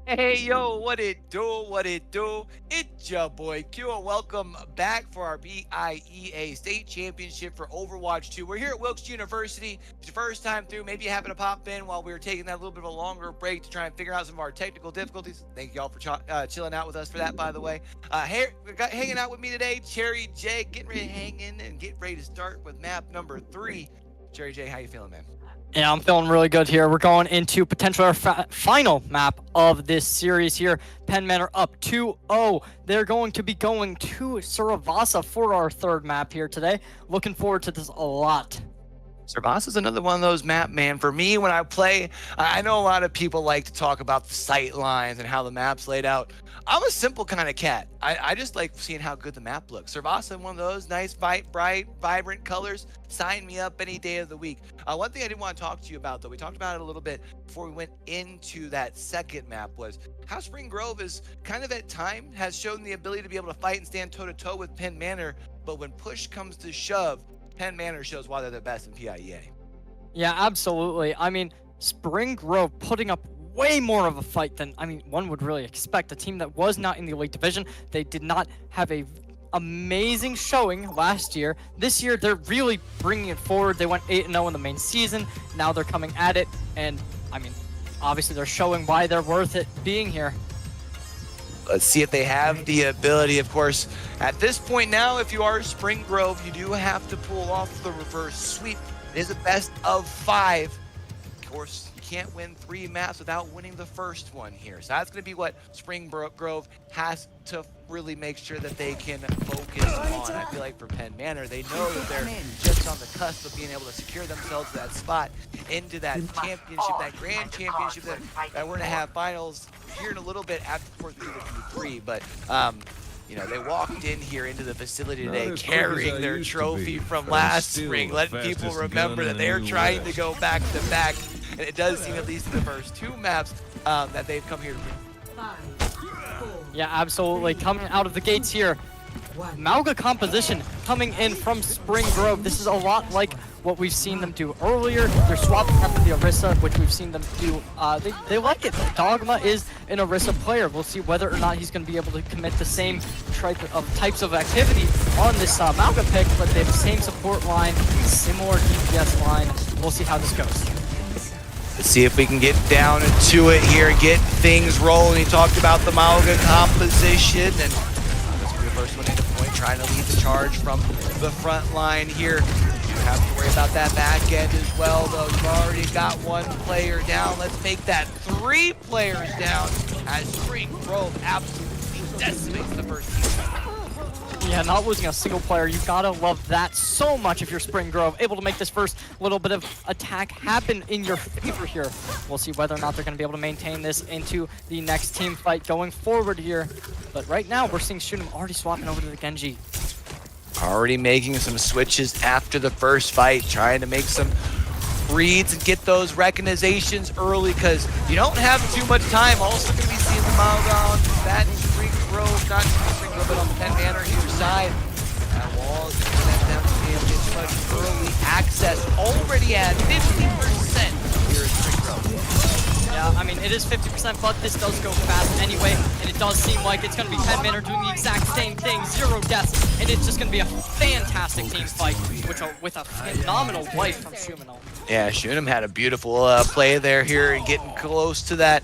Hey yo, what it do? What it do? It's your boy Q, and welcome back for our PIEA State Championship for Overwatch 2. We're here at Wilkes University. It's your first time through. Maybe you happen to pop in while we were taking that little bit of a longer break to try and figure out some of our technical difficulties. Thank y'all for chilling out with us for that, by the way. Hanging out with me today, Cherry J, getting ready to hang in and get ready to start with map number 3. Cherry J, how you feeling, man? Yeah, I'm feeling really good here. We're going into potentially our final map of this series here. Penn Manor up 2-0. They're going to be going to Saravasa for our third map here today. Looking forward to this a lot. Servas is another one of those map, man. For me, when I play, I know a lot of people like to talk about the sight lines and how the map's laid out. I'm a simple kind of cat. I just like seeing how good the map looks. Servas is one of those nice, bright, vibrant colors. Sign me up any day of the week. One thing I did want to talk to you about, though, we talked about it a little bit before we went into that second map, was how Spring Grove is kind of at time has shown the ability to be able to fight and stand toe-to-toe with Penn Manor, but when push comes to shove, Penn Manor shows why they're the best in PIEA. Yeah, absolutely. I mean, Spring Grove putting up way more of a fight than, one would really expect. A team that was not in the Elite Division. They did not have a amazing showing last year. This year, they're really bringing it forward. They went 8-0 in the main season. Now they're coming at it, and, obviously they're showing why they're worth it being here. Let's see if they have the ability. Of course, at this point now, if you are Spring Grove, you do have to pull off the reverse sweep. It is a best of 5. Of course, you can't win 3 maps without winning the first one here. So that's going to be what Spring Grove has to really make sure that they can focus on. I feel like for Penn Manor, they know that they're just on the cusp of being able to secure themselves that spot into that championship, that grand championship that we're going to have finals here in a little bit after, of course, we do the Q3. But, they walked in here into the facility today carrying their trophy from last spring, letting people remember that they're trying to go back to back. And it does seem, at least in the first 2 maps, that they've come here to Yeah, absolutely. Coming out of the gates here. Mauga composition coming in from Spring Grove. This is a lot like what we've seen them do earlier. They're swapping after the Orisa, which we've seen them do. They like it. Dogma is an Orisa player. We'll see whether or not he's going to be able to commit the same types of activity on this Mauga pick, but they have the same support line, similar DPS line. We'll see how this goes. Let's see if we can get down to it here, get things rolling. He talked about the Mauga composition, and this will be the first one into point, trying to lead the charge from the front line here. You have to worry about that back end as well, though. You've already got 1 player down. Let's make that 3 players down as Spring Grove absolutely decimates the first team. Yeah, not losing a single player. You gotta love that so much if you're Spring Grove. Able to make this first little bit of attack happen in your favor here. We'll see whether or not they're gonna be able to maintain this into the next team fight going forward here. But right now, we're seeing Shunim already swapping over to the Genji. Already making some switches after the first fight, trying to make some reads and get those recognizations early, because you don't have too much time. Also going to be seeing the Mauga on that Spring Grove, not Spring Grove, but on the Penn Manor either side. That wall is going to let them be able to get too much early access. Already at 50% here at Spring Grove. Yeah, it is 50%, but this does go fast anyway, and it does seem like it's going to be Penn Manor doing the exact same thing, 0 deaths, and it's just going to be a fantastic team fight with a phenomenal wipe from Shumino. Yeah, Shunim had a beautiful play there here and getting close to that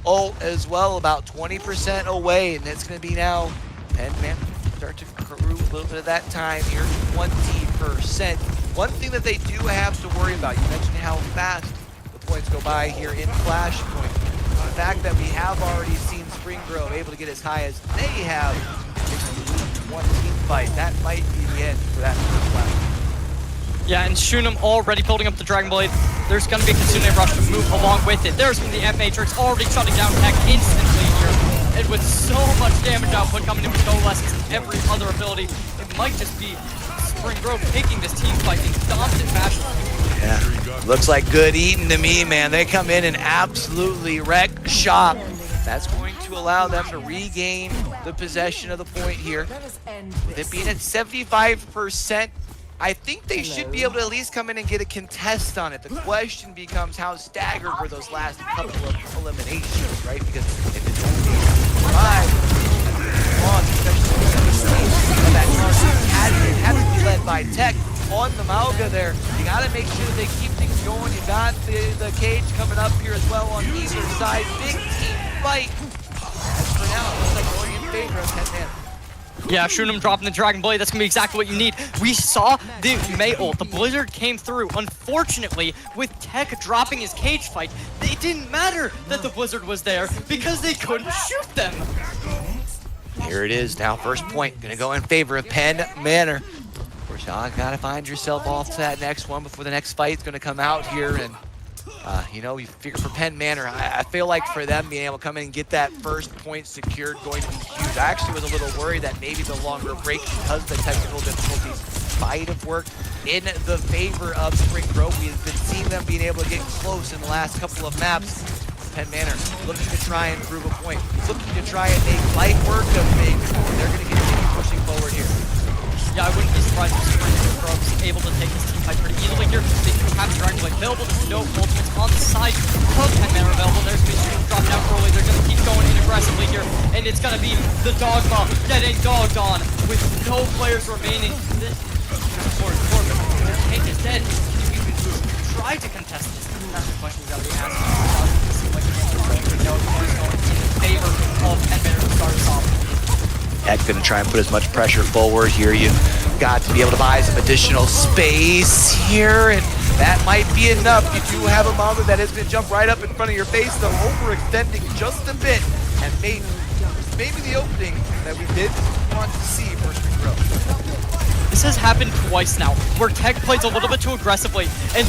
ult as well, about 20% away, and it's going to be now Penn Manor start to accrue a little bit of that time here, 20%. One thing that they do have to worry about, you mentioned how fast points go by here in Flashpoint. The fact that we have already seen Spring Grove able to get as high as they have in 1 team fight, that might be the end for that first Flashpoint. Yeah, and Shunim already building up the Dragon Blade. There's going to be a Kitsune Rush to move along with it. There's the F Matrix already shutting down tech instantly here. And with so much damage output coming in with no lessons in every other ability, it might just be Spring Grove taking this team fight in dominant fashion. Yeah, looks like good eating to me, man. They come in and absolutely wreck shop. That's going to allow them to regain the possession of the point here. With it being at 75%, I think they should be able to at least come in and get a contest on it. The question becomes how staggered were those last couple of eliminations, right? Because if it's only 5, long, especially of that had to be led by Tech on the Mauga there. You got to make sure that they keep things going. You got the cage coming up here as well on either side. Big team fight. As for now, it looks like going in favor of 10 man. Yeah, Shunim dropping the Dragon Blade, that's gonna be exactly what you need. We saw the Mei ult, the Blizzard came through. Unfortunately, with Tech dropping his cage fight, it didn't matter that the Blizzard was there because they couldn't shoot them. Here it is now, first point, gonna go in favor of Penn Manor. Of course, you gotta find yourself off to that next one before the next fight's gonna come out here. And you know, you figure for Penn Manor, I feel like for them being able to come in and get that first point secured going to be huge. I actually was a little worried that maybe the longer break because of the technical difficulties might have worked in the favor of Spring Grove. We've been seeing them being able to get close in the last couple of maps. Penn Manor looking to try and prove a point, looking to try and make light work of things. They're going to continue pushing forward here. Yeah, I wouldn't be surprised if Spring Grove is able to take this team fight pretty easily here. They do have Dragon Blade available. There's no ultimates on the side of Penn Manor available. There's been dropped down early. They're going to keep going in aggressively here. And it's going to be the Dogma getting dogged on with no players remaining. Their tank is dead. Can you even try to contest this? That's the question we got to be asking. It seems like the Dogma is going in favor of Penn Manor to start us off. Heck, gonna try and put as much pressure forward here. You've got to be able to buy some additional space here, and that might be enough. You do have a Mauga that is gonna jump right up in front of your face, though overextending just a bit, and maybe the opening that we did want to see for Spring Grove. This has happened twice now, where Tech plays a little bit too aggressively, and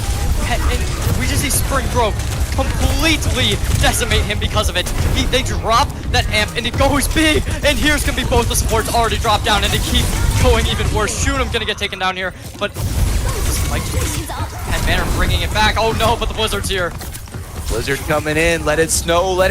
we just see Spring Grove completely decimate him because of it. They drop that amp and it goes big, and here's gonna be both the supports already dropped down, and they keep going even worse. Shunim gonna get taken down here, but like Penn Manor bringing it back. Oh no, but the Blizzard's here. Blizzard coming in, let it snow,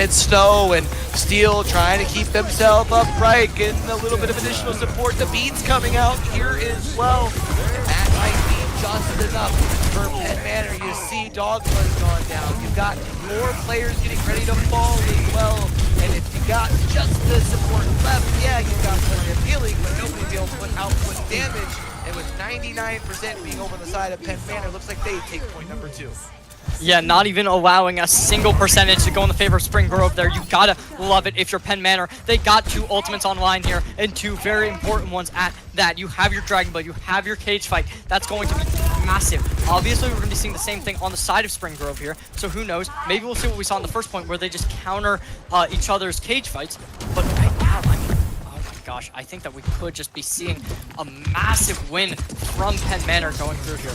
and Steel trying to keep themselves upright, getting a little bit of additional support. The beats coming out here as well. That might be just enough for Penn Manor. You see Dogma's gone down. You've got more players getting ready to fall as well. And if you got just the support left, yeah, you've got plenty of healing, but nobody be able to put output damage. And with 99% being over on the side of Penn Manor, looks like they take point number 2. Yeah, not even allowing a single percentage to go in the favor of Spring Grove there. You gotta love it if you're Penn Manor. They got 2 ultimates online here, and 2 very important ones at that. You have your Dragon Blade, you have your cage fight. That's going to be massive. Obviously, we're going to be seeing the same thing on the side of Spring Grove here, so who knows? Maybe we'll see what we saw in the first point, where they just counter each other's cage fights. But right now, I mean, oh my gosh, I think that we could just be seeing a massive win from Penn Manor going through here.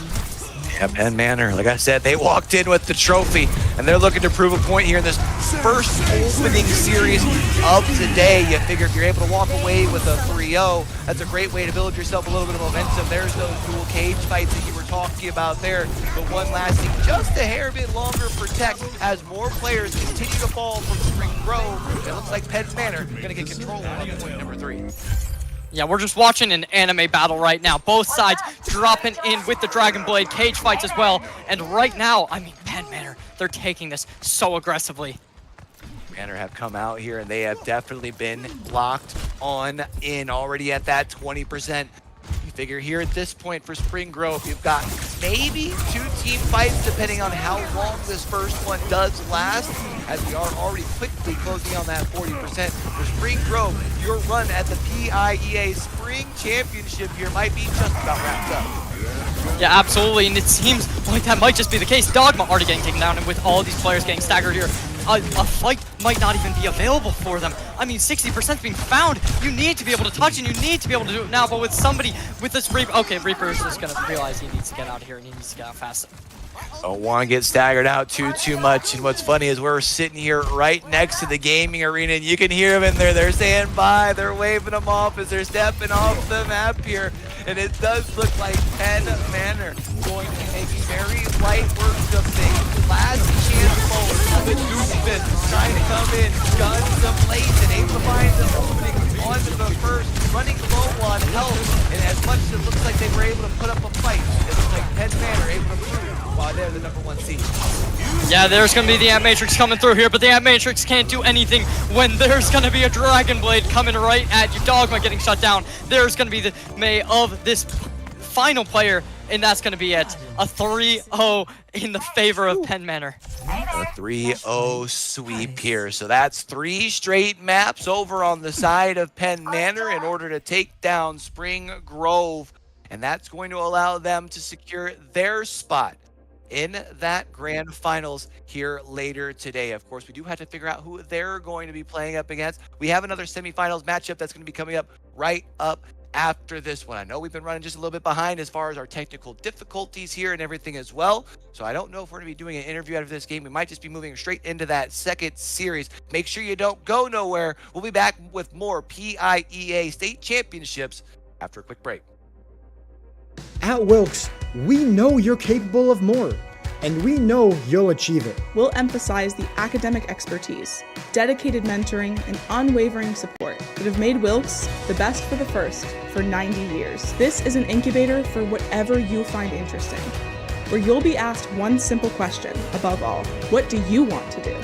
Yeah, Penn Manor, like I said, they walked in with the trophy, and they're looking to prove a point here in this first opening series of today. You figure if you're able to walk away with a 3-0, that's a great way to build yourself a little bit of momentum. There's those dual cage fights that you were talking about there. The one lasting just a hair bit longer for Tech as more players continue to fall from Spring Grove. It looks like Penn Manor going to get control on point number 3. Yeah, we're just watching an anime battle right now. Both sides dropping in with the Dragon Blade, cage fights as well. And right now, I mean, Penn Manor, they're taking this so aggressively. Manor have come out here, and they have definitely been locked on in already at that 20%. You figure here at this point for Spring Grove, you've got maybe 2 team fights depending on how long this first one does last, as we are already quickly closing on that 40%. For Spring Grove, your run at the PIEA Spring Championship here might be just about wrapped up. Yeah, absolutely, and it seems like that might just be the case. Dogma already getting taken down, and with all these players getting staggered here, a fight might not even be available for them. I mean, 60% being found. You need to be able to touch, and you need to be able to do it now, but with somebody, with this Reaper, okay, Reaper is just gonna realize he needs to get out of here, and he needs to get out fast. Don't want to get staggered out too much. And what's funny is we're sitting here right next to the gaming arena, and you can hear them in there. They're saying bye. They're waving them off as they're stepping off the map here. And it does look like Penn Manor going to be making very light work of things. Last chance forward. The Doofus trying to come in, gun some plays, and able to find the opening on the first, running low on health, and as much as it looks like they were able to put up a fight, it looks like Penn Manor able to prove while they're the #1 seed. Yeah, there's gonna be the Amp Matrix coming through here, but the Amp Matrix can't do anything when there's gonna be a Dragon Blade coming right at you. Dogma getting shut down. There's gonna be the May of this final player, and that's gonna be it. A 3-0 in the favor of Penn Manor. A 3-0 sweep here. So that's 3 straight maps over on the side of Penn Manor in order to take down Spring Grove. And that's going to allow them to secure their spot in that grand finals here later today. Of course, we do have to figure out who they're going to be playing up against. We have another semifinals matchup that's going to be coming up right up after this one. I know we've been running just a little bit behind as far as our technical difficulties here and everything as well. So I don't know if we're going to be doing an interview out of this game. We might just be moving straight into that second series. Make sure you don't go nowhere. We'll be back with more PIEA State Championships after a quick break. At Wilkes, we know you're capable of more, and we know you'll achieve it. We'll emphasize the academic expertise, dedicated mentoring, and unwavering support that have made Wilkes the best for the first for 90 years. This is an incubator for whatever you find interesting, where you'll be asked one simple question above all: what do you want to do?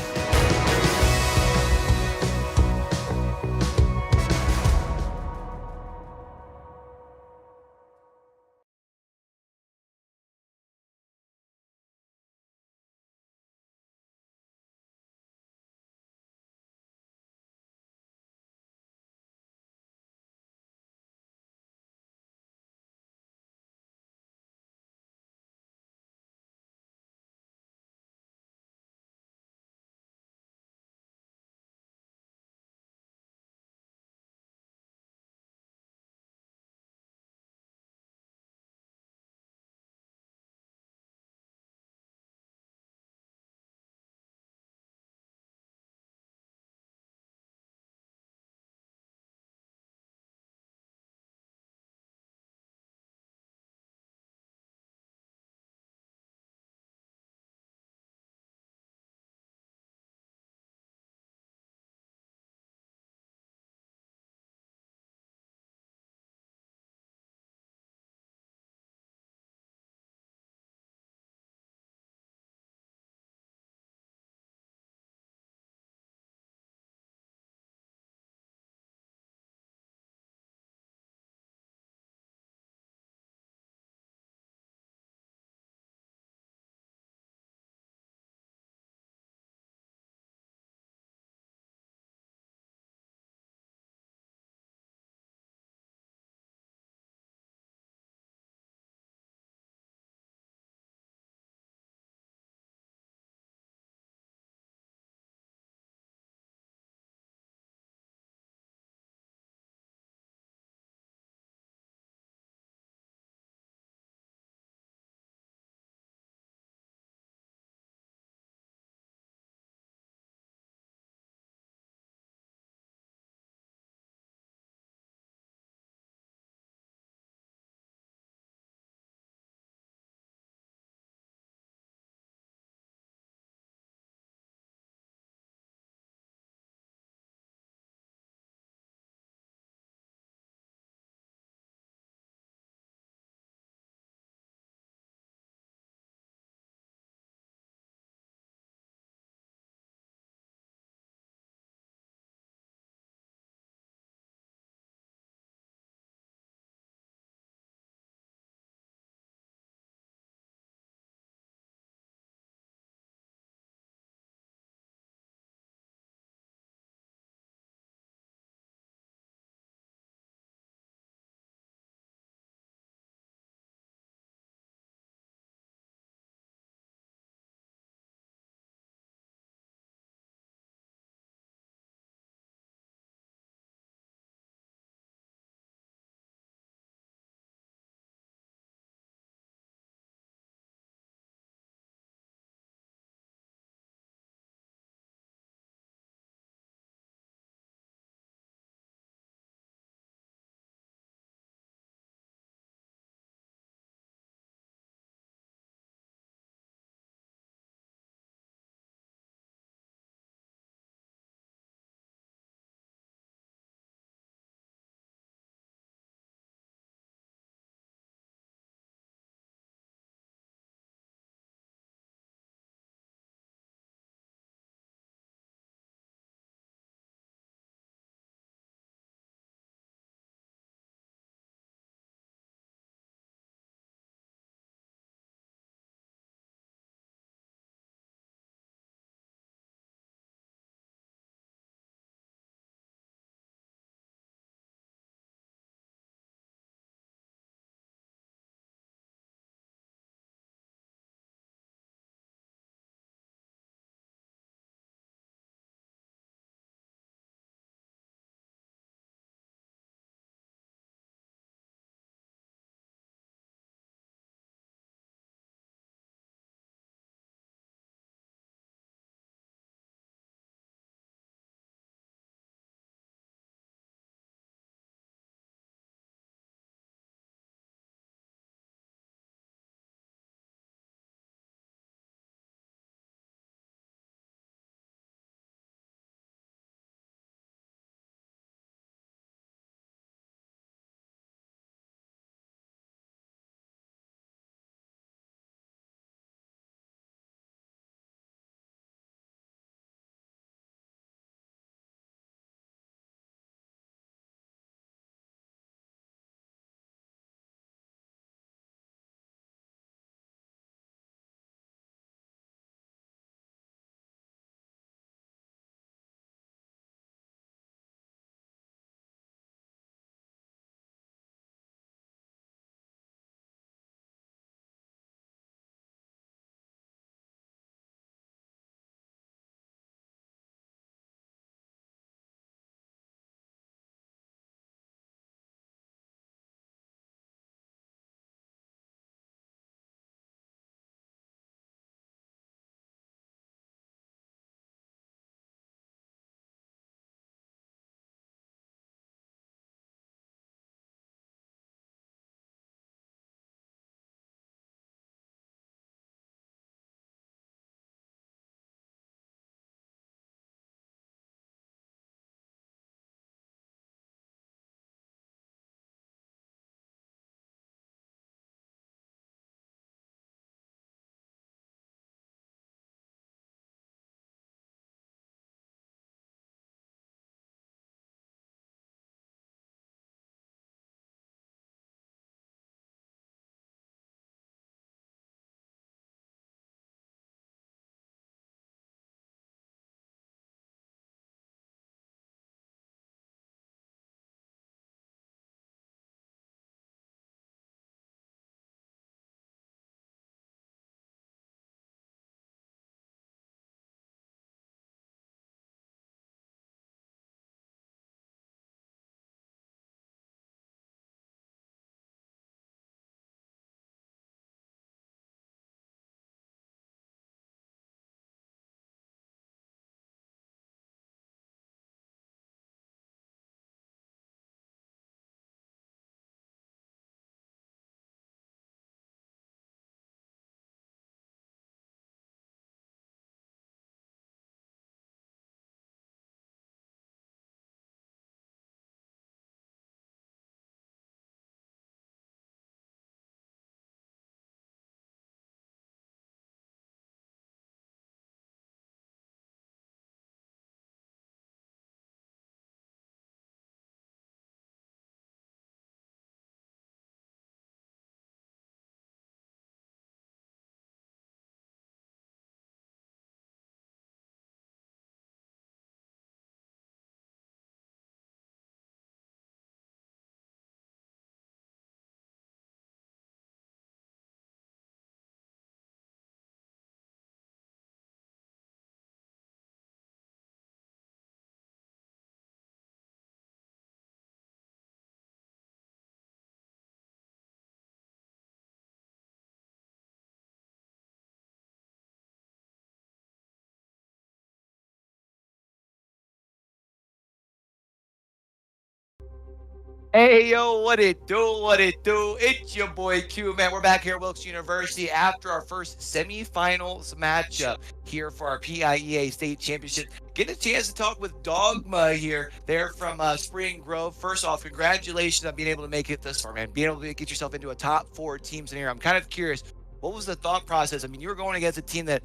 Hey, yo, what it do? What it do? It's your boy Q, man. We're back here at Wilkes University after our first semifinals matchup here for our PIEA State Championship. Getting a chance to talk with Dogma here. They're from Spring Grove. First off, congratulations on being able to make it this far, man. Being able to get yourself into a top 4 teams in here. I'm kind of curious, what was the thought process? I mean, you were going against a team that,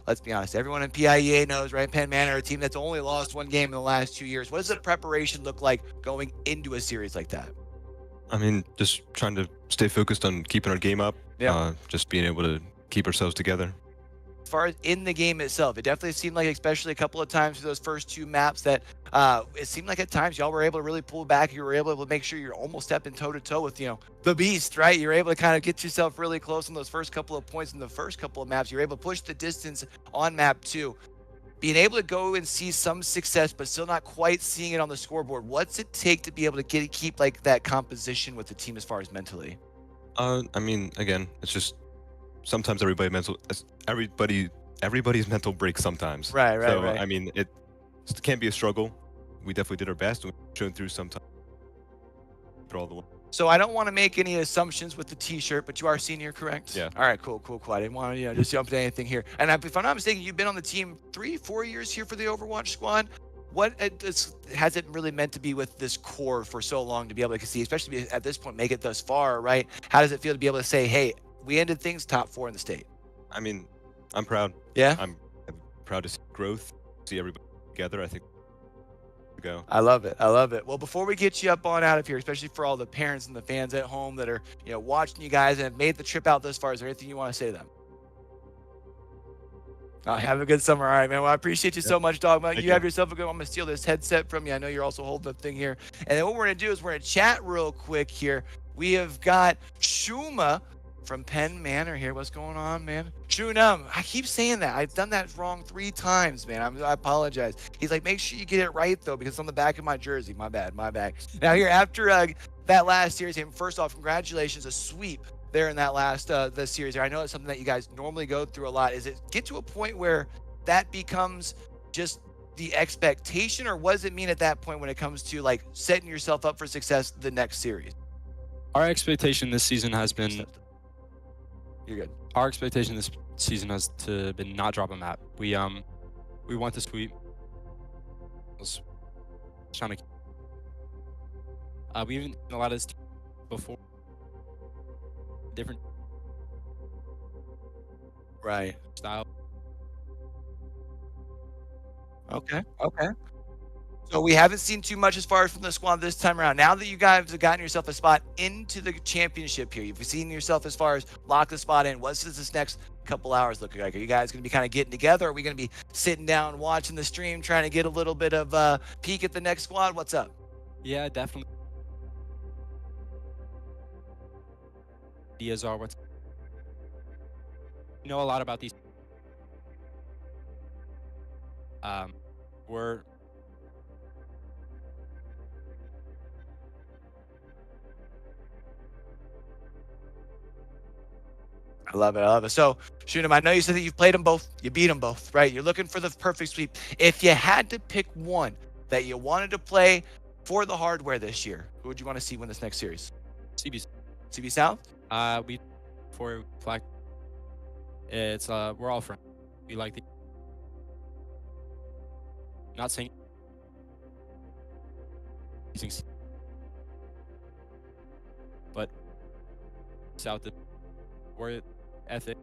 let's be honest, everyone in PIEA knows, right? Penn Manor, a team that's only lost 1 game in the last 2 years. What does the preparation look like going into a series like that? I mean, just trying to stay focused on keeping our game up. Yeah. Just being able to keep ourselves together. As far as in the game itself, it definitely seemed like, especially a couple of times through those first 2 maps, that it seemed like at times y'all were able to really pull back. You were able to make sure you're almost stepping toe to toe with, the beast, right? You're able to kind of get yourself really close on those first couple of points in the first couple of maps. You're able to push the distance on map 2. Being able to go and see some success, but still not quite seeing it on the scoreboard. What's it take to be able to keep like that composition with the team as far as mentally? I mean, again, it's just sometimes everybody's mental breaks sometimes. Right. I mean, it can't be a struggle. We definitely did our best, and we've shown through sometimes through all the way. So I don't want to make any assumptions with the T-shirt, but you are senior, correct? Yeah. All right, cool. I didn't want to, just jump to anything here. And if I'm not mistaken, you've been on the team 3-4 years here for the Overwatch squad. What has it really meant to be with this core for so long to be able to see, especially at this point, make it thus far, right? How does it feel to be able to say, hey, we ended things top 4 in the state? I mean, I'm proud. Yeah? I'm proud to see growth, see everybody together. I think go. I love it. Well, before we get you up on out of here, especially for all the parents and the fans at home that are, watching you guys and have made the trip out this far, is there anything you want to say to them? Have a good summer. All right, man. Well, I appreciate you so much, Dogma. You have yourself a good one. I'm going to steal this headset from you. I know you're also holding the thing here. And then what we're going to do is we're going to chat real quick here. We have got Shuma from Penn Manor here. What's going on, man? Shunam. I keep saying that. I've done that wrong 3 times, man. I apologize. He's like, make sure you get it right, though, because it's on the back of my jersey. My bad. Now, here, after that last series, first off, congratulations. A sweep there in that last the series. I know it's something that you guys normally go through a lot. Is it get to a point where that becomes just the expectation, or what does it mean at that point when it comes to, like, setting yourself up for success the next series? Our expectation this season has been... You're good. Our expectation this season has been not drop a map. We want to sweep. Was trying to. We even a lot of this before. Different. Right. Style. Okay. So we haven't seen too much as far as from the squad this time around. Now that you guys have gotten yourself a spot into the championship here, you've seen yourself as far as lock the spot in. What does this next couple hours look like? Are you guys going to be kind of getting together? Are we going to be sitting down watching the stream, trying to get a little bit of peek at the next squad? What's up? Yeah, definitely. Ideas are what's. You know a lot about these. We're. I love it. So, Shunam, I know you said that you've played them both. You beat them both, right? You're looking for the perfect sweep. If you had to pick one that you wanted to play for the hardware this year, who would you want to see win this next series? CB South? We for flag. It's we're all friends. We like the. Not saying. But South, we're ethic,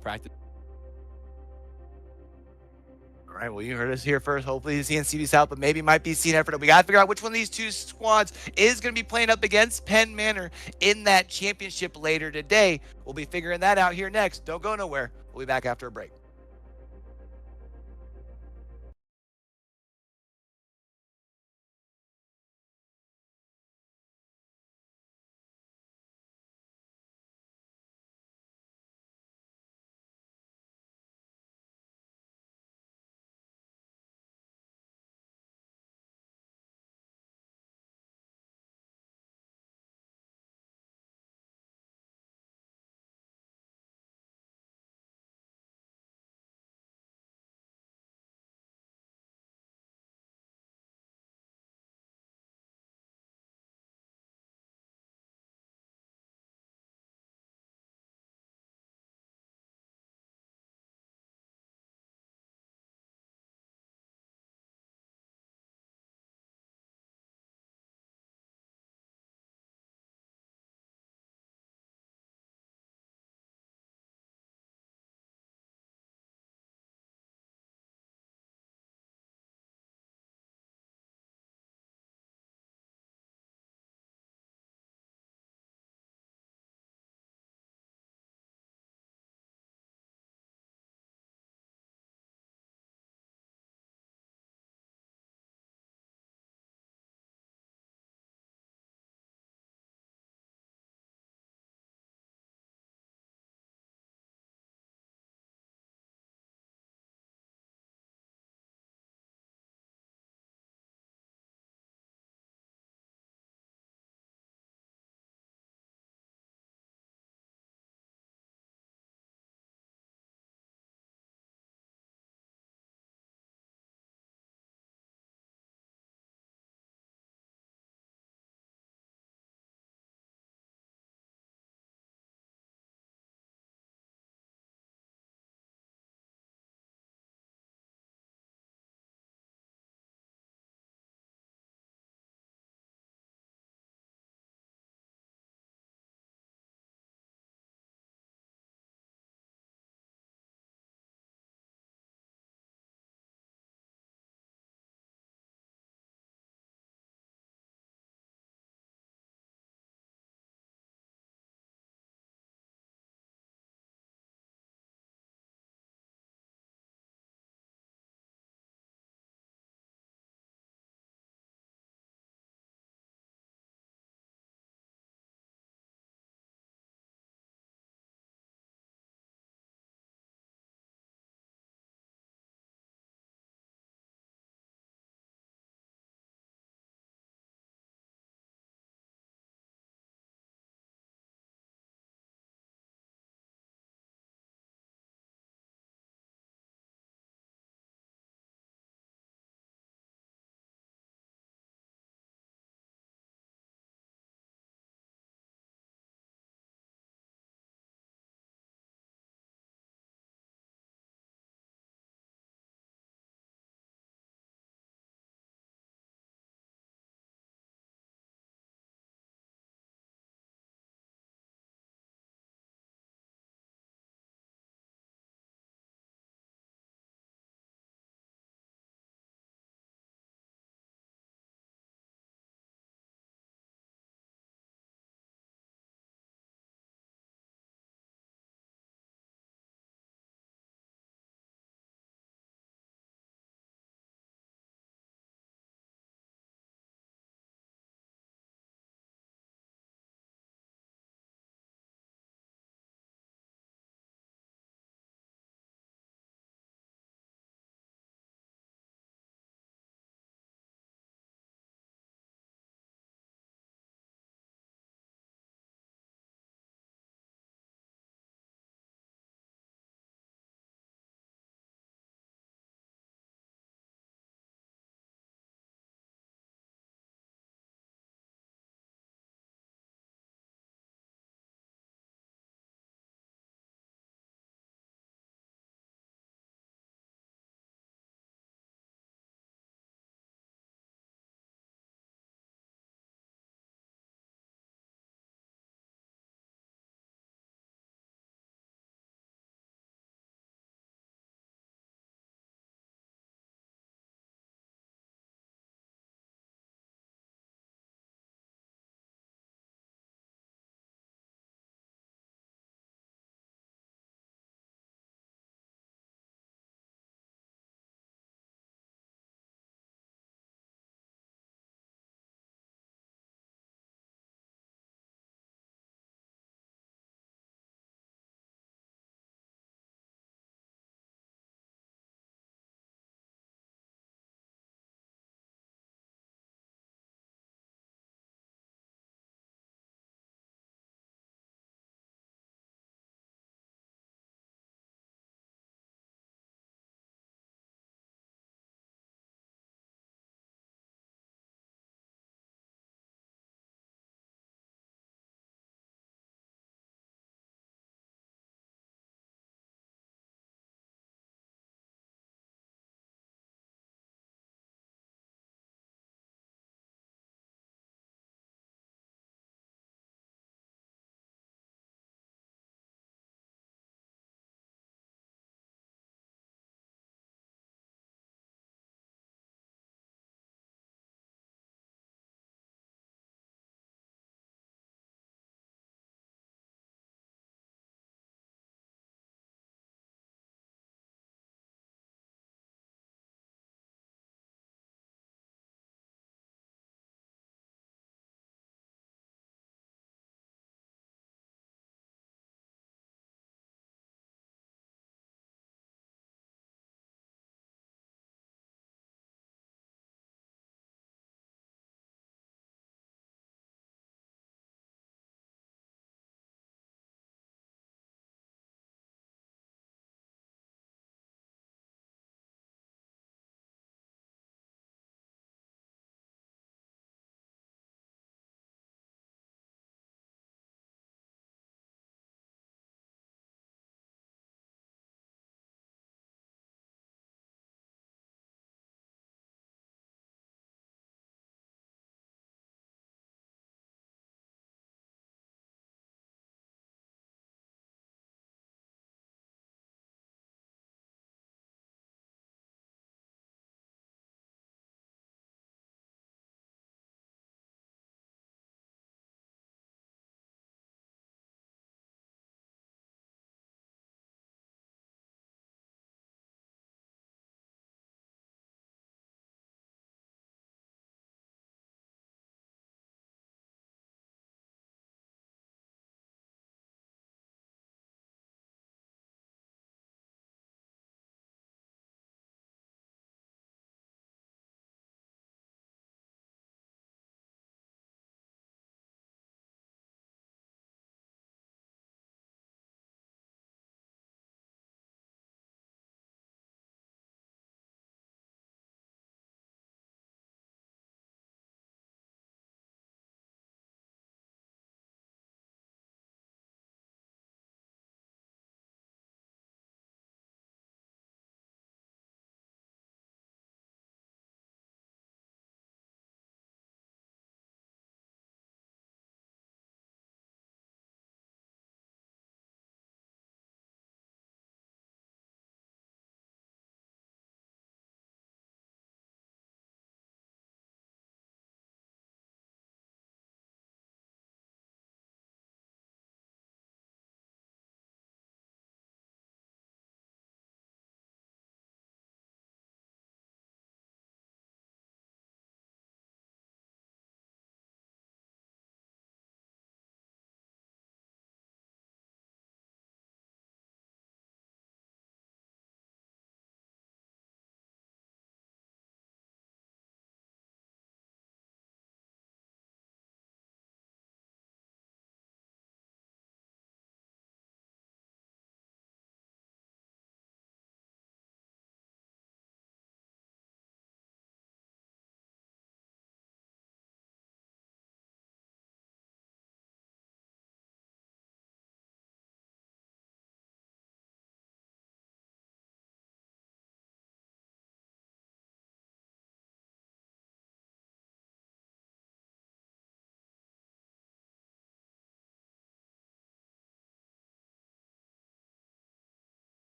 practice. All right, well, you heard us here first. Hopefully he's seeing CB South, but maybe might be seeing effort. We got to figure out which one of these 2 squads is going to be playing up against Penn Manor in that championship later today. We'll be figuring that out here next. Don't go nowhere. We'll be back after a break.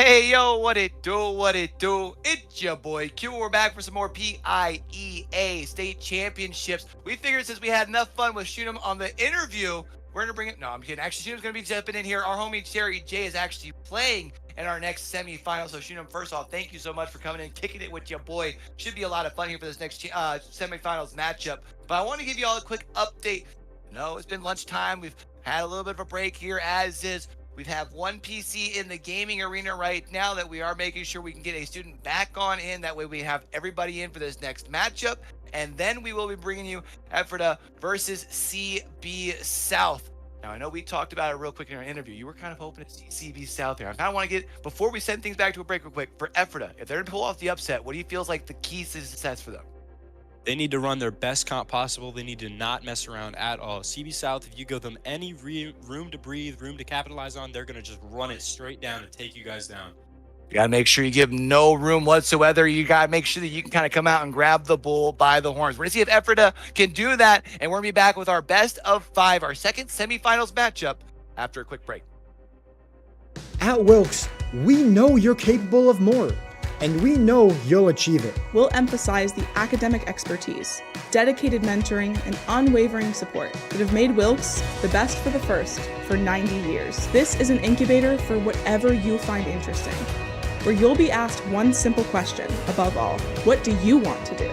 Hey, yo, what it do, what it do? It's your boy Q. We're back for some more PIEA State Championships. We figured since we had enough fun with Shunam on the interview, we're going to bring it. No, I'm kidding. Actually, Shunam's going to be jumping in here. Our homie Cherry J is actually playing in our next semifinal. So, Shunam, first off, thank you so much for coming in, kicking it with your boy. Should be a lot of fun here for this next semifinals matchup. But I want to give you all a quick update. No, it's been lunchtime. We've had a little bit of a break here, as is. We have one PC in the gaming arena right now that we are making sure we can get a student back on in. That way we have everybody in for this next matchup. And then we will be bringing you Ephrata versus CB South. Now, I know we talked about it real quick in our interview. You were kind of hoping to see CB South here. I kind of want to get, before we send things back to a break real quick, for Ephrata, if they're going to pull off the upset, what do you feel is like the keys to success for them? They need to run their best comp possible. They need to not mess around at all. CB South, if you give them any room to breathe, room to capitalize on, they're going to just run it straight down and take you guys down. You got to make sure you give no room whatsoever. You got to make sure that you can kind of come out and grab the bull by the horns. We're going to see if Ephrata can do that, and we're going to be back with our best of 5, our second semifinals matchup after a quick break. At Wilkes, we know you're capable of more, and we know you'll achieve it. We'll emphasize the academic expertise, dedicated mentoring, and unwavering support that have made Wilkes the best for the first for 90 years. This is an incubator for whatever you find interesting, where you'll be asked one simple question above all: what do you want to do?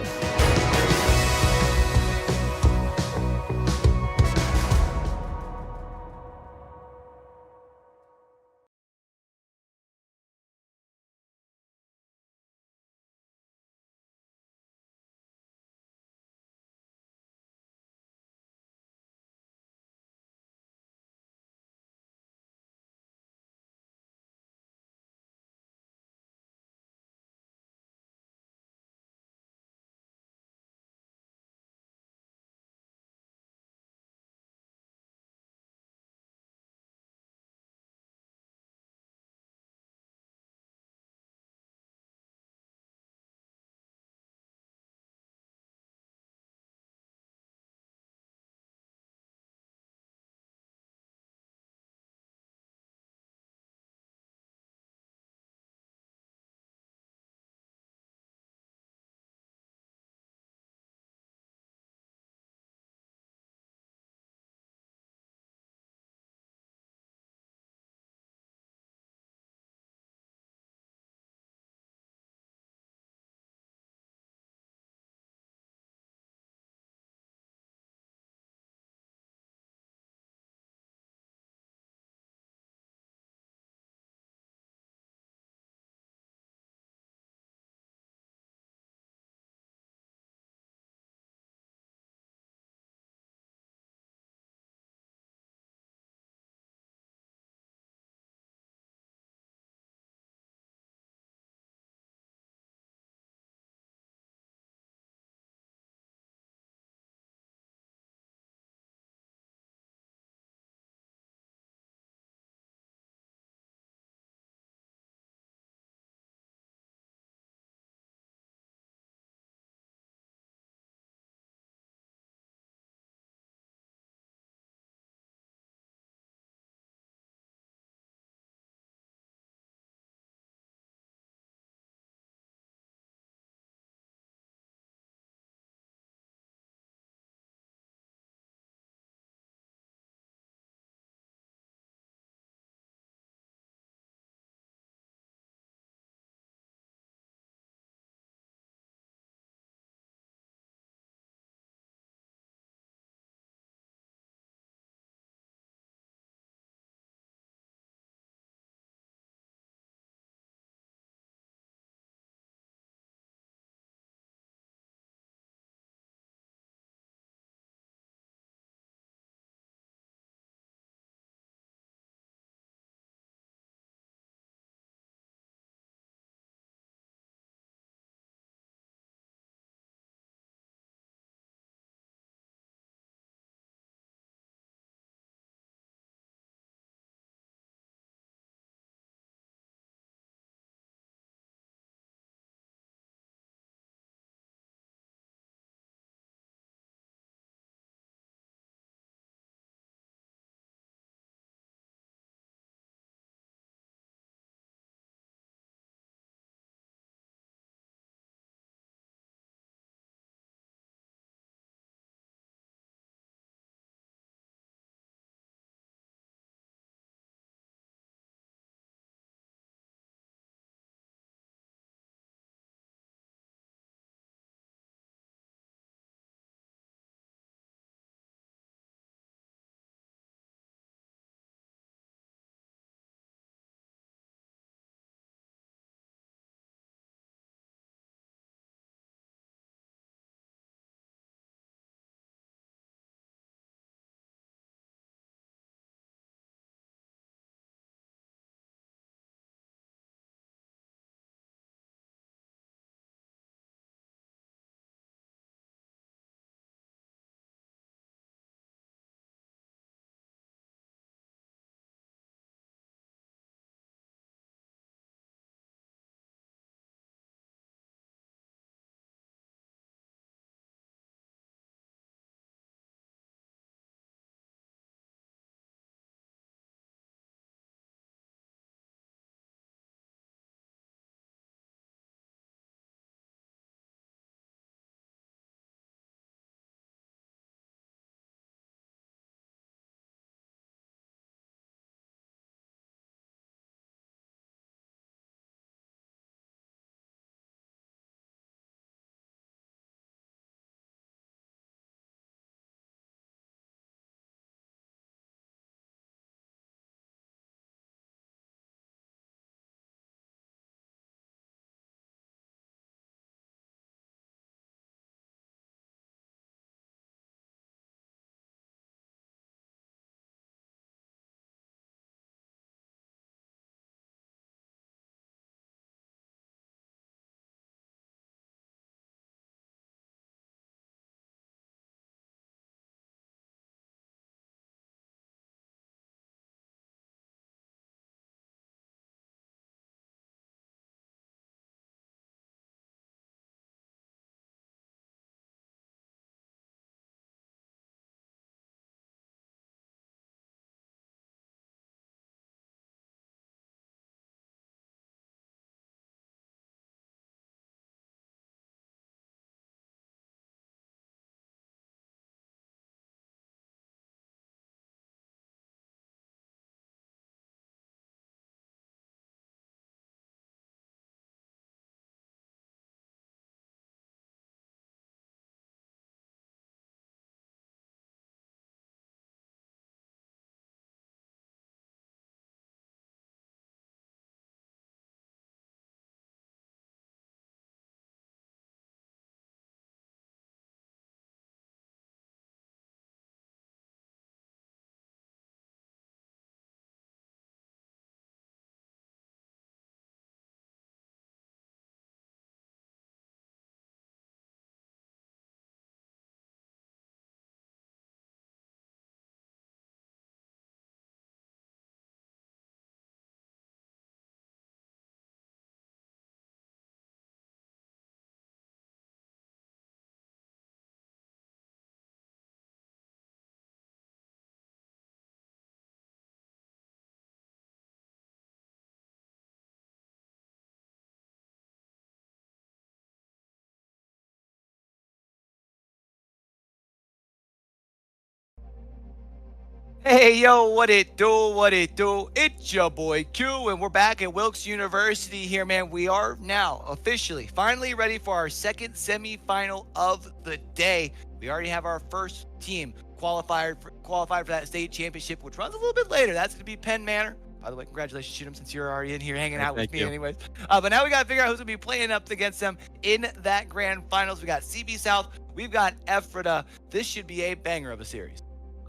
Hey, yo, what it do, what it do? It's your boy Q, and we're back at Wilkes University here, man. We are now officially, finally ready for our second semifinal of the day. We already have our first team qualified for that state championship, which runs a little bit later. That's going to be Penn Manor. By the way, congratulations, Shoot 'em, since you're already in here hanging out with me anyways. But now we got to figure out who's going to be playing up against them in that grand finals. We got CB South. We've got Ephrata. This should be a banger of a series.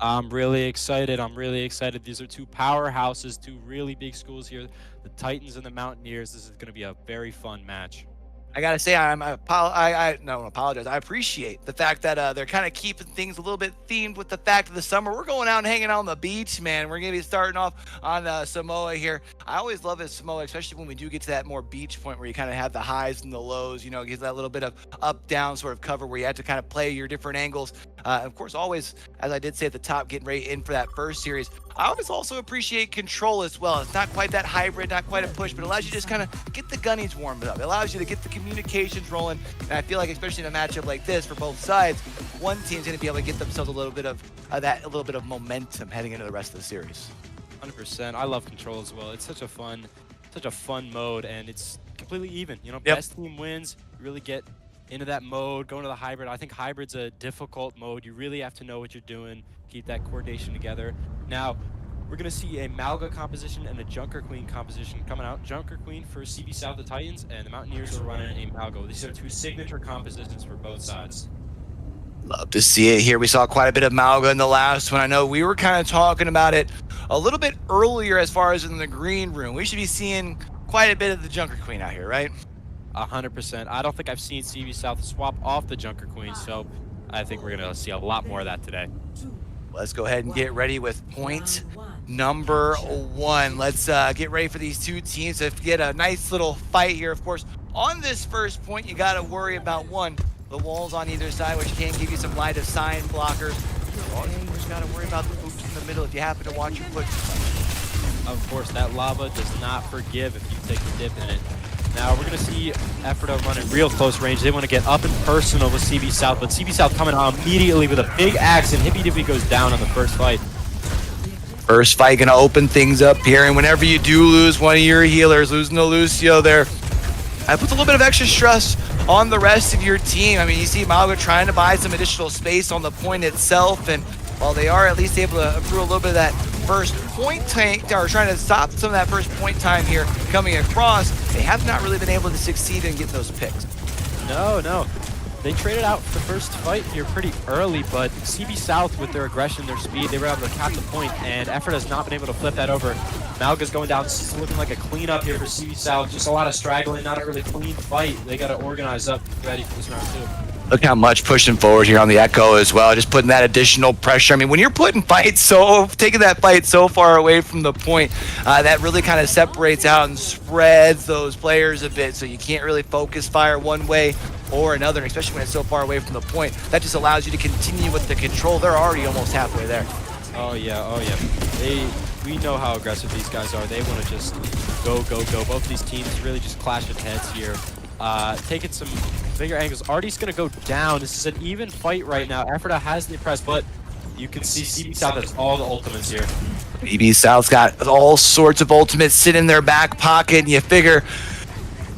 I'm really excited. These are two powerhouses, two really big schools here, the Titans and the Mountaineers. This is going to be a very fun match. I gotta say, I apologize. I appreciate the fact that they're kind of keeping things a little bit themed with the fact of the summer. We're going out and hanging out on the beach, man. We're gonna be starting off on Samoa here. I always love it, Samoa, especially when we do get to that more beach point where you kind of have the highs and the lows. You know, gives that little bit of up-down sort of cover where you have to kind of play your different angles. Of course, always, as I did say at the top, getting ready in for that first series. I always also appreciate control as well. It's not quite that hybrid, not quite a push, but it allows you to just kind of get the gunnies warmed up. It allows you to get the communications rolling. And I feel like, especially in a matchup like this, for both sides, one team's going to be able to get themselves a little bit of momentum heading into the rest of the series. 100%. I love control as well. It's such a fun mode, and it's completely even. You know, Yep. Best team wins. You really get into that mode, go into the hybrid. I think hybrid's a difficult mode. You really have to know what you're doing, keep that coordination together. Now, we're going to see a Malga composition and a Junker Queen composition coming out. Junker Queen for CB South, the Titans, and the Mountaineers are running a Malgo. These are two signature compositions for both sides. Love to see it here. We saw quite a bit of Malga in the last one. I know we were kind of talking about it a little bit earlier as far as in the green room. We should be seeing quite a bit of the Junker Queen out here, right? 100%. I don't think I've seen CB South swap off the Junker Queen, so I think we're going to see a lot more of that today. Let's go ahead and get ready with point number one. Let's get ready for these two teams to get a nice little fight here. Of course, on this first point, you got to worry about the walls on either side, which can give you some light of sign blockers. You just got to worry about the hoops in the middle if you happen to watch your foot. Of course, that lava does not forgive if you take a dip in it. Now we're going to see Ephrata running real close range. They want to get up and personal with CB South, but CB South coming out immediately with a big axe, and Hippy Dippy goes down on the first fight. First fight going to open things up here, and whenever you do lose one of your healers, losing to Lucio there, that puts a little bit of extra stress on the rest of your team. I mean, you see Malga trying to buy some additional space on the point itself, and while they are at least able to improve a little bit of that first point time, or trying to stop some of that first point time here coming across, they have not really been able to succeed in getting those picks. No. They traded out for the first fight here pretty early, but CB South, with their aggression, their speed, they were able to cap the point, and Ephrata has not been able to flip that over. Malga's going down. This is looking like a cleanup here for CB South. Just a lot of straggling, not a really clean fight. They got to organize up, ready for this round two. Look how much pushing forward here on the Echo as well, just putting that additional pressure. I mean, when you're taking that fight so far away from the point, that really kind of separates out and spreads those players a bit, so you can't really focus fire one way or another, especially when it's so far away from the point. That just allows you to continue with the control. They're already almost halfway there. Oh yeah. We know how aggressive these guys are. They want to just go. Both these teams really just clashing heads here. Taking some bigger angles. Artie's going to go down. This is an even fight right now. Ephrata has the press, but you can see CB South has all the ultimates here. CB South's got all sorts of ultimates sitting in their back pocket, and you figure,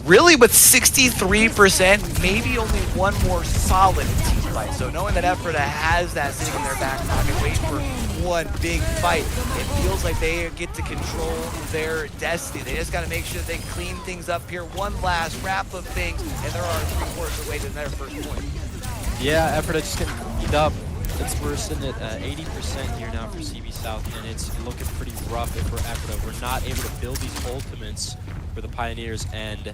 really with 63%, maybe only one more solid team fight. So knowing that Ephrata has that sitting in their back pocket, waiting for one big fight, it feels like they get to control their destiny. They just got to make sure that they clean things up here. One last wrap of things, and they're already 3/4 away to their first point. Yeah, Ephrata just getting beat up. We're sitting at 80% here now for CB South, and it's looking pretty rough for Ephrata. We're not able to build these ultimates for the Pioneers, and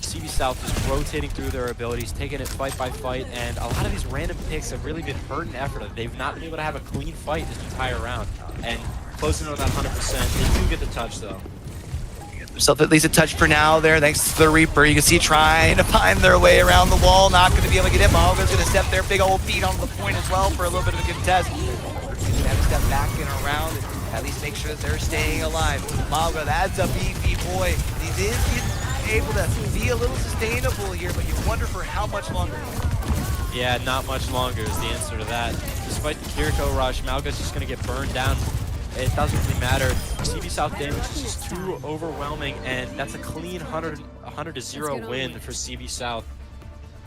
CB South is rotating through their abilities, taking it fight by fight, and a lot of these random picks have really been hurting Ephrata. They've not been able to have a clean fight this entire round, and closing on that 100%. They do get the touch, though. Themselves at least a touch for now there, thanks to the Reaper. You can see trying to find their way around the wall, not going to be able to get in. Malga's going to step their big old feet on the point as well for a little bit of a contest. They have to step back and around and at least make sure that they're staying alive. Malga, that's a beefy boy. He is able to be a little sustainable here, but you wonder for how much longer. Yeah, not much longer is the answer to that. Despite the Kiriko rush, Malga's just going to get burned down it doesn't really matter. CB South damage is just too overwhelming, and that's a clean 100-0 win for CB South.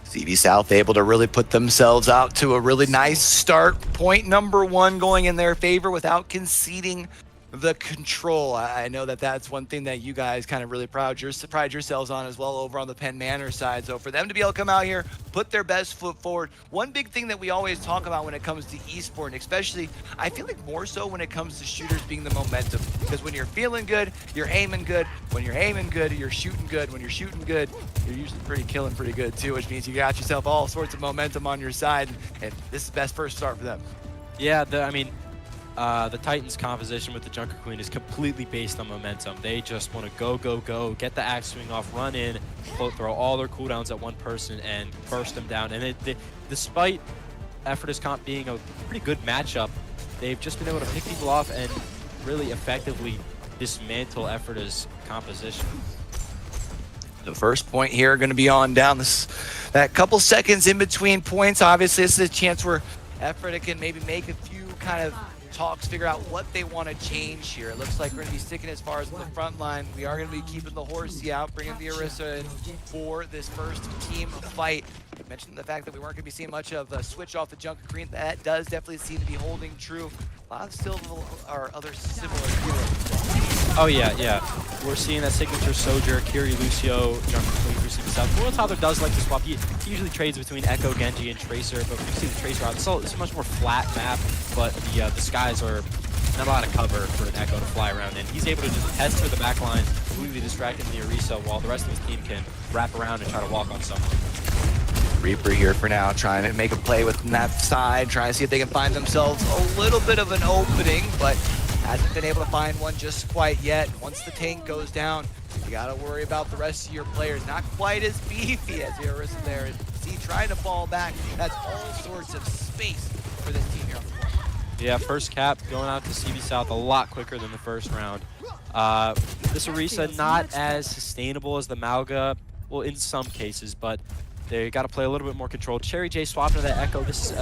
CB South able to really put themselves out to a really nice start. Point number 1 going in their favor without conceding the control. I know that that's one thing that you guys kind of really pride yourselves on as well over on the Penn Manor side. So for them to be able to come out here, put their best foot forward. One big thing that we always talk about when it comes to esport, and especially I feel like more so when it comes to shooters, being the momentum. Because when you're feeling good, you're aiming good. When you're aiming good, you're shooting good. When you're shooting good, you're usually killing pretty good too, which means you got yourself all sorts of momentum on your side. And this is the best first start for them. Yeah, the Titans composition with the Junker Queen is completely based on momentum. They just want to go, get the axe swing off, run in, throw all their cooldowns at one person and burst them down. And despite Effortless Comp being a pretty good matchup, they've just been able to pick people off and really effectively dismantle Effortless composition. The first point here going to be on down that couple seconds in between points. Obviously, this is a chance where Ephrata can maybe make a few kind of talks, figure out what they want to change here. It looks like we're going to be sticking as far as the front line. We are going to be keeping the Horsey out, bringing the Orisa in for this first team fight. I mentioned the fact that we weren't going to be seeing much of a switch off the Junker Queen. That does definitely seem to be holding true. A lot of still are other similar heroes. Oh yeah. We're seeing that signature Soldier, Kiri, Lucio, Junker Queen for CB South. World Father does like to swap. He usually trades between Echo, Genji, and Tracer, but we see the Tracer out. It's a much more flat map, but the skies are not a lot of cover for an Echo to fly around in. He's able to just test for the back line, completely distracting the Orisa, while the rest of his team can wrap around and try to walk on someone. Reaper here for now, trying to make a play with that side, trying to see if they can find themselves a little bit of an opening, but hasn't been able to find one just quite yet. Once the tank goes down, you gotta worry about the rest of your players. Not quite as beefy as the Orisa there. See, trying to fall back. That's all sorts of space for this team here on the floor. Yeah, first cap going out to CB South a lot quicker than the first round. This Orisa not as sustainable as the Mauga, well, in some cases, but they got to play a little bit more controlled. Cherry J swapping to that Echo. This is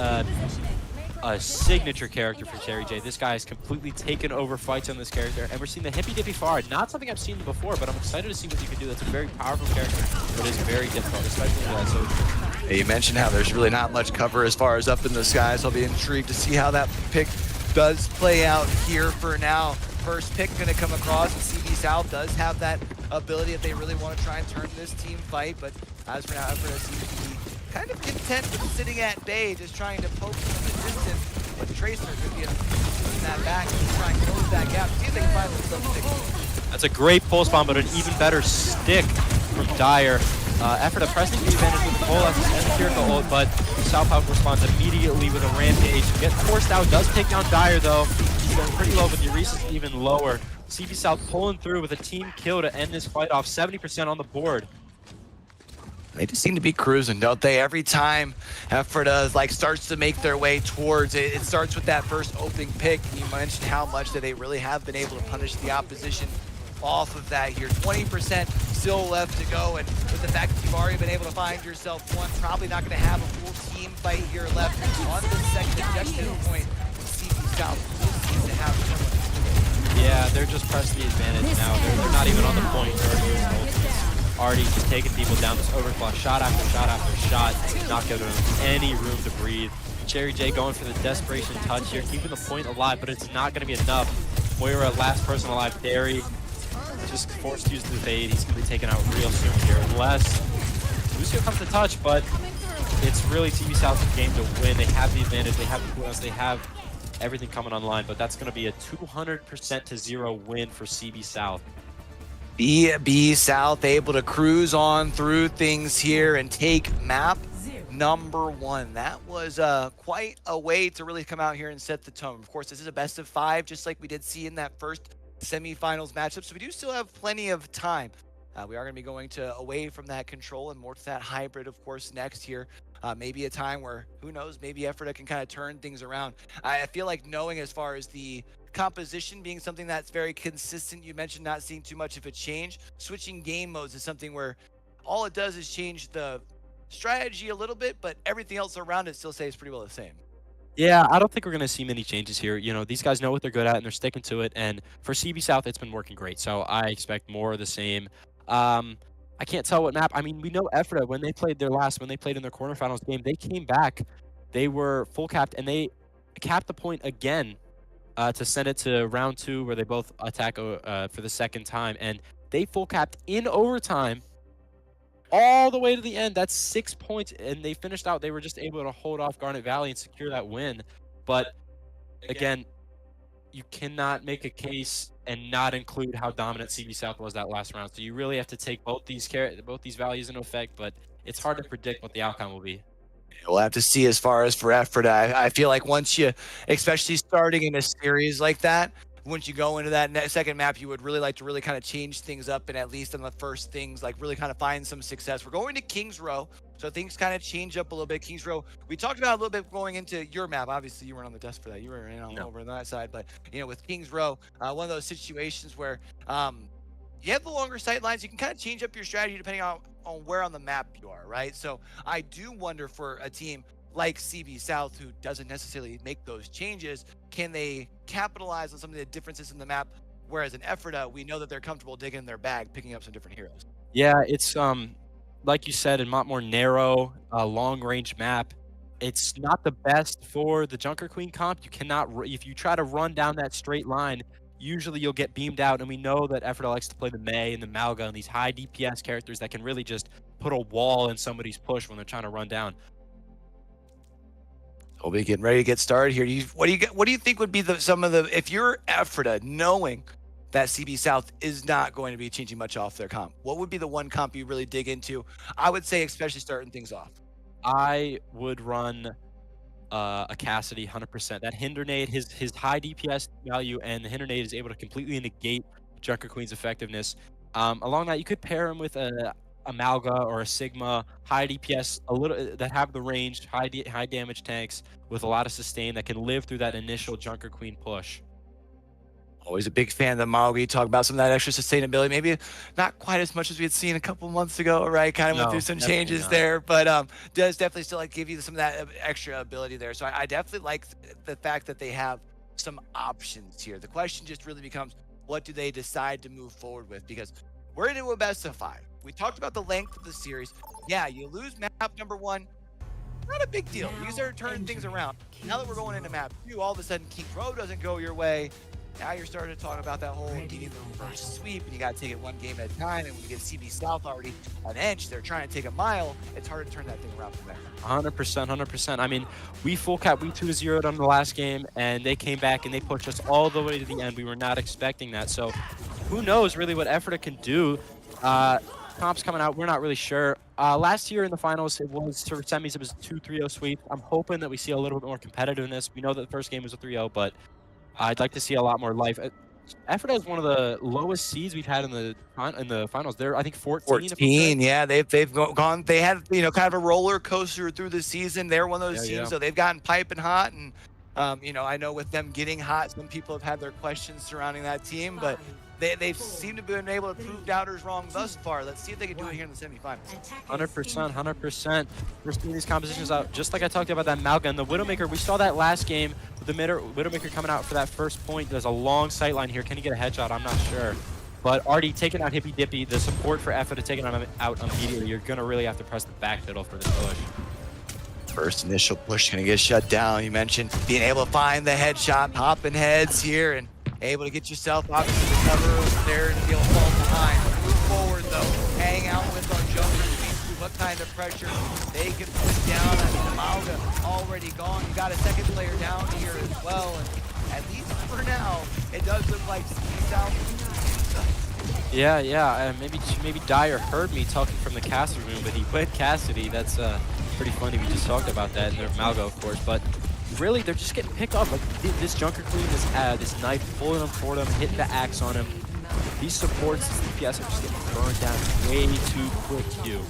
a signature character for Cherry J. This guy has completely taken over fights on this character, and we're seeing the Hippy Dippy Far. Not something I've seen before, but I'm excited to see what you can do. That's a very powerful character, but it's very difficult, especially with that Soldier. You mentioned how there's really not much cover as far as up in the sky, so I'll be intrigued to see how that pick does play out here for now. First pick going to come across, and CB South does have that ability if they really want to try and turn this team fight, but as for now, Ephrata seems to be kind of content with sitting at bay, just trying to poke from the distance, but Tracer could be pulling that back and try and close that gap, see if they can find themselves stick. That's a great pulse bomb, but an even better stick from Dyer. Ephrata pressing the advantage with the pull and the Kiriko ult, but South Hawk responds immediately with a rampage. Gets forced out, does take down Dyer though. He's going pretty low, but the Orisa is even lower. CB South pulling through with a team kill to end this fight off, 70% on the board. They just seem to be cruising, don't they? Every time Ephrata starts to make their way towards it, it starts with that first opening pick. You mentioned how much that they really have been able to punish the opposition off of that here. 20% still left to go, and with the fact that you've already been able to find yourself one, probably not going to have a full team fight here left on the second objective point. CB South seems to have someone. Yeah, they're just pressing the advantage now. They're not even on the point. They're already using ultimates. Already just taking people down this overclock, shot after shot after shot, not giving them any room to breathe. Cherry J going for the desperation touch here, keeping the point alive, but it's not going to be enough. Moira, last person alive. Derry just forced to use the fade. He's going to be taken out real soon here, unless Lucio comes to touch, but it's really CB South's game to win. They have the advantage, they have the cooldowns, they have everything coming online, but that's going to be a 200% to 0 win for CB South. CB South able to cruise on through things here and take map number 1. That was quite a way to really come out here and set the tone. Of course, this is a best of 5, just like we did see in that first semifinals matchup, so we do still have plenty of time. We are going to be going away from that control and more to that hybrid, of course, next here. Maybe a time where, who knows, maybe Ephrata can kind of turn things around. I feel like knowing as far as the composition being something that's very consistent, you mentioned not seeing too much of a change. Switching game modes is something where all it does is change the strategy a little bit, but everything else around it still stays pretty well the same. Yeah, I don't think we're going to see many changes here. You know, these guys know what they're good at and they're sticking to it. And for CB South, it's been working great. So I expect more of the same. I can't tell what map. I mean, we know Ephrata, when they played when they played in their quarterfinals game, they came back. They were full capped and they capped the point again to send it to round 2 where they both attack for the second time. And they full capped in overtime all the way to the end. That's 6 points, and they finished out. They were just able to hold off Garnet Valley and secure that win. But again, you cannot make a case and not include how dominant CB South was that last round. So you really have to take both these values into effect, but it's hard to predict what the outcome will be. We'll have to see as far as for Ephrata. I feel like once you, especially starting in a series like that, once you go into that second map, you would really like to really kind of change things up and at least on the first things, like really kind of find some success. We're going to Kings Row, so things kind of change up a little bit. Kings Row, we talked about a little bit going into your map. Obviously, you weren't on the desk for that. You were over on that side. But, you know, with Kings Row, one of those situations where you have the longer sight lines, you can kind of change up your strategy depending on where on the map you are, right? So I do wonder for a team like CB South, who doesn't necessarily make those changes, can they capitalize on some of the differences in the map? Whereas in Ephrata, we know that they're comfortable digging in their bag, picking up some different heroes. Yeah, it's like you said, a lot more narrow, long-range map. It's not the best for the Junker Queen comp. You cannot, if you try to run down that straight line, usually you'll get beamed out, and we know that Ephrata likes to play the Mei and the Malga and these high DPS characters that can really just put a wall in somebody's push when they're trying to run down. We'll be getting ready to get started here. What do you think would be some of the, if you're Ephrata, knowing that CB South is not going to be changing much off their comp, what would be the one comp you really dig into? I would say, especially starting things off, I would run a Cassidy 100%. That Hinder Nade, his high DPS value, and the Hinder Nade is able to completely negate Junker Queen's effectiveness. Along that, you could pair him with a Malga or a Sigma, high DPS, that have the range, high damage tanks with a lot of sustain that can live through that initial Junker Queen push. Always a big fan of the Malga. You talk about some of that extra sustainability, maybe not quite as much as we had seen a couple months ago, right? Kind of went through some changes there, but does definitely still like give you some of that extra ability there. So I definitely like the fact that they have some options here. The question just really becomes, what do they decide to move forward with? Because we're into a best of 5. We talked about the length of the series. Yeah, you lose map number 1. Not a big deal. You start turning things around. Now that we're going into map 2, all of a sudden Kings Row doesn't go your way. Now you're starting to talk about that whole needing the reverse sweep, and you got to take it one game at a time. And when you get CB South already an inch, they're trying to take a mile. It's hard to turn that thing around from there. 100%. I mean, we full cap, we 2-0'd on the last game, and they came back and they pushed us all the way to the end. We were not expecting that. So who knows really what Ephrata can do. Comps coming out, we're not really sure. Last year in the finals, it was for semis, it was a 2-3-0 sweep. I'm hoping that we see a little bit more competitiveness. We know that the first game was a 3-0, but I'd like to see a lot more life. Ephrata is one of the lowest seeds we've had in the finals. They're, I think, 14. Yeah, they've gone. They had, you know, kind of a roller coaster through the season. They're one of those teams, so they've gotten piping hot. And you know, I know with them getting hot, some people have had their questions surrounding that team, but they seem to have been able to prove doubters wrong thus far. Let's see if they can do it here in the semifinals. 100%. We're seeing these compositions out, just like I talked about that Malga and the Widowmaker. We saw that last game with the Widowmaker coming out for that first point. There's a long sight line here. Can he get a headshot? I'm not sure. But already taking out Hippy Dippy, the support for Ephrata taking him out immediately. You're going to really have to press the back pedal for this push. First initial push going to get shut down. You mentioned being able to find the headshot, popping heads here, and able to get yourself obviously the cover there and be able to fall behind. Move forward though, hang out with our jumpers, see what kind of pressure they can put down. I mean, the Malga already gone. You got a second player down here as well, and at least for now, it does look like South. Yeah. Maybe Dyer heard me talking from the Cassidy room, but he went Cassidy. That's pretty funny. We just talked about that, and they're Malga, of course, but really, they're just getting picked up. Like this Junker Queen, this knife pulling him toward him, hitting the axe on him. These supports, these DPS are just getting burned down way too quick, too.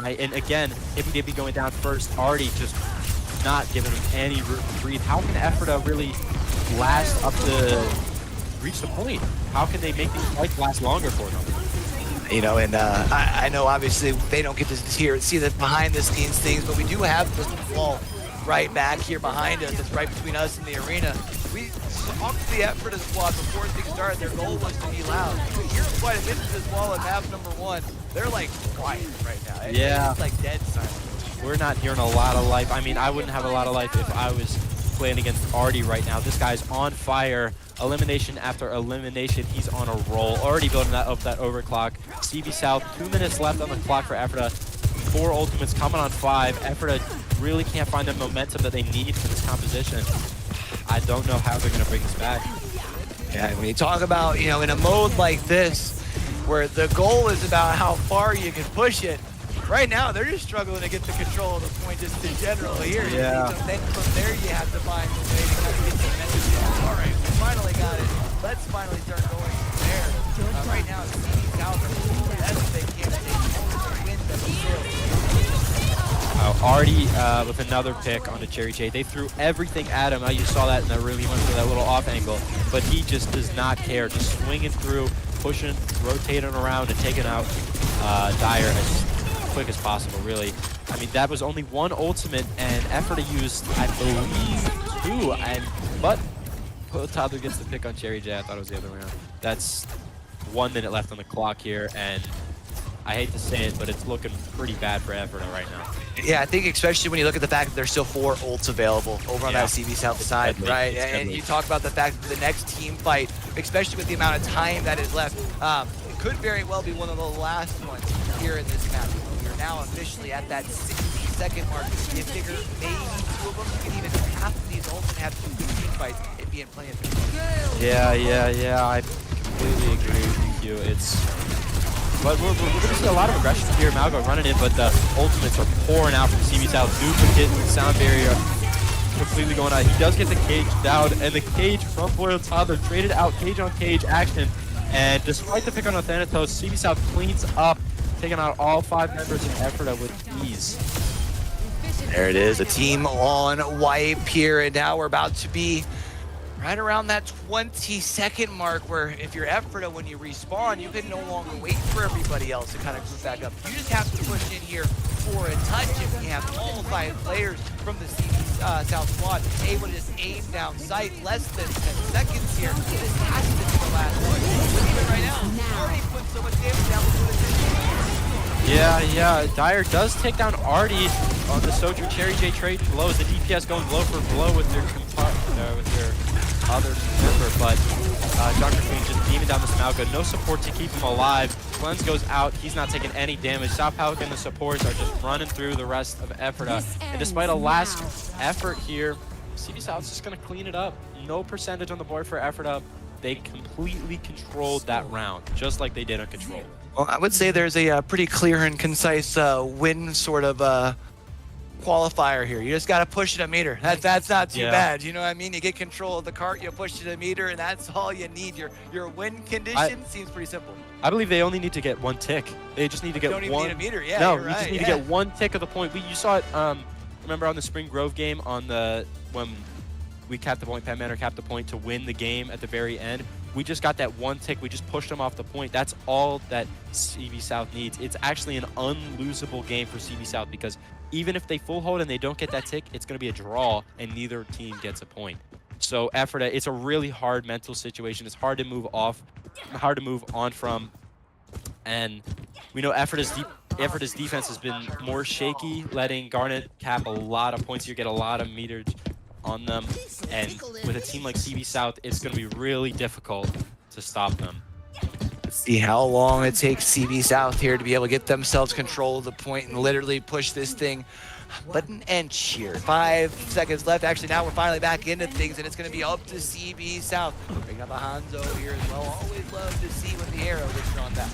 And again, Hippy Dippy going down first, already just not giving him any room to breathe. How can Ephrata really last up to reach the point? How can they make these fights last longer for them? You know, and I know obviously they don't get to see the behind the scenes things, but we do have this wall right back here behind us. It's right between us and the arena. We talked to the Ephrata squad before things started. Their goal was to be loud. You hear quite a bit of this wall in map number 1. They're like quiet right now. Yeah. It's like dead silent. We're not hearing a lot of life. I mean, I wouldn't have a lot of life if I was playing against Artie right now. This guy's on fire. Elimination after elimination. He's on a roll. Already building that up that overclock. CB South, 2 minutes left on the clock for Ephrata. 4 ultimates coming on 5. Ephrata really can't find the momentum that they need for this composition. I don't know how they're going to bring this back. Yeah, when you talk about, you know, in a mode like this, where the goal is about how far you can push it, right now they're just struggling to get the control of the point just in general here. Yeah. So then from there you have to find a way to kind of get the message in. All right, we finally got it. Let's finally start going from there. Right now, CB South are doing the best they can to win the field. Artie with another pick on the Cherry J. They threw everything at him. You saw that in the room. He went for that little off angle, but he just does not care. Just swinging through, pushing, rotating around, and taking out Dyer as quick as possible, really. I mean, that was only 1 ultimate, and Ephrata used, I believe, 2. But Toddler gets the pick on Cherry J. I thought it was the other way around. That's 1 minute left on the clock here, and I hate to say it, but it's looking pretty bad for Ephrata right now. Yeah, I think especially when you look at the fact that there's still 4 ults available over on that CB South side, Deadly. right? It's And deadly. you talk about the fact that the next team fight, especially with the amount of time that is left, it could very well be one of the last ones here in this map. We're now officially at that 60-second mark. You figure maybe 2 of them, you can even half of these ults and have 2 good team fights and be in playing. Yeah, I completely agree with you. But we're going to see a lot of aggression here. Malgo running it, but the ultimates are pouring out from CB South. Duplicate sound barrier completely going out. He does get the cage down, and the cage from Boyle Toddler traded out cage on cage action. And despite the pick on Thanatos, CB South cleans up, taking out all 5 members of Ephrata with ease. There it is, a team on wipe here, and now we're about to be right around that 20-second mark where if you're Ephrata, when you respawn, you can no longer wait for everybody else to kind of group back up. You just have to push in here for a touch, and we have all 5 players from the CB South squad able to just aim down sight. Less than 10 seconds here. This has to be the last one. But even right now, already put so much damage down with it. Yeah. Dyer does take down Artie on the Soju Cherry J trade blows. The DPS going blow for blow with their other member, but Dr. Queen just beaming down this Malga. No support to keep him alive. Cleanse goes out. He's not taking any damage. South Pelican and the supports are just running through the rest of Ephrata. And despite a last effort here, CB South's just going to clean it up. No percentage on the board for Ephrata. They completely controlled that round, just like they did on Control. Well, I would say there's a pretty clear and concise win sort of qualifier here. You just got to push it a meter. That's not too bad. You know what I mean? You get control of the cart, you push it a meter, and that's all you need. Your win condition seems pretty simple. I believe they only need to get 1 tick. They just need to get don't even one. need a meter. Yeah, no, you're you right. just need to get 1 tick of the point. You saw it. Remember on the Spring Grove game when we capped the point, Pan Manor capped the point to win the game at the very end. We just got that 1 tick. We just pushed them off the point. That's all that CB South needs. It's actually an unlosable game for CB South because even if they full hold and they don't get that tick, it's going to be a draw and neither team gets a point. So Ephrata, it's a really hard mental situation. It's hard to move on from. And we know Ephrata's defense has been more shaky, letting Garnet cap a lot of points here, get a lot of meters on them, and with a team like CB South, it's going to be really difficult to stop them. Let's see how long it takes CB South here to be able to get themselves control of the point and literally push this thing but an inch here. 5 seconds left. Actually, now we're finally back into things, and it's going to be up to CB South. Bring up a Hanzo here as well. Always love to see when the arrow gets drawn back.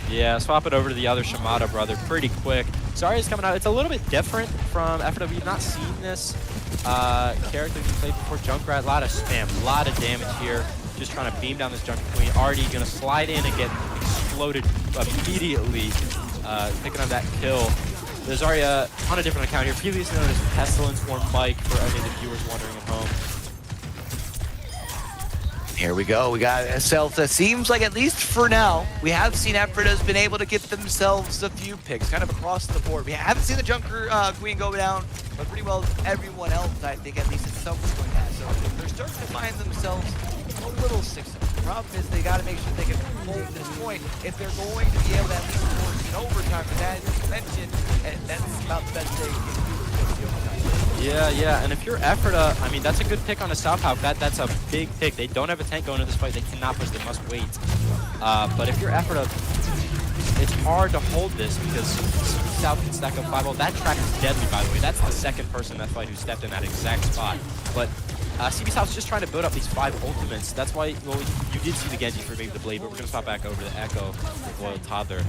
Yeah, swap it over to the other Shimada brother pretty quick. Zarya's coming out. It's a little bit different from Ephrata. We've not seen this character we played before. Junkrat, a lot of spam, a lot of damage here. Just trying to beam down this Junker Queen. Artie going to slide in and get exploded immediately, picking up that kill. The Zarya on a different account here, previously known as Pestilence or Mike for any of the viewers wondering at home. Here we go. We got Celta. Seems like, at least for now, we have seen Ephrata's been able to get themselves a few picks, kind of across the board. We haven't seen the Junker Queen go down, but pretty well everyone else, I think, at least at some point has. So they're starting to find themselves a little success. The problem is they got to make sure they can hold this point if they're going to be able to at least force an overtime. But as you mentioned, that's about the best they can do with the overtime. Yeah, and if you're Ephrata, I mean, that's a good pick on a South Hawk. That's a big pick. They don't have a tank going into this fight. They cannot push. They must wait. But if you're Ephrata, it's hard to hold this because South can stack up 5-0. That track is deadly, by the way. That's the second person in that fight who stepped in that exact spot. But CB South's just trying to build up these 5 ultimates. That's why, well, you did see the Genji for maybe the Blade, but we're going to swap back over to the Echo with Loyal Toddler.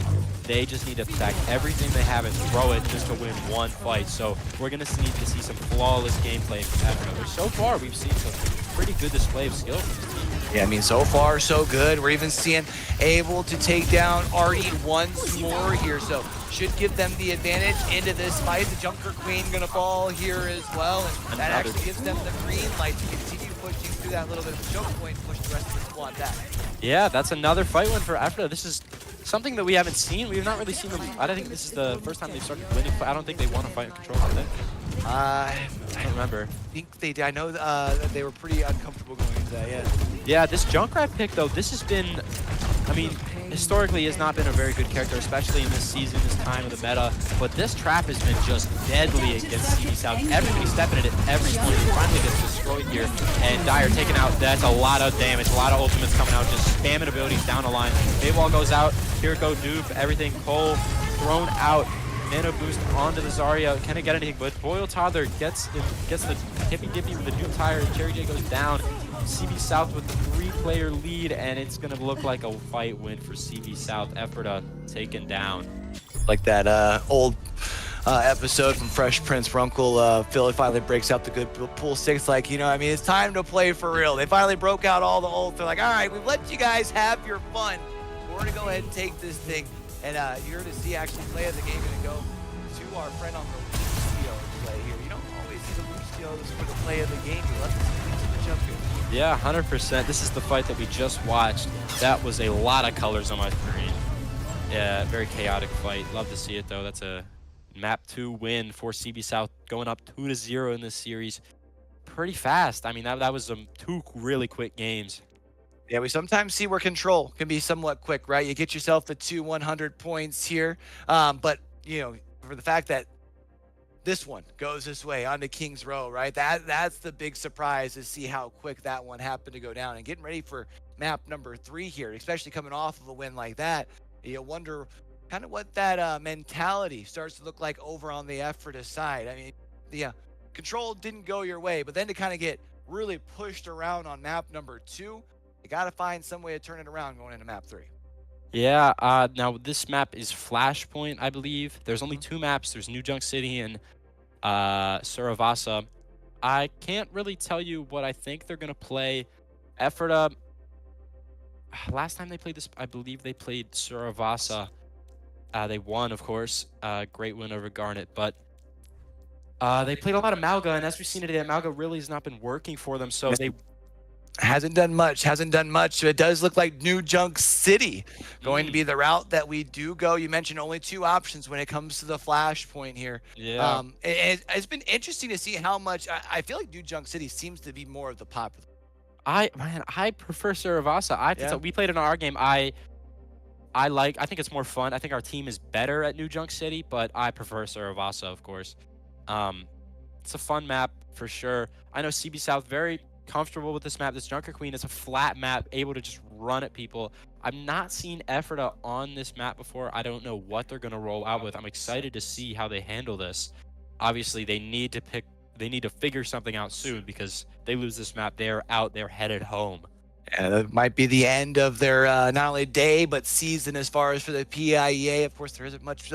They just need to stack everything they have and throw it just to win one fight. So we're going to need to see some flawless gameplay from Ephrata, which so far we've seen some pretty good display of skill from this team. Yeah, I mean, so far, so good. We're even seeing able to take down Artie once more here, so should give them the advantage into this fight. The Junker Queen gonna fall here as well, and that actually gives them the green light to continue pushing through that little bit of a choke point and push the rest of the squad back. Yeah, that's another fight win for Ephrata. This is something that we haven't seen. We've not really seen them. I don't think this is the first time they've started winning. I don't think they won a fight in control, have they? I don't remember. I think they did. I know that they were pretty uncomfortable going into that, yeah. Yeah, this Junkrat pick, though, this has been, I mean, historically has not been a very good character, especially in this season, this time of the meta. But this trap has been just deadly against CB South. Everybody's stepping at it every point. He finally gets destroyed here. And Dyer taken out. That's a lot of damage. A lot of ultimates coming out, just spamming abilities down the line. Paywall goes out. Here go Noob. Everything. Cole thrown out. Mana boost onto the Zarya. Can it get anything? But Loyal Toddler gets the hippy dippy with the Noob tire. Cherry J goes down. CB South with the 3-player lead, and it's going to look like a fight win for CB South. Ephrata taken down. Like that old episode from Fresh Prince where Uncle Phil finally breaks out the good pool sticks. Like, you know, I mean, it's time to play for real. They finally broke out all the ults. They're like, all right, we've let you guys have your fun. We're going to go ahead and take this thing. And you're going to see actually play of the game going to go to our friend on the Lucio play here. You don't always see the Lucios for the play of the game. You let the jump here. Yeah, 100%. This is the fight that we just watched. That was a lot of colors on my screen. Yeah, very chaotic fight. Love to see it, though. That's a map 2 win for CB South, going up 2-0 in this series. Pretty fast. I mean, that was 2 really quick games. Yeah, we sometimes see where control can be somewhat quick, right? You get yourself the 2 100 points here. But, you know, for the fact that this one goes this way onto King's Row, right? That's the big surprise, to see how quick that one happened to go down. And getting ready for map number 3 here, especially coming off of a win like that, you wonder kind of what that mentality starts to look like over on the Ephrata side. I mean, the control didn't go your way, but then to kind of get really pushed around on map number 2, you got to find some way to turn it around going into map 3. Yeah, now this map is Flashpoint, I believe. There's only 2 maps. There's New Junk City and Suravasa. I can't really tell you what I think they're going to play. Ephrata, last time they played this, I believe they played Suravasa. They won, of course. Great win over Garnet, but they played a lot of Malga, and as we've seen today, Malga really has not been working for them, so they... Hasn't done much. So it does look like New Junk City going to be the route that we do go. You mentioned only 2 options when it comes to the Flashpoint here. Yeah. It's been interesting to see how much I feel like New Junk City seems to be more of the popular. I prefer Suravasa. We played in our game. I think it's more fun. I think our team is better at New Junk City, but I prefer Suravasa, of course. It's a fun map for sure. I know CB South very comfortable with this map. This Junker Queen is a flat map, able to just run at people. I've not seen Ephrata on this map before. I don't know what they're going to roll out with. I'm excited to see how they handle this. Obviously, they need to figure something out soon, because they lose this map, they're out, they're headed home. And it might be the end of their not only day but season as far as for the PIEA. Of course, there isn't much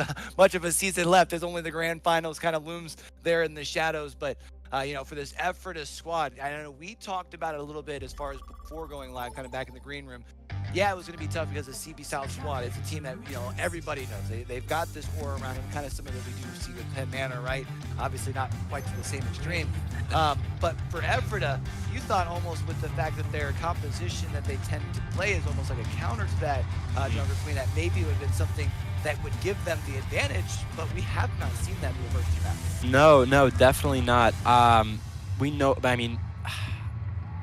of a season left. There's only the grand finals kind of looms there in the shadows, but you know, for this Ephrata squad, I know we talked about it a little bit as far as before going live, kind of back in the green room. yeah, it was going to be tough because the CB South squad is a team that, you know, everybody knows. They've got this aura around them, kind of similar that we do see with Penn Manor, right? Obviously not quite to the same extreme. But for Ephrata, you thought almost with the fact that their composition that they tend to play is almost like a counter to that Junker Queen, that maybe would have been something that would give them the advantage, but we have not seen that in the first two maps. No, definitely not. We know, I mean,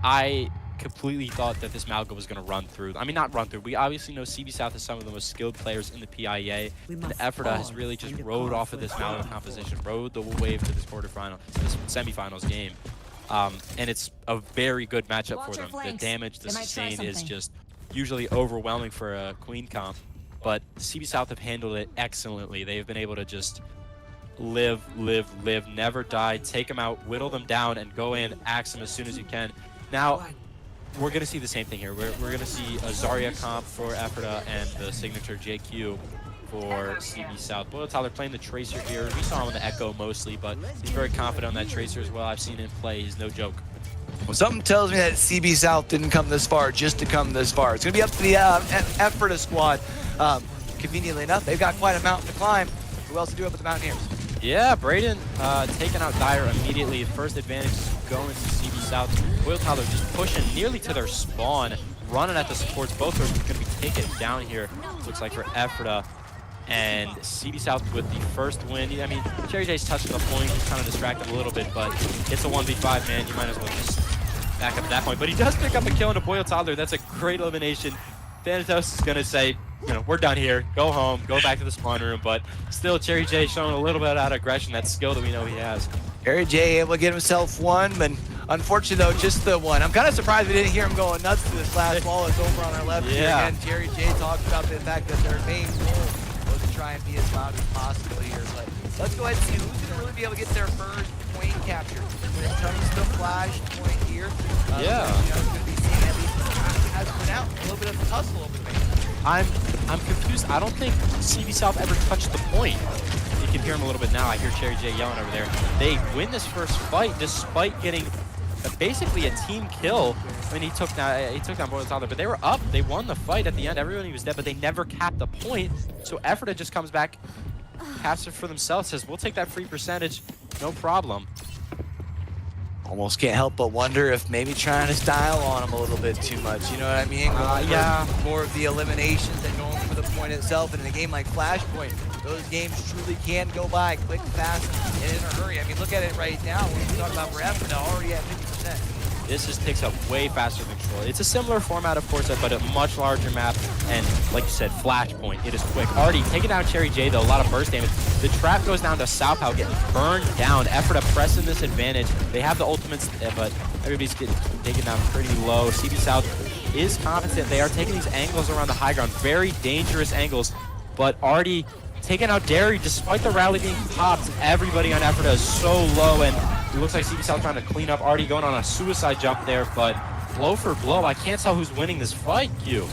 I completely thought that this Malga was going to run through. I mean, not run through. We obviously know CB South is some of the most skilled players in the PIEA, and Ephrata has really just rode off of this Malga composition, rode the wave to this quarterfinal, this semifinals game. And it's a very good matchup for them. The damage, the sustain is just usually overwhelming for a Queen comp, but CB South have handled it excellently. They've been able to just live, never die, take them out, whittle them down, and go in, axe them as soon as you can. Now, we're going to see the same thing here. We're going to see a Zarya comp for Ephrata and the signature JQ for CB South. Boyle playing the Tracer here. We saw him on the Echo mostly, but he's very confident on that Tracer as well. I've seen him play. He's no joke. Well, something tells me that CB South didn't come this far just to come this far. It's going to be up to the Ephrata squad. Conveniently enough, they've got quite a mountain to climb. Who else to do it but the Mountaineers? Yeah, Braden taking out Dyer immediately. First advantage is going to CB South. Boyle just pushing nearly to their spawn, running at the supports. Both are going to be taken down here, looks like, for Ephrata. And CB South with the first win. I mean, Cherry J's touching the point. He's kind of distracted a little bit, but it's a 1v5, man. You might as well just back up at that point. But he does pick up a kill into Boyle Toddler. That's a great elimination. Thanatos is going to say, you know, we're done here. Go home. Go back to the spawn room. But still, Cherry J showing a little bit of aggression, that skill that we know he has. Cherry J able to get himself one, but unfortunately, though, just the one. I'm kind of surprised we didn't hear him going nuts to this last ball. It's over on our left here. Again, Cherry J talked about the fact that their main goal was to try and be as loud as possible here. But let's go ahead and see who's going to really be able to get their first point capture. When it comes to flash point here, you know, it's going to be seeing at least as for now, a little bit of a tussle over the main. I'm confused. I don't think CB South ever touched the point. You can hear him a little bit now. I hear Cherry J yelling over there. They win this first fight despite getting basically a team kill. I mean, he took down Boyle Toddler, but they were up. They won the fight at the end. Everybody was dead, but they never capped the point. So Ephrata just comes back, caps it for themselves, says, we'll take that free percentage, no problem. Almost can't help but wonder if maybe trying to style on him a little bit too much, you know what I mean? Yeah. More of the eliminations than going for the point itself. And in a game like Flashpoint, those games truly can go by quick, fast, and in a hurry. I mean, look at it right now. When we talk about Ephrata, already at 50%. This just takes up way faster than Control. It's a similar format, of course, but a much larger map. And like you said, Flashpoint, it is quick. Already taking down Cherry J, though, a lot of burst damage. The trap goes down to Southhow, getting burned down. Ephrata pressing this advantage. They have the ultimates, but everybody's getting taken down pretty low. CB South is competent. They are taking these angles around the high ground, very dangerous angles, but already taking out Derry, despite the rally being popped. Everybody on Ephrata is so low, and it looks like CB South trying to clean up. Already going on a suicide jump there, but blow for blow, I can't tell who's winning this fight, Q.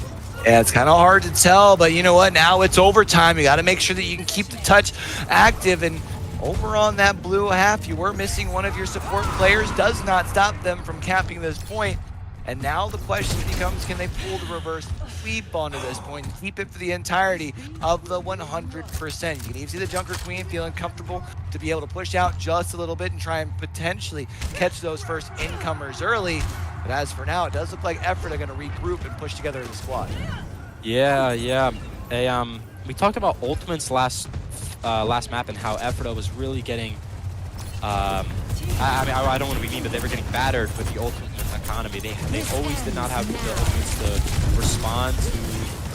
Yeah, it's kind of hard to tell, but you know what? Now it's overtime. You got to make sure that you can keep the touch active. And over on that blue half, you were missing one of your support players. Does not stop them from capping this point. And now the question becomes, can they pull the reverse sweep onto this point and keep it for the entirety of the 100%? You can even see the Junker Queen feeling comfortable to be able to push out just a little bit and try and potentially catch those first incomers early. But as for now, it does look like Ephrata are going to regroup and push together as a squad. Yeah. We talked about ultimates last map and how Ephrata was really getting. I don't want to be mean, but they were getting battered with the ultimate economy. They always did not have the ultimates to respond to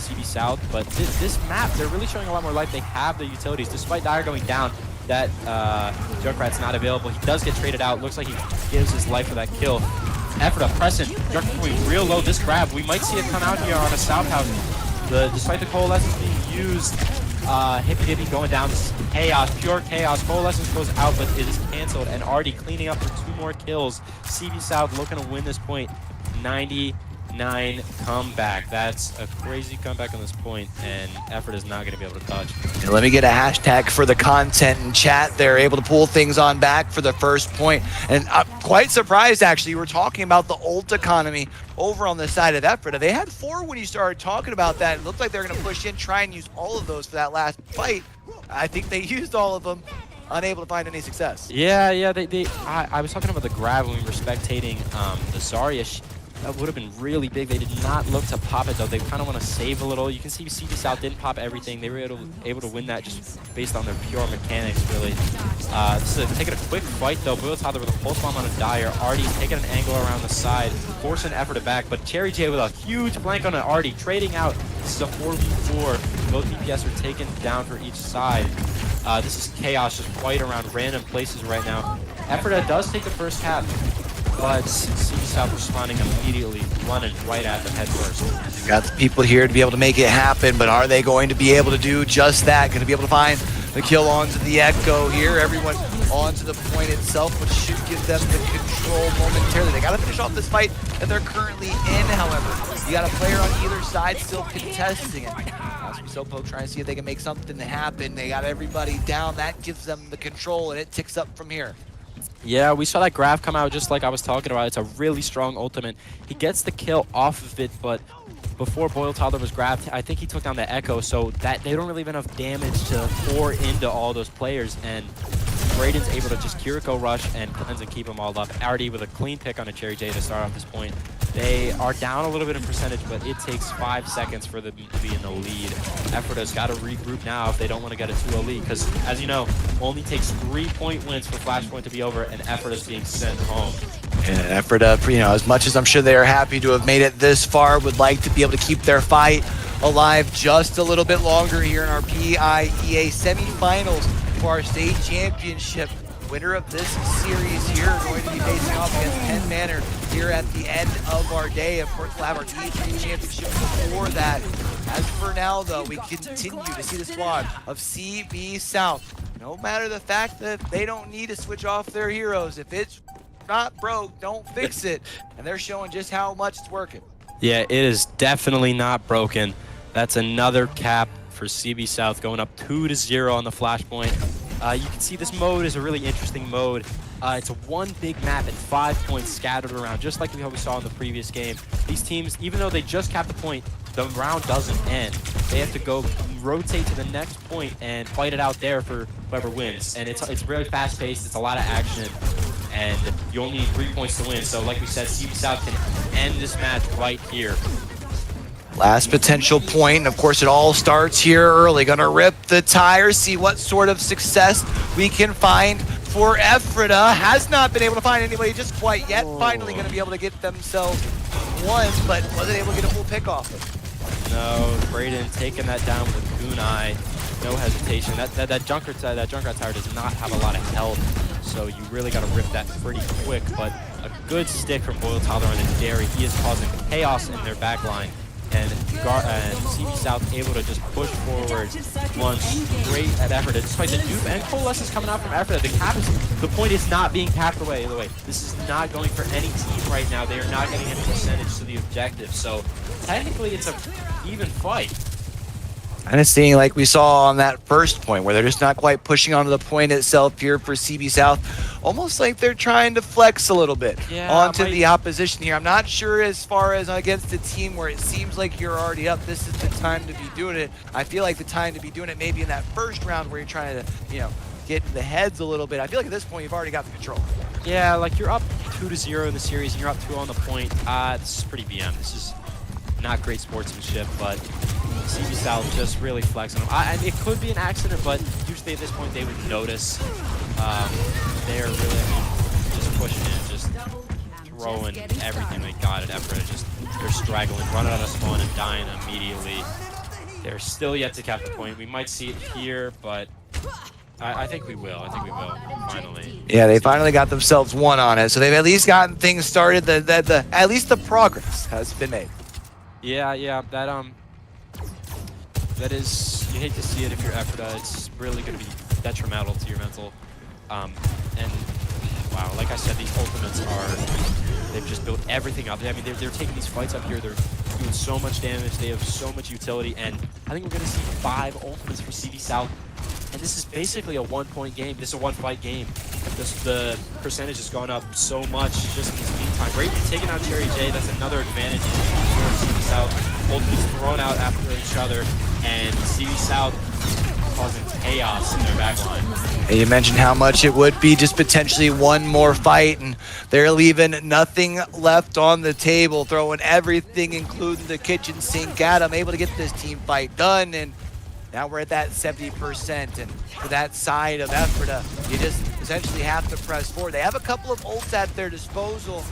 CB South, but this map, they're really showing a lot more life. They have the utilities. Despite Dyer going down, that Junkrat's not available. He does get traded out. Looks like he gives his life for that kill. Ephrata pressing, Junkrat going real low. This grab, we might see it come out here on a Southhouse. Despite the Coalescence being used, Hippy Dippy going down, chaos, pure chaos. Coalescence goes out, but it is canceled, and already cleaning up for 2 more kills. CB South looking to win this point, 90 9 comeback. That's a crazy comeback on this point, and Effort is not going to be able to touch. And let me get a hashtag for the content in chat. They're able to pull things on back for the first point. And I'm quite surprised, actually. We were talking about the ult economy over on the side of Effort. They had 4 when you started talking about that. It looked like they were going to push in, try and use all of those for that last fight. I think they used all of them, unable to find any success. Yeah, I was talking about the grab when we were spectating the Zarya. That would have been really big. They did not look to pop it, though. They kind of want to save a little. You can see CB South didn't pop everything. They were able to win that just based on their pure mechanics, really. This is taking a quick fight, though. Boiltother with a pulse bomb on a Dyer. Artie taking an angle around the side, forcing Effort to back. But Cherry J with a huge flank on an Artie, trading out. This is a 4v4. Both DPS are taken down for each side. This is chaos, just fight around random places right now. Effort does take the first cap, but CB South responding immediately, running right at them head first. You've got the people here to be able to make it happen, but are they going to be able to do just that? Going to be able to find the kill onto the Echo here. Everyone onto the point itself, which should give them the control momentarily. They got to finish off this fight that they're currently in, however. You got a player on either side still contesting it. Sopo trying to see if they can make something happen. They got everybody down. That gives them the control, and it ticks up from here. Yeah, we saw that grab come out just like I was talking about. It's a really strong ultimate. He gets the kill off of it, but before Boiltother was grabbed, I think he took down the Echo, so that they don't really have enough damage to pour into all those players, and Brayden's able to just Kiriko rush and cleanse and keep them all up. Artie with a clean pick on a Cherry J to start off this point. They are down a little bit in percentage, but it takes 5 seconds for them to be in the lead. Effort has got to regroup now if they don't want to get a 2-0 lead, because, as you know, only takes 3-point wins for Flashpoint to be over, and Effort is being sent home. And Effort, as much as I'm sure they are happy to have made it this far, would like to be able to keep their fight alive just a little bit longer here in our PIEA semifinals for our state championship. Winner of this series here going to be facing off against Penn Manor here at the end of our day. Of course, we'll have our D3 championship before that. As for now, though, we continue to see the squad of CB South. No matter the fact that they don't need to switch off their heroes. If it's not broke, don't fix it. And they're showing just how much it's working. Yeah, it is definitely not broken. That's another cap for CB South, going up 2-0 on the Flashpoint. You can see this mode is a really interesting mode. It's a one big map and 5 points scattered around, just like we saw in the previous game. These teams, even though they just capped the point, the round doesn't end. They have to go rotate to the next point and fight it out there for whoever wins. And it's really fast-paced. It's a lot of action, and you only need 3 points to win. So, like we said, CB South can end this match right here. Last potential point, and of course it all starts here early. Gonna rip the tires, see what sort of success we can find for Ephrata. Has not been able to find anybody just quite yet. Finally gonna be able to get themselves one, but wasn't able to get a full pick off it. No, Brayden taking that down with a kunai. No hesitation. That Junkrat tire does not have a lot of health, so you really gotta rip that pretty quick, but a good stick from Boiltother on the Dairy. He is causing chaos in their backline. And CB South able to just push forward one straight at Effort. Despite the dupe and Coalesce is coming out from Effort. The point is not being capped away. This is not going for any team right now. They are not getting any percentage to the objective. So technically it's an even fight. Kind of seeing like we saw on that first point where they're just not quite pushing onto the point itself here for CB South. Almost like they're trying to flex a little bit onto the opposition here. I'm not sure as far as against a team where it seems like you're already up, this is the time to be doing it. I feel like the time to be doing it maybe in that first round where you're trying to, get in the heads a little bit. I feel like at this point you've already got the control. Yeah, like you're up 2-0 in the series and you're up 2 on the point. This is pretty BM. This is not great sportsmanship, but CB South just really flexing them. It could be an accident, but usually at this point they would notice. They're really just pushing in, just throwing everything they got at Effort. They're straggling, running out of spawn and dying immediately. They're still yet to cap the point. We might see it here, but I think we will. Finally. Yeah, they finally got themselves one on it, so they've at least gotten things started. At least the progress has been made. Yeah, that is, you hate to see it if you're Ephrata. It's really going to be detrimental to your mental. And wow, like I said, these ultimates they've just built everything up. I mean, they're taking these fights up here. They're doing so much damage. They have so much utility, and I think we're going to see 5 ultimates for CB South. And this is basically a 1-point game. This is a 1-fight game. The percentage has gone up so much just in this meantime. Great taking out Cherry J. That's another advantage for CB South. Ultimates thrown out after each other, and CB South causing chaos in their backline. You mentioned how much it would be just potentially one more fight, and they're leaving nothing left on the table, throwing everything, including the kitchen sink at them, able to get this team fight done. And now we're at that 70%, and for that side of Ephrata, you just essentially have to press forward. They have a couple of ults at their disposal,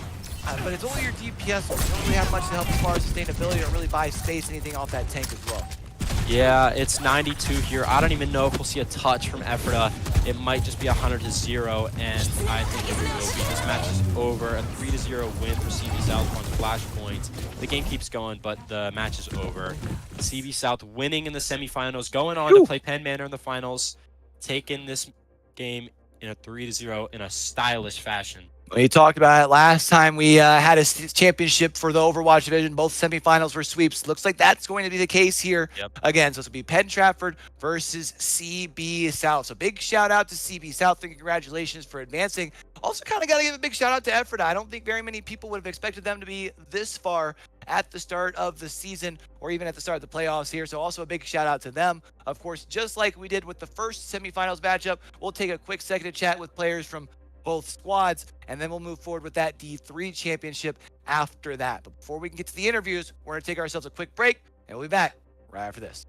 but it's only your DPS ult. You don't really have much to help as far as sustainability or really buy space, anything off that tank as well. Yeah, it's 92 here. I don't even know if we'll see a touch from Ephrata. It might just be 100-0, and I think it will be. This match is over. A 3-0 win for CB South on Flashpoint. The game keeps going, but the match is over. CB South winning in the semifinals, going on to play Penn Manor in the finals, taking this game in a 3-0 in a stylish fashion. We talked about it last time we had a championship for the Overwatch division. Both semifinals were sweeps. Looks like that's going to be the case here again. So this will be Penn Trafford versus CB South. So big shout out to CB South and congratulations for advancing. Also kind of got to give a big shout out to Ephrata. I don't think very many people would have expected them to be this far at the start of the season or even at the start of the playoffs here. So also a big shout out to them. Of course, just like we did with the first semifinals matchup, we'll take a quick second to chat with players from both squads, and then we'll move forward with that D3 championship after that. But before we can get to the interviews, we're going to take ourselves a quick break, and we'll be back right after this.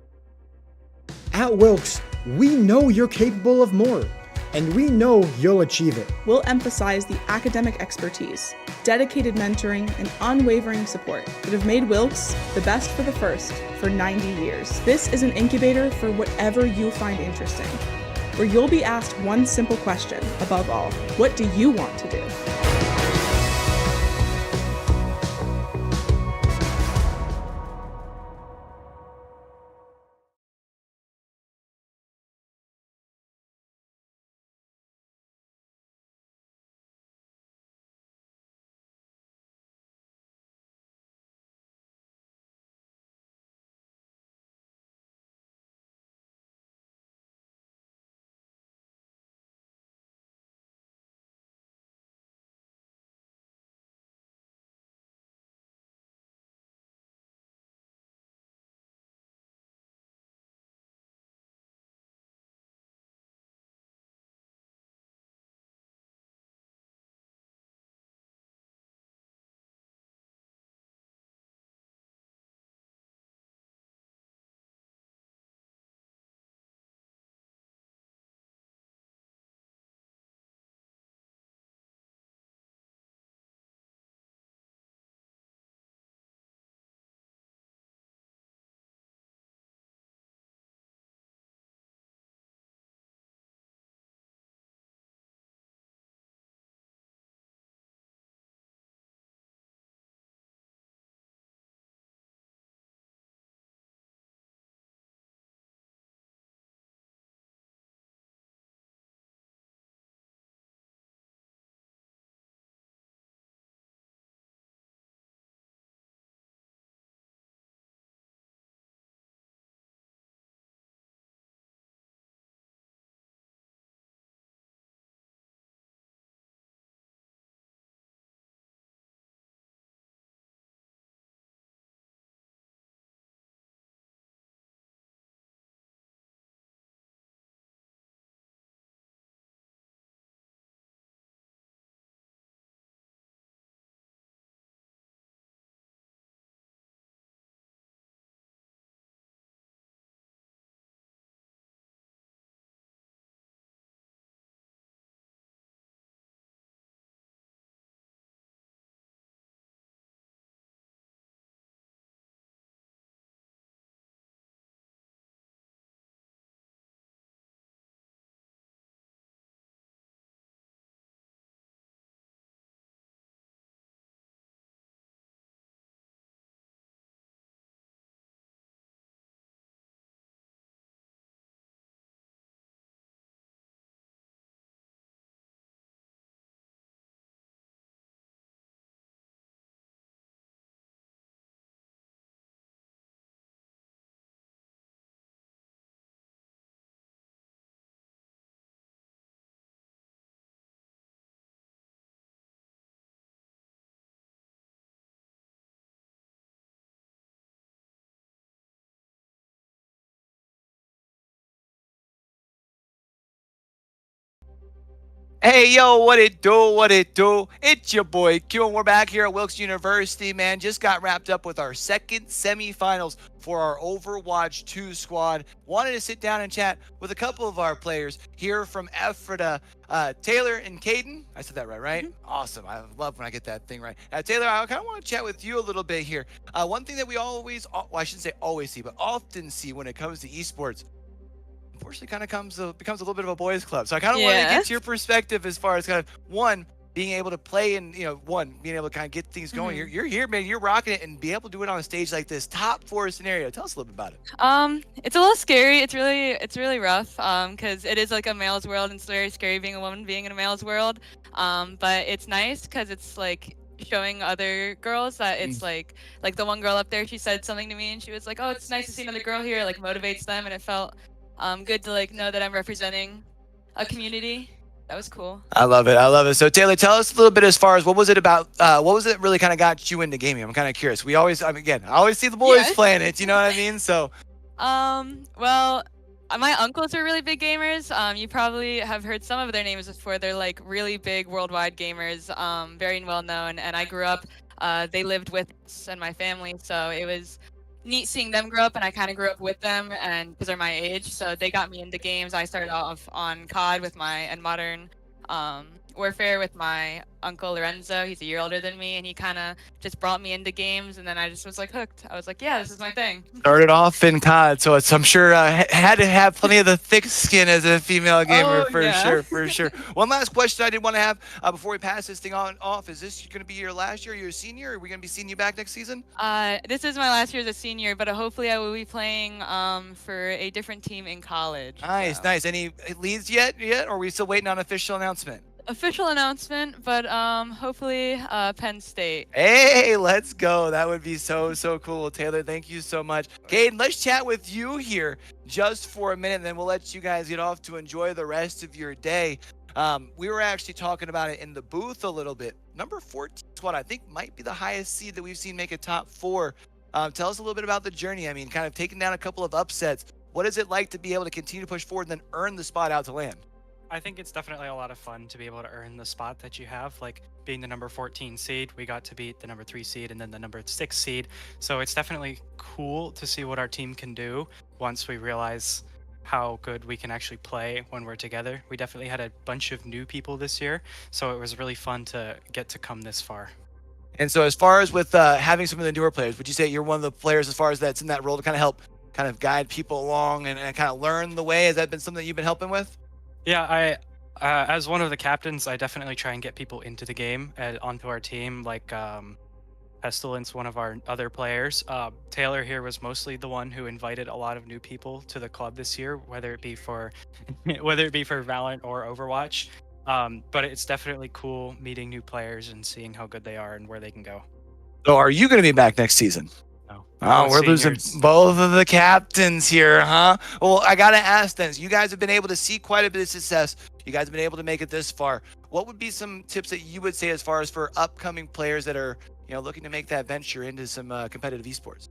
At Wilkes, we know you're capable of more, and we know you'll achieve it. We'll emphasize the academic expertise, dedicated mentoring, and unwavering support that have made Wilkes the best for the first for 90 years. This is an incubator for whatever you find interesting, where you'll be asked one simple question above all: what do you want to do? Hey, yo, what it do, what it do? It's your boy Q, and we're back here at Wilkes University, man. Just got wrapped up with our second semifinals for our Overwatch 2 squad. Wanted to sit down and chat with a couple of our players here from Ephrata, Taylor and Caden. I said that right? Awesome. I love when I get that thing right. Taylor, I kind of want to chat with you a little bit here. One thing that we always, well, I shouldn't say always see, but often see when it comes to esports, unfortunately kind of becomes a little bit of a boys club. So I kind of wanted to get your perspective as far as kind of one, being able to play and being able to kind of get things going. You're here, man. You're rocking it, and be able to do it on a stage like this, top 4 scenario. Tell us a little bit about it. It's a little scary. It's really rough. Because it is like a male's world, and it's very scary being a woman being in a male's world. But it's nice because it's like showing other girls that it's like the one girl up there, she said something to me, and she was like, "Oh, it's nice to see another girl here." It, like, motivates them, and it felt good to like know that I'm representing a community. That was cool. I love it. I love it. So Taylor, tell us a little bit as far as what was it about? What was it really kind of got you into gaming? I'm kind of curious. I always see the boys playing it. You know what I mean? So. Well, my uncles are really big gamers. You probably have heard some of their names before. They're like really big worldwide gamers, very well known. And I grew up. They lived with us and my family, so it was neat seeing them grow up, and I kind of grew up with them, and because they're my age, so they got me into games. I started off on COD and Modern Warfare with my uncle Lorenzo. He's a year older than me, and he kind of just brought me into games, and then I just was like hooked. I was like, yeah, this is my thing. Started off in COD, so I'm sure had to have plenty of the thick skin as a female gamer for sure. One last question I did want to have before we pass this thing off: is this going to be your last year? You're a senior? Are we going to be seeing you back next season? This is my last year as a senior, but hopefully I will be playing for a different team in college. Nice, nice. Any leads yet? Or are we still waiting on official announcement? Official announcement, but hopefully Penn State. Hey, let's go. That would be so cool. Taylor, thank you so much. Caden, let's chat with you here just for a minute, and then we'll let you guys get off to enjoy the rest of your day. We were actually talking about it in the booth a little bit. Number 14 squad, I think, might be the highest seed that we've seen make a top 4. Tell us a little bit about the journey. I mean, kind of taking down a couple of upsets. What is it like to be able to continue to push forward and then earn the spot out to land? I think it's definitely a lot of fun to be able to earn the spot that you have. Like being the number 14 seed, we got to beat the number 3 seed and then the number 6 seed. So it's definitely cool to see what our team can do once we realize how good we can actually play when we're together. We definitely had a bunch of new people this year, so it was really fun to get to come this far. And so as far as with having some of the newer players, would you say you're one of the players as far as that's in that role to kind of help kind of guide people along and kind of learn the way? Has that been something that you've been helping with? Yeah, I as one of the captains, I definitely try and get people into the game and onto our team, like Pestilence, one of our other players. Taylor here was mostly the one who invited a lot of new people to the club this year, whether it be for Valorant or Overwatch. But it's definitely cool meeting new players and seeing how good they are and where they can go. So are you going to be back next season? No. Oh, we're losing both of the captains here, huh? Well, I got to ask then, you guys have been able to see quite a bit of success. You guys have been able to make it this far. What would be some tips that you would say as far as for upcoming players that are, looking to make that venture into some competitive esports?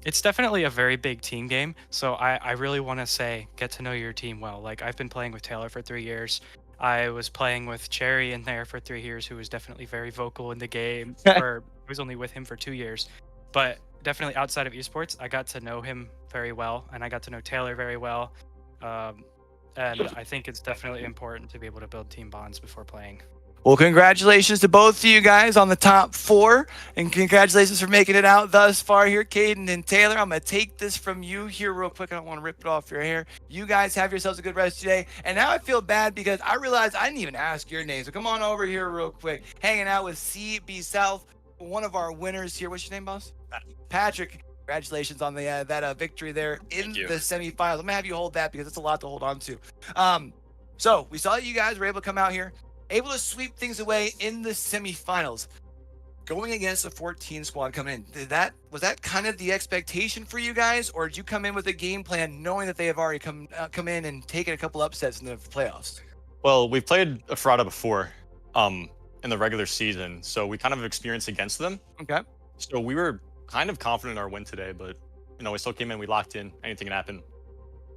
It's definitely a very big team game. So I really want to say, get to know your team well. Like, I've been playing with Taylor for 3 years. I was playing with Cherry in there for 3 years, who was definitely very vocal in the game. I was only with him for 2 years. But definitely outside of esports, I got to know him very well, and I got to know Taylor very well. And I think it's definitely important to be able to build team bonds before playing. Well, congratulations to both of you guys on the top 4, and congratulations for making it out thus far here, Caden and Taylor. I'm going to take this from you here real quick. I don't want to rip it off your hair. You guys have yourselves a good rest today. And now I feel bad because I realized I didn't even ask your name. So come on over here real quick. Hanging out with CB South, one of our winners here. What's your name, boss? Patrick. Congratulations on the that victory there in the semifinals. I'm going to have you hold that because it's a lot to hold on to. So we saw that you guys were able to come out here, able to sweep things away in the semifinals, going against a 14 squad coming in. Was that kind of the expectation for you guys, or did you come in with a game plan knowing that they have already come in and taken a couple upsets in the playoffs? Well, we've played Ephrata before in the regular season, so we kind of have experience against them. Okay. So we were kind of confident in our win today, but we still came in, we locked in, anything can happen.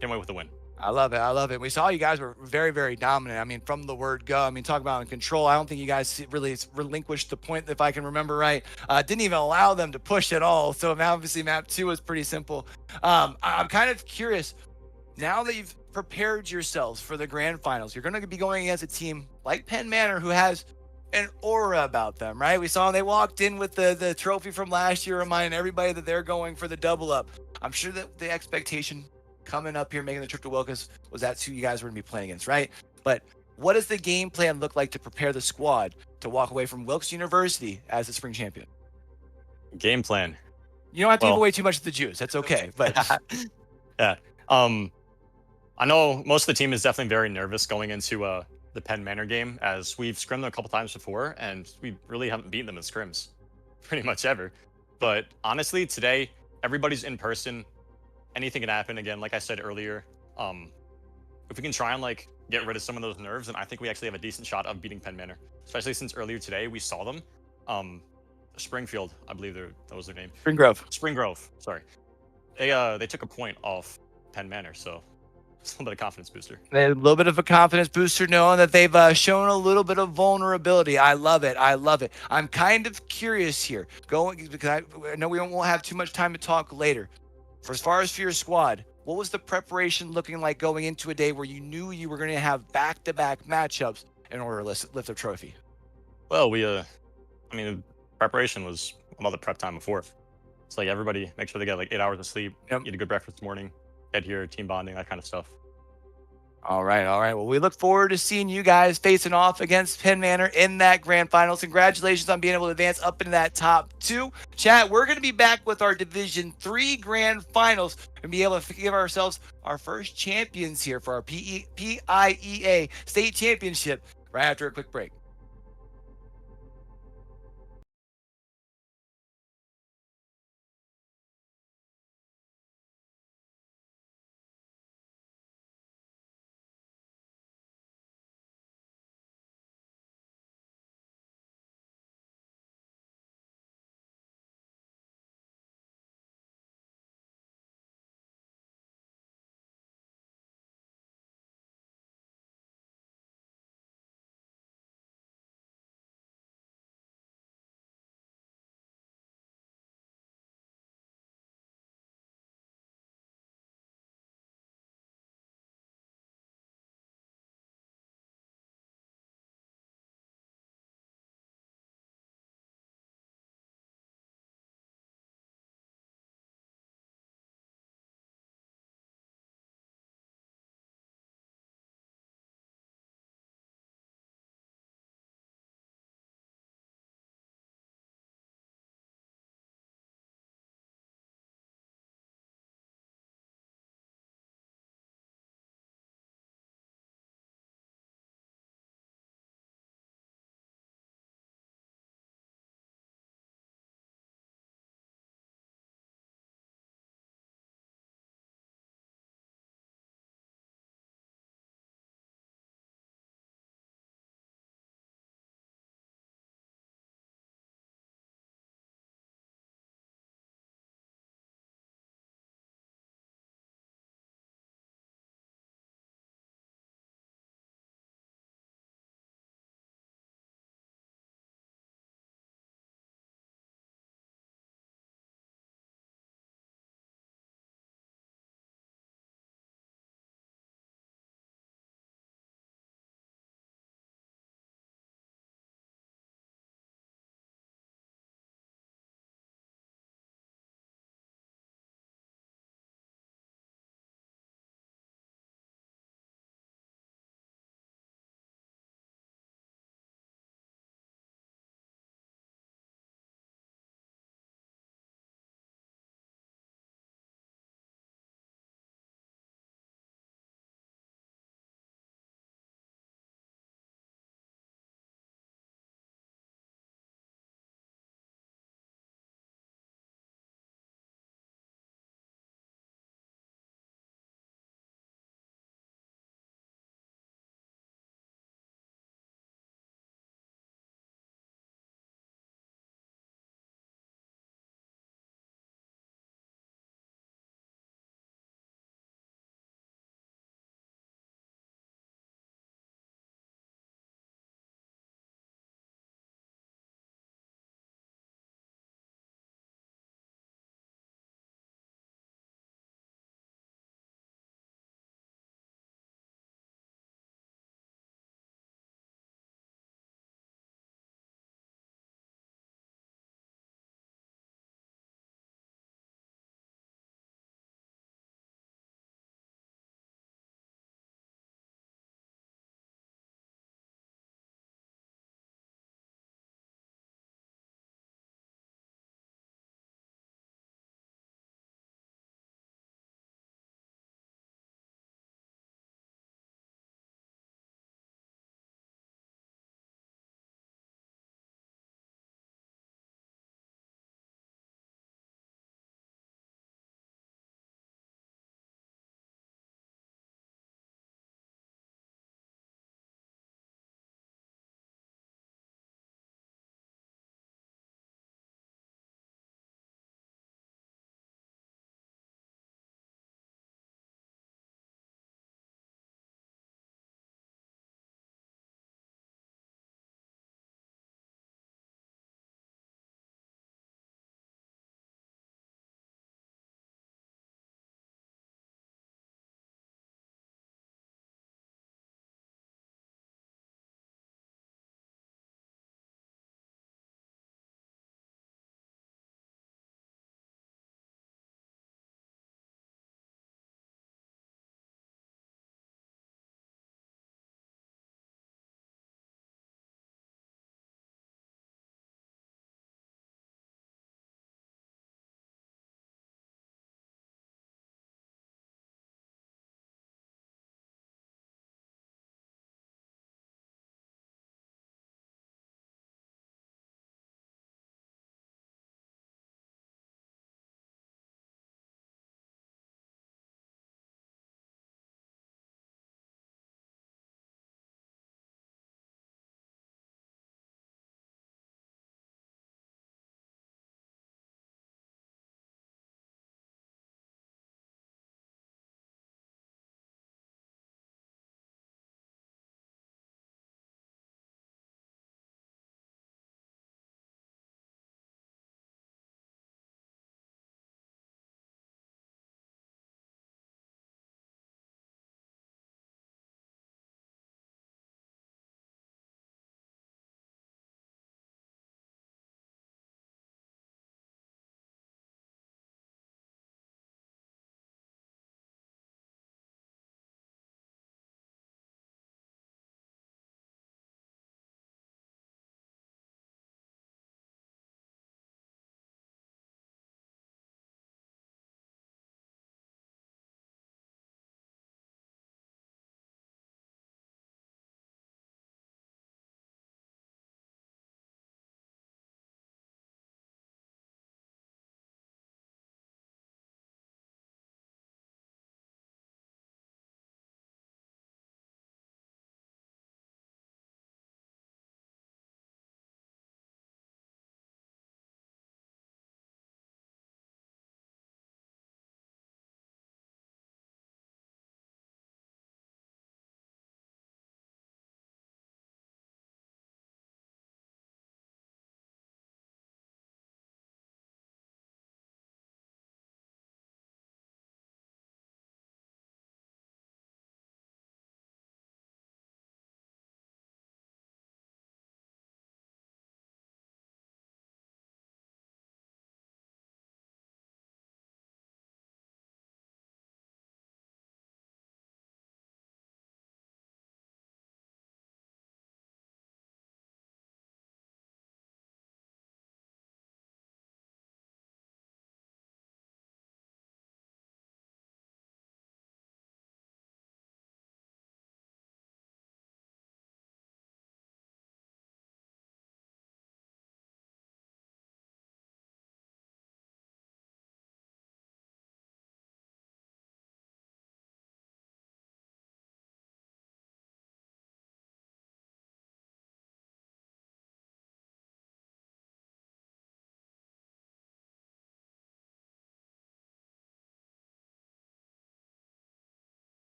Came away with the win. I love it. I love it. We saw you guys were very, very dominant. I mean, from the word go. I mean, talk about in control. I don't think you guys really relinquished the point, if I can remember right. Didn't even allow them to push at all. So obviously, map 2 was pretty simple. I'm kind of curious. Now that you've prepared yourselves for the grand finals, you're going to be going against a team like Penn Manor who has an aura about them, right? We saw them, they walked in with the trophy from last year, reminding everybody that they're going for the double up. I'm sure that the expectation coming up here, making the trip to Wilkes, was that's who you guys were going to be playing against, right? But what does the game plan look like to prepare the squad to walk away from Wilkes University as the spring champion? Game plan. You don't have to give Well- away too much of the juice. That's okay. But Yeah. I know most of the team is definitely very nervous going into the Penn Manor game, as we've scrimmed them a couple times before, and we really haven't beaten them in scrims pretty much ever. But honestly, today, everybody's in person. Anything can happen. Again, like I said earlier, if we can try and like get rid of some of those nerves, then I think we actually have a decent shot of beating Penn Manor. Especially since earlier today we saw them. Springfield, I believe that was their name. Spring Grove. Spring Grove. Sorry. They took a point off Penn Manor, so it's a little bit of confidence booster. A little bit of a confidence booster, knowing that they've shown a little bit of vulnerability. I love it. I love it. I'm kind of curious here, because I know we won't have too much time to talk later. For as far as for your squad, what was the preparation looking like going into a day where you knew you were going to have back-to-back matchups in order to lift a trophy? Well, the preparation was all the prep time before. It's like everybody make sure they get like 8 hours of sleep, eat a good breakfast in the morning, get here, team bonding, that kind of stuff. All right. Well, we look forward to seeing you guys facing off against Penn Manor in that grand finals. Congratulations on being able to advance up into that top 2. Chat, we're going to be back with our Division 3 grand finals and be able to give ourselves our first champions here for our PIEA state championship right after a quick break.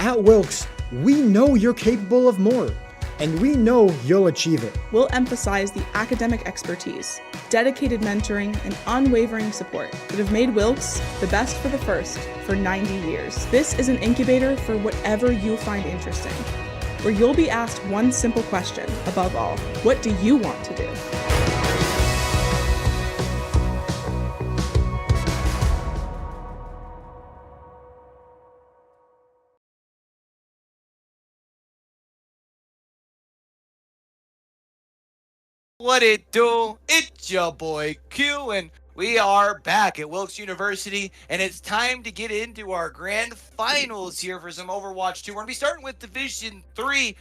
At Wilkes, we know you're capable of more, and we know you'll achieve it. We'll emphasize the academic expertise, dedicated mentoring, and unwavering support that have made Wilkes the best for the first for 90 years. This is an incubator for whatever you find interesting, where you'll be asked one simple question above all: what do you want to do? What it do? It's your boy Q, and we are back at Wilkes University, and it's time to get into our grand finals here for some Overwatch 2. We're going to be starting with Division 3,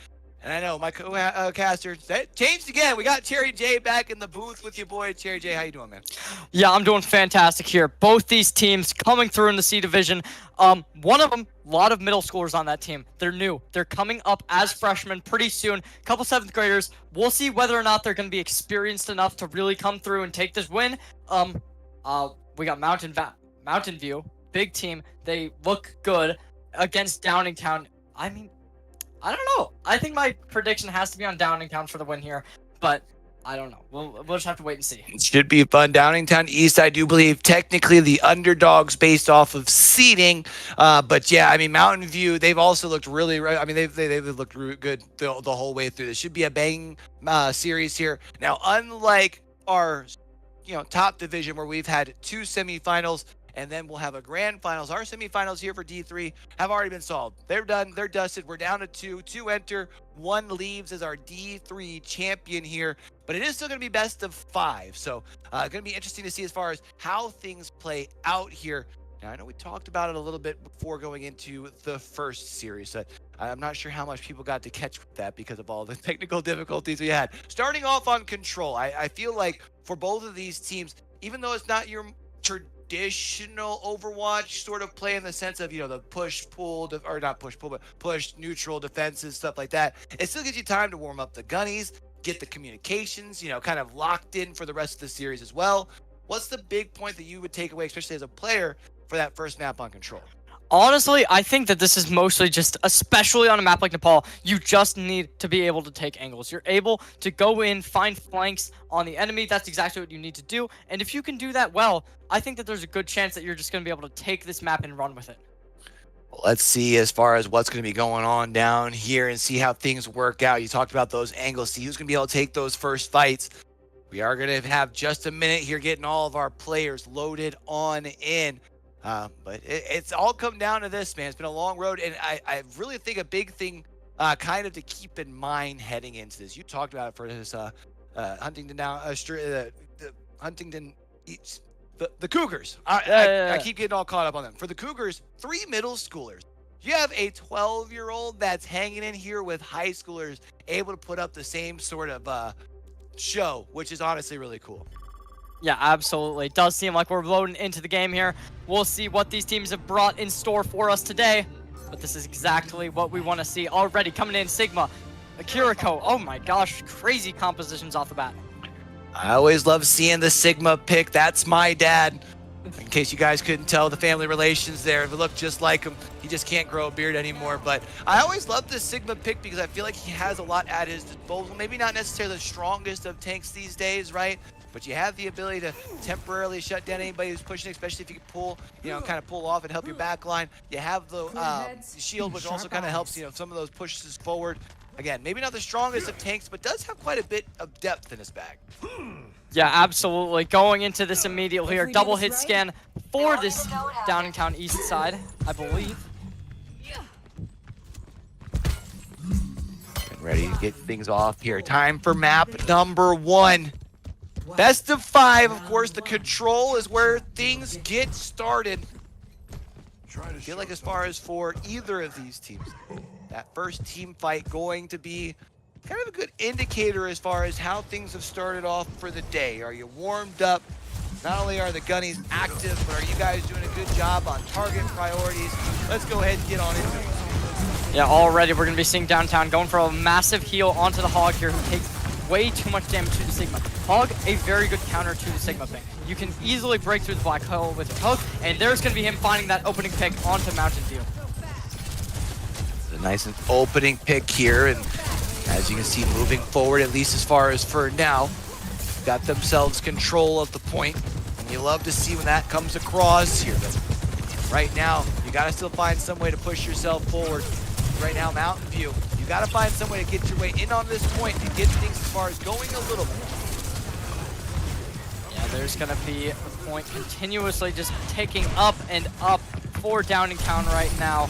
and I know my co-caster changed again. We got Cherry J back in the booth with your boy. Cherry J, how you doing, man? Yeah, I'm doing fantastic here. Both these teams coming through in the C Division. One of them, a lot of middle schoolers on that team. They're new. They're coming up as freshmen pretty soon. A couple 7th graders. We'll see whether or not they're going to be experienced enough to really come through and take this win. We got Mountain View, big team. They look good against Downingtown. I mean, I don't know. I think my prediction has to be on Downingtown for the win here, but I don't know. We'll just have to wait and see. It should be fun. Downingtown East, I do believe, technically the underdogs based off of seeding. But yeah, I mean, Mountain View, they've also looked really, I mean, they've looked really good the whole way through. This should be a bang series here. Now, unlike our, top division where we've had 2 semifinals, and then we'll have a grand finals. Our semifinals here for D3 have already been solved. They're done. They're dusted. We're down to 2. 2 enter. 1 leaves as our D3 champion here. But it is still going to be best of 5. So going to be interesting to see as far as how things play out here. Now, I know we talked about it a little bit before going into the first series. So I'm not sure how much people got to catch with that because of all the technical difficulties we had. Starting off on control, I feel like for both of these teams, even though it's not your traditional Overwatch sort of play in the sense of, the push, pull, or not push, pull, but push, neutral, defenses, stuff like that, it still gives you time to warm up the gunnies, get the communications, kind of locked in for the rest of the series as well. What's the big point that you would take away, especially as a player, for that first map on control? Honestly, I think that this is mostly just, especially on a map like Nepal, you just need to be able to take angles. You're able to go in, find flanks on the enemy. That's exactly what you need to do. And if you can do that well, I think that there's a good chance that you're just going to be able to take this map and run with it. Well, let's see as far as what's going to be going on down here and see how things work out. You talked about those angles. See who's going to be able to take those first fights. We are going to have just a minute here getting all of our players loaded on in. But it's all come down to this, man. It's been a long road, and I really think a big thing kind of to keep in mind heading into this. You talked about it for this Huntington down, Huntington, the Cougars. I keep getting all caught up on them. For the Cougars, 3 middle schoolers. You have a 12-year-old that's hanging in here with high schoolers, able to put up the same sort of show, which is honestly really cool. Yeah, absolutely. It does seem like we're loading into the game here. We'll see what these teams have brought in store for us today. But this is exactly what we want to see already. Coming in, Sigma, Akiriko. Oh my gosh, crazy compositions off the bat. I always love seeing the Sigma pick. That's my dad. In case you guys couldn't tell, the family relations there look just like him. He just can't grow a beard anymore. But I always love the Sigma pick because I feel like he has a lot at his disposal. Maybe not necessarily the strongest of tanks these days, right? But you have the ability to temporarily shut down anybody who's pushing, especially if you can pull, kind of pull off and help your back line. You have the shield, which also kind of helps, some of those pushes forward. Again, maybe not the strongest of tanks, but does have quite a bit of depth in his bag. Yeah, absolutely. Going into this immediately here, double hit scan for this Downingtown East side, I believe. Getting ready to get things off here. Time for map number 1. Best of 5, of course. The control is where things get started. I feel like as far as for either of these teams, that first team fight going to be kind of a good indicator as far as how things have started off for the day. Are you warmed up? Not only are the gunnies active, but are you guys doing a good job on target priorities? Let's go ahead and get on into it. Yeah, already we're going to be seeing Downtown going for a massive heal onto the Hog here, who takes way too much damage to the Sigma. Hog, a very good counter to the Sigma pick. You can easily break through the black hole with your hook, and there's going to be him finding that opening pick onto Mountain View. A nice opening pick here, and as you can see, moving forward, at least as far as for now, got themselves control of the point, and you love to see when that comes across here. But right now, you got to still find some way to push yourself forward. Right now, Mountain View, you got to find some way to get your way in on this point and get things as far as going a little bit. Yeah, there's gonna be a point continuously just ticking up and up for Downingtown right now.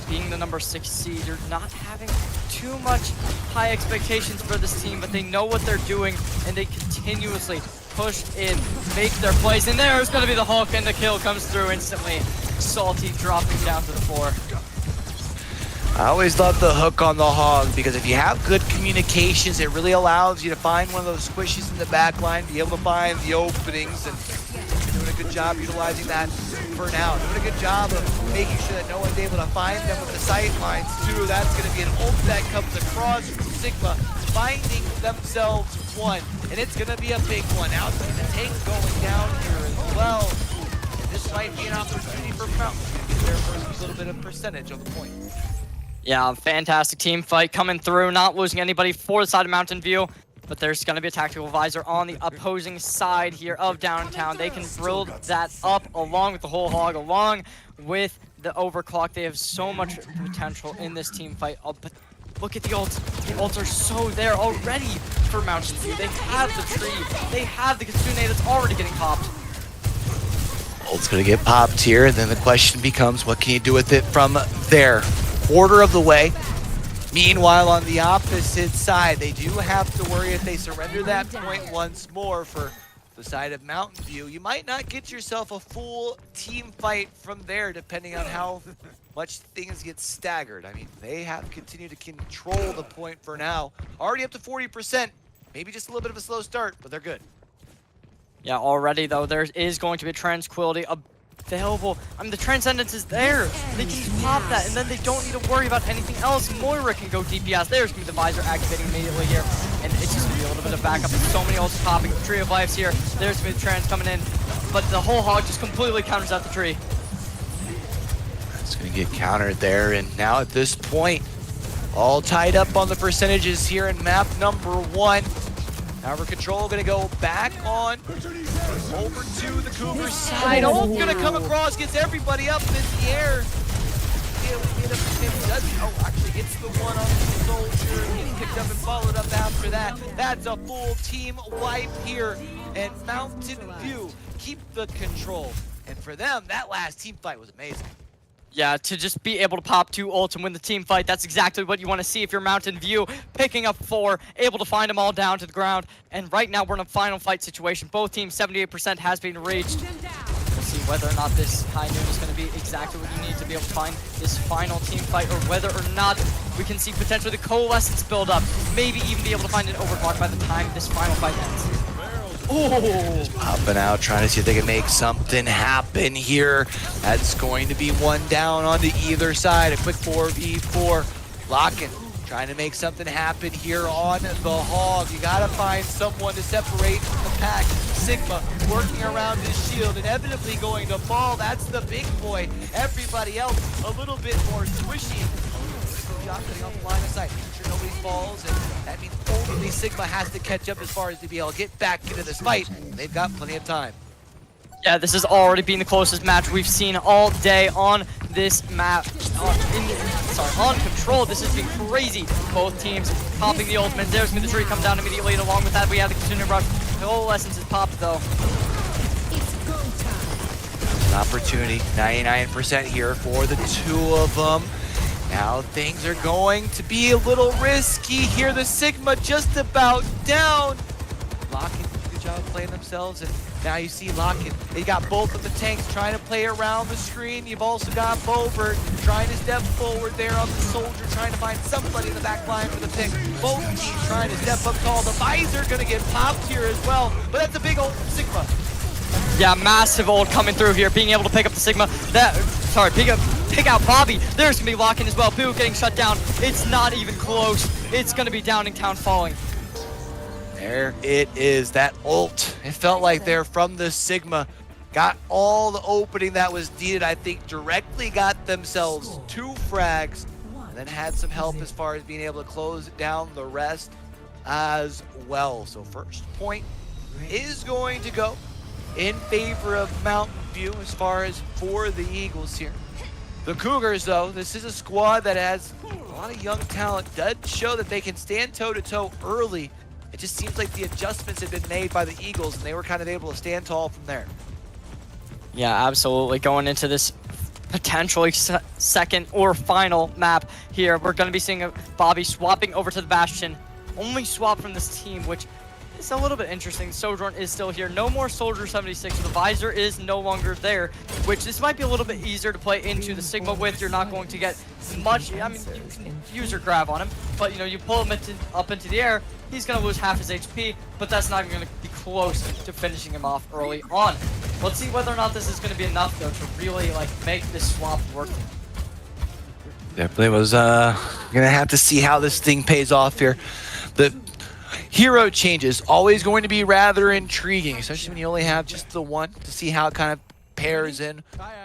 Being the number 6 seed, you're not having too much high expectations for this team, but they know what they're doing and they continuously push in, make their plays, and there's gonna be the hook and the kill comes through instantly. Salty dropping down to the floor. I always love the hook on the hog because if you have good communications, it really allows you to find one of those squishes in the back line, be able to find the openings, and you're doing a good job utilizing that for now. Doing a good job of making sure that no one's able to find them with the sight lines too. That's going to be an ult that comes across from Sigma, finding themselves one, and it's going to be a big one. Now it's the tank going down here as well. And this might be an opportunity for Mountain to get their first little bit of percentage of the point. Yeah, fantastic team fight coming through, not losing anybody for the side of Mountain View, but there's going to be a tactical visor on the opposing side here of Downtown. They can build that up along with the whole hog, along with the overclock. They have so much potential in this team fight. Oh, but look at the ults. The ults are so there already for Mountain View. They have the tree. They have the Kitsune that's already getting popped. Ult's going to get popped here, and then the question becomes, what can you do with it from there? Quarter of the way. Meanwhile, on the opposite side, they do have to worry if they surrender that point once more for the side of Mountain View. You might not get yourself a full team fight from there, depending on how much things get staggered. I mean, they have continued to control the point for now. Already up to 40%. Maybe just a little bit of a slow start, but they're good. Yeah, already, though, there is going to be a tranquility available. I mean, the Transcendence is there. They can just pop that, and then they don't need to worry about anything else. Moira can go DPS. There's going to be the visor activating immediately here, and it's just going to be a little bit of backup. So many ults popping. Tree of Lives here. There's going to be the Trans coming in, but the whole hog just completely counters out the tree. It's going to get countered there, and now at this point, all tied up on the percentages here in map number 1. However, Control going to go back on over to the Cougar side. Ult going to come across, gets everybody up in the air. Actually hits the one on the soldier. Gets picked up and followed up after that. That's a full team wipe here. And Mountain View keep the control. And for them, that last team fight was amazing. Yeah, to just be able to pop 2 ults and win the team fight, that's exactly what you want to see if you're Mountain View. Picking up 4, able to find them all down to the ground. And right now, we're in a final fight situation. Both teams, 78% has been reached. We'll see whether or not this high noon is going to be exactly what you need to be able to find this final team fight, or whether or not we can see potentially the coalescence build up. Maybe even be able to find an overclock by the time this final fight ends. Oh, popping out, trying to see if they can make something happen here. That's going to be one down onto either side. A quick 4v4. Locking, trying to make something happen here on the hog. You gotta find someone to separate from the pack. Sigma working around his shield, inevitably going to fall. That's the big boy. Everybody else a little bit more squishy. Shot cutting off the line of sight, making sure nobody falls, and that means only Sigma has to catch up as far as to be able to get back into this fight. They've got plenty of time. Yeah, this has already been the closest match we've seen all day on this map. On Control, this has been crazy. Both teams popping the ultimate. There's going to be the tree come down immediately, and along with that, we have the Kitsune Rush. Coalescence is popped, though. An opportunity, 99% here for the 2 of them. Now things are going to be a little risky here. The Sigma just about down. Lock-in, good job playing themselves, and now you see Lock-in. They got both of the tanks trying to play around the screen. You've also got Bovert trying to step forward there on the soldier, trying to find somebody in the back line for the pick. Both teams trying to step up tall. The visor gonna get popped here as well, but that's a big old Sigma. Yeah, massive ult coming through here, being able to pick up the Sigma. Pick out Bobby. There's gonna be Lock-in as well. Boo getting shut down. It's not even close. It's gonna be Downingtown falling. There it is, that ult. It felt like they're from the Sigma. Got all the opening that was needed. I think directly got themselves 2 frags. and then had some help as far as being able to close down the rest as well. So first point is going to go in favor of Mountain View as far as for the Eagles here. The Cougars, though, this is a squad that has a lot of young talent, does show that they can stand toe-to-toe early. It just seems like the adjustments had been made by the Eagles, and they were kind of able to stand tall from there. Yeah, absolutely. Going into this potentially second or final map here, we're going to be seeing Bobby swapping over to the Bastion. Only swap from this team, which is a little bit interesting. Sojourn is still here. No more Soldier 76. The visor is no longer there, which this might be a little bit easier to play into the Sigma with. You're not going to get much. I mean, you can use your grab on him, but you pull him up into the air. He's going to lose half his HP, but that's not even going to be close to finishing him off early on. Let's see whether or not this is going to be enough, though, to really make this swap work. Definitely was gonna have to see how this thing pays off here. The hero changes always going to be rather intriguing, especially when you only have just the one, to see how it kind of pairs in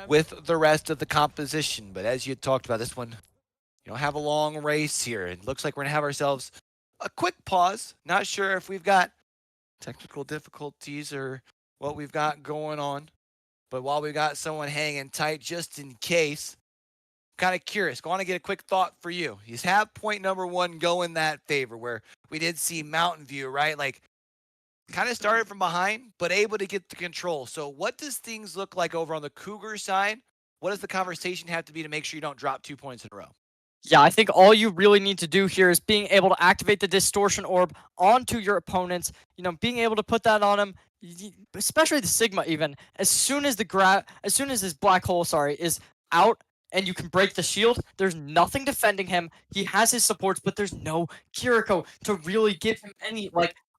with the rest of the composition. But as you talked about, this one, have a long race here. It looks like we're gonna have ourselves a quick pause. Not sure if we've got technical difficulties or what we've got going on, but while we got someone hanging tight just in case, kind of curious. I want to get a quick thought for you. You have point number one go in that favor, where we did see Mountain View, right? Like, kind of started from behind, but able to get the control. So what does things look like over on the Cougar side? What does the conversation have to be to make sure you don't drop 2 points in a row? Yeah, I think all you really need to do here is being able to activate the distortion orb onto your opponents. Being able to put that on them, especially the Sigma. Even as soon as this black hole, is out, and you can break the shield, there's nothing defending him. He has his supports, but there's no Kiriko to really give him any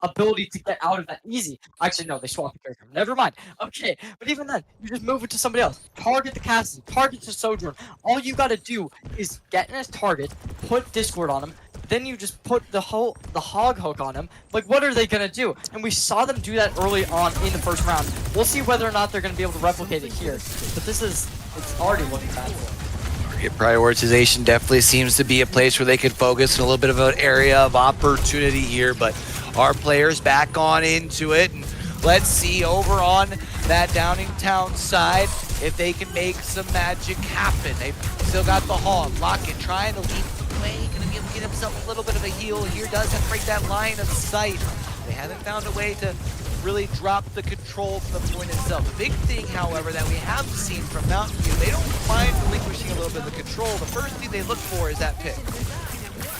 ability to get out of that easy. Actually, no, they swapped the Kiriko. Never mind. Okay, but even then, you just move it to somebody else. Target the Cassidy, target the Sojourn. All you gotta do is get in his target, put Discord on him, then you just put the hog hook on him. What are they gonna do? And we saw them do that early on in the first round. We'll see whether or not they're gonna be able to replicate it here. But it's already looking bad for them. Prioritization definitely seems to be a place where they could focus in a little bit of an area of opportunity here, but our players back on into it, and let's see over on that Downingtown side if they can make some magic happen. They've still got the hog, Lockett trying to lead the way, gonna be able to get himself a little bit of a heal here, does have to break that line of sight. They haven't found a way to really drop the control from the point itself. The big thing, however, that we have seen from Mountain View, they don't mind relinquishing a little bit of the control. The first thing they look for is that pick.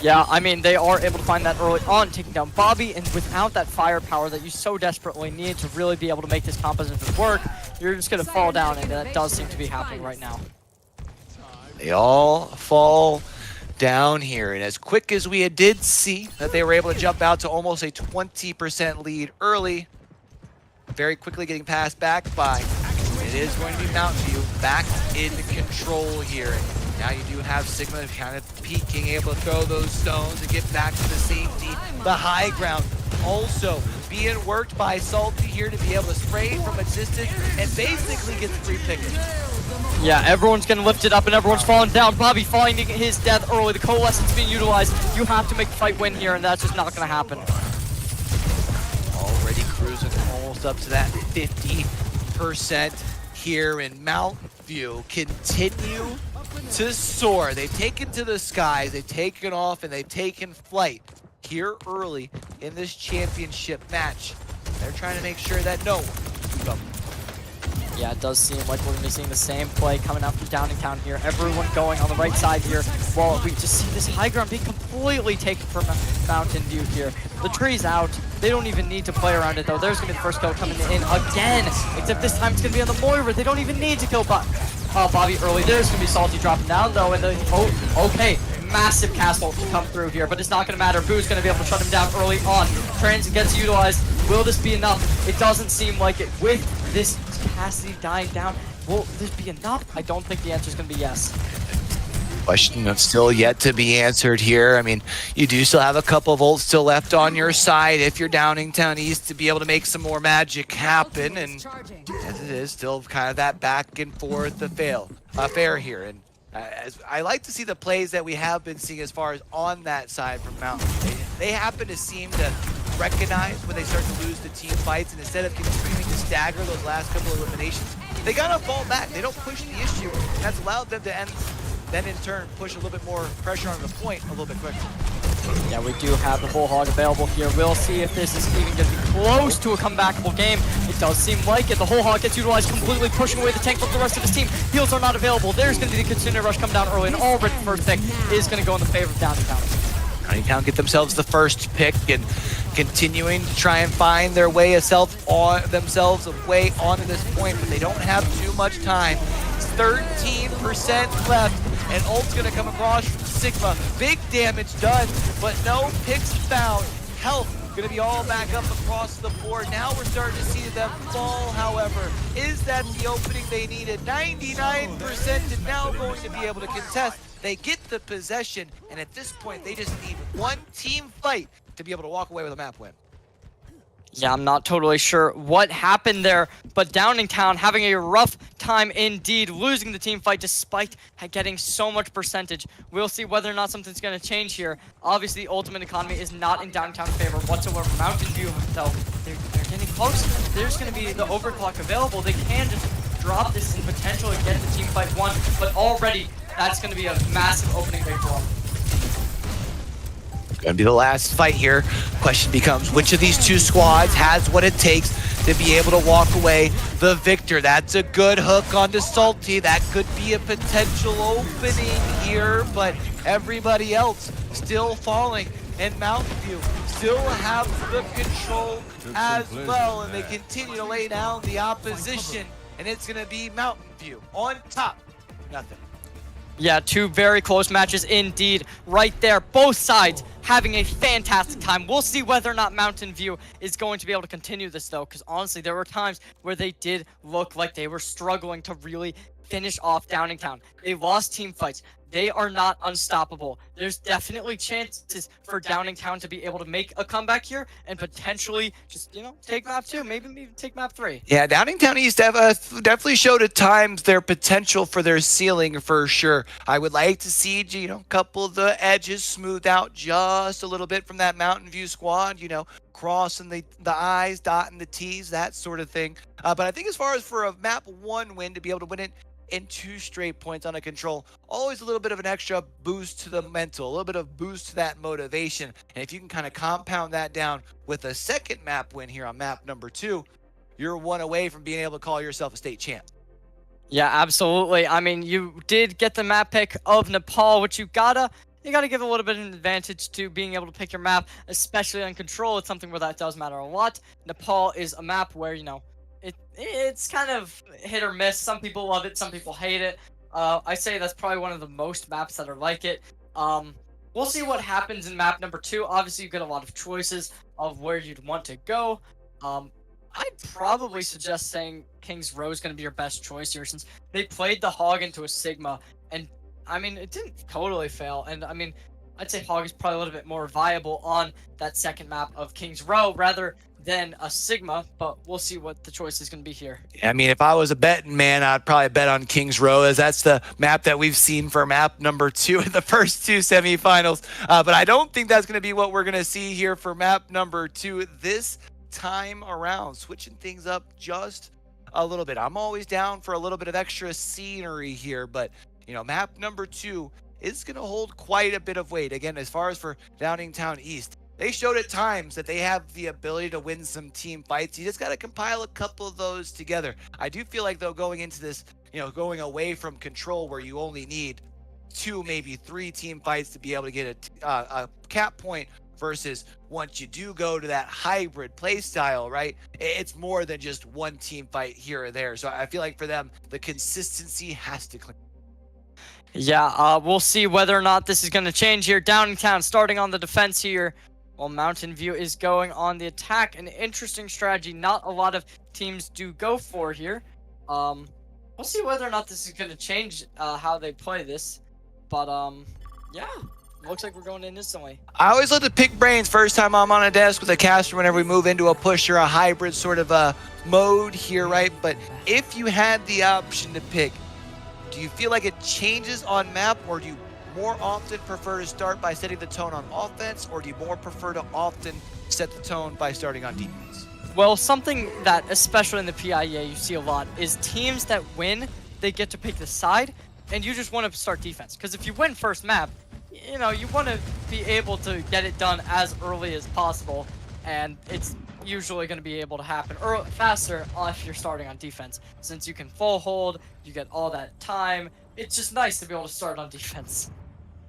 Yeah, I mean, they are able to find that early on, taking down Bobby, and without that firepower that you so desperately need to really be able to make this composition work, you're just going to fall down, and that does seem to be happening right now. They all fall down here, and as quick as we did see that they were able to jump out to almost a 20% lead early, very quickly getting passed back by, it is going to be Mountain View back in control here. And now you do have Sigma kind of peeking, able to throw those stones and get back to the safety. The high ground also being worked by Salty here to be able to spray from a distance and basically get the free picket. Yeah, everyone's getting lifted up and everyone's falling down. Bobby finding his death early. The coalescence being utilized. You have to make the fight win here, and that's just not going to happen. Already cruising almost up to that 50% here in Mountain View. Continue to soar. They've taken to the skies, they've taken off, and they've taken flight here early in this championship match. They're trying to make sure that no one. Yeah, it does seem like we're going to be seeing the same play coming out from Downingtown here. Everyone going on the right side here, while we just see this high ground being completely taken from Mountain View here. The tree's out. They don't even need to play around it, though. There's going to be the first kill coming in again, except this time it's going to be on the Moira. They don't even need to kill Bobby early. There's going to be Salty dropping down, though, and okay. Massive castle to come through here, but it's not going to matter. Boo's going to be able to shut him down early on. Transit gets utilized. Will this be enough? It doesn't seem like it. With this Cassidy dying down, will this be enough? I don't think the answer is going to be yes. Question that's still yet to be answered here. I mean, you do still have a couple of volts still left on your side if you're Downingtown East to be able to make some more magic happen, and as it is still kind of that back and forth affair here. And As I like to see the plays that we have been seeing as far as on that side from Mountain View. They happen to seem to recognize when they start to lose the team fights, and instead of continuing to stagger those last couple of eliminations, they gotta fall back. They don't push the issue. That's allowed them to then in turn push a little bit more pressure on the point a little bit quicker. Yeah, we do have the Whole Hog available here. We'll see if this is even going to be close to a comebackable game. It does seem like it. The Whole Hog gets utilized completely, pushing away the tank from the rest of his team. Heals are not available. There's going to be the Kitsune Rush come down early, and already the first pick is going to go in the favor of Downingtown. Downingtown get themselves the first pick and continuing to try and find their way themselves a way onto this point, but they don't have too much time. It's 13% left, and ult's going to come across from Sigma. Big damage done, but no picks found. Health going to be all back up across the board. Now we're starting to see them fall, however. Is that the opening they needed? 99% is now going to be able to contest. They get the possession, and at this point, they just need one team fight to be able to walk away with a map win. Yeah, I'm not totally sure what happened there, but Downingtown having a rough time indeed, losing the team fight despite getting so much percentage. We'll see whether or not something's going to change here. Obviously, the ultimate economy is not in Downingtown's favor whatsoever. Mountain View, though, they're getting close. There's going to be the overclock available. They can just drop this and potentially get the team fight won, but already that's going to be a massive opening day for them. Gonna be the last fight here. Question becomes, which of these two squads has what it takes to be able to walk away the victor? That's a good hook onto Salty. That could be a potential opening here, but everybody else still falling. And Mountain View still have the control as well, and they continue to lay down the opposition, and it's gonna be Mountain View on top. Nothing. Yeah, two very close matches indeed right there. Both sides having a fantastic time. We'll see whether or not Mountain View is going to be able to continue this, though, because honestly, there were times where they did look like they were struggling to really finish off Downingtown. They lost team fights. They are not unstoppable. There's definitely chances for Downingtown to be able to make a comeback here and potentially just, take map 2, maybe even take map 3. Yeah, Downingtown East definitely showed at times their potential for their ceiling for sure. I would like to see, a couple of the edges smoothed out just a little bit from that Mountain View squad, crossing the I's, dotting the T's, that sort of thing. But I think as far as for a map 1 win, to be able to win it in 2 straight points on a control, always a little bit of an extra boost to the mental, a little bit of boost to that motivation. And if you can kind of compound that down with a second map win here on map number 2, you're one away from being able to call yourself a state champ. Yeah, absolutely. I mean, you did get the map pick of Nepal, which you gotta give a little bit of an advantage to being able to pick your map, especially on control. It's something where that does matter a lot. Nepal is a map where, it's kind of hit or miss. Some people love it, some people hate it. I say that's probably one of the most maps that are like it. We'll see what happens in map number 2. Obviously, you get a lot of choices of where you'd want to go. I'd probably suggest saying King's Row is going to be your best choice here, since they played the Hog into a Sigma, and I mean, it didn't totally fail. And I mean, I'd say Hog is probably a little bit more viable on that second map of King's Row rather than a Sigma, but we'll see what the choice is going to be here. I mean, if I was a betting man, I'd probably bet on King's Row, as that's the map that we've seen for map number 2 in the first 2 semifinals. But I don't think that's going to be what we're going to see here for map number 2 this time around. Switching things up just a little bit. I'm always down for a little bit of extra scenery here, but, map number 2 is going to hold quite a bit of weight. Again, as far as for Downingtown East, they showed at times that they have the ability to win some team fights. You just got to compile a couple of those together. I do feel like, though, going into this, going away from control where you only need 2, maybe 3 team fights to be able to get a cap point, versus once you do go to that hybrid play style, right? It's more than just one team fight here or there. So I feel like for them, the consistency has to clean. Yeah, we'll see whether or not this is going to change here. Downingtown starting on the defense here, while Mountain View is going on the attack. An interesting strategy not a lot of teams do go for here. We'll see whether or not this is going to change how they play this. But, yeah, looks like we're going in instantly. I always love to pick brains first time I'm on a desk with a caster whenever we move into a push or a hybrid sort of mode here, right? But if you had the option to pick do you feel like it changes on map, or do you more often prefer to start by setting the tone on offense, or do you more prefer to often set the tone by starting on defense? Well, something that, especially in the PIEA, you see a lot is teams that win, they get to pick the side, and you just want to start defense. Because if you win first map, you know, you want to be able to get it done as early as possible, and it's usually going to be able to happen faster if you're starting on defense. Since you can full hold, you get all that time, it's just nice to be able to start on defense.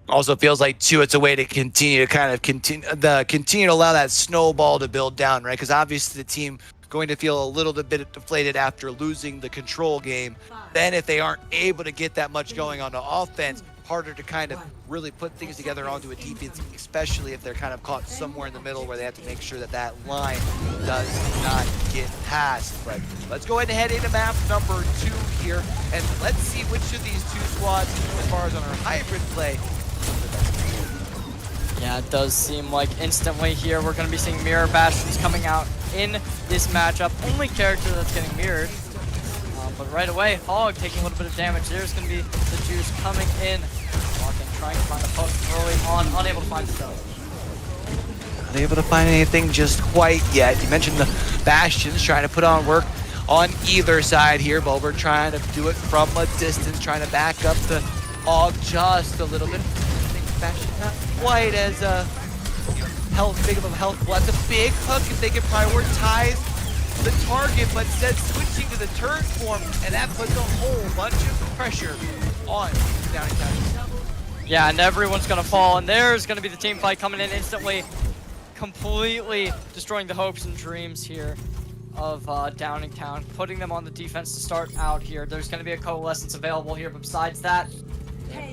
Also feels like, too, it's a way to continue to allow that snowball to build down, right? Because obviously the team going to feel a little bit deflated after losing the control game. Then if they aren't able to get that much going on the offense, harder to kind of really put things together onto a defense, especially if they're kind of caught somewhere in the middle where they have to make sure that that line does not get passed. But let's go ahead and head into map number 2 here, and let's see which of these two squads, as far as on our hybrid play. Yeah, it does seem like instantly here we're going to be seeing Mirror Bastions coming out in this matchup. Only character that's getting mirrored. But right away, Hog taking a little bit of damage. There's going to be the Juice coming in. Walking, trying to find a poke early on, unable to find the zone. Unable to find anything just quite yet. You mentioned the Bastions trying to put on work on either side here. Bulber trying to do it from a distance, trying to back up the Hog just a little bit. I think Bastion not quite as big of a health. Well, that's a big hook if they can prioritize the target, but instead switching to the turret form, and that puts a whole bunch of pressure on Downingtown. Yeah, and everyone's gonna fall, and there's gonna be the team fight coming in instantly, completely destroying the hopes and dreams here of Downingtown, putting them on the defense to start out here. There's gonna be a coalescence available here, but besides that,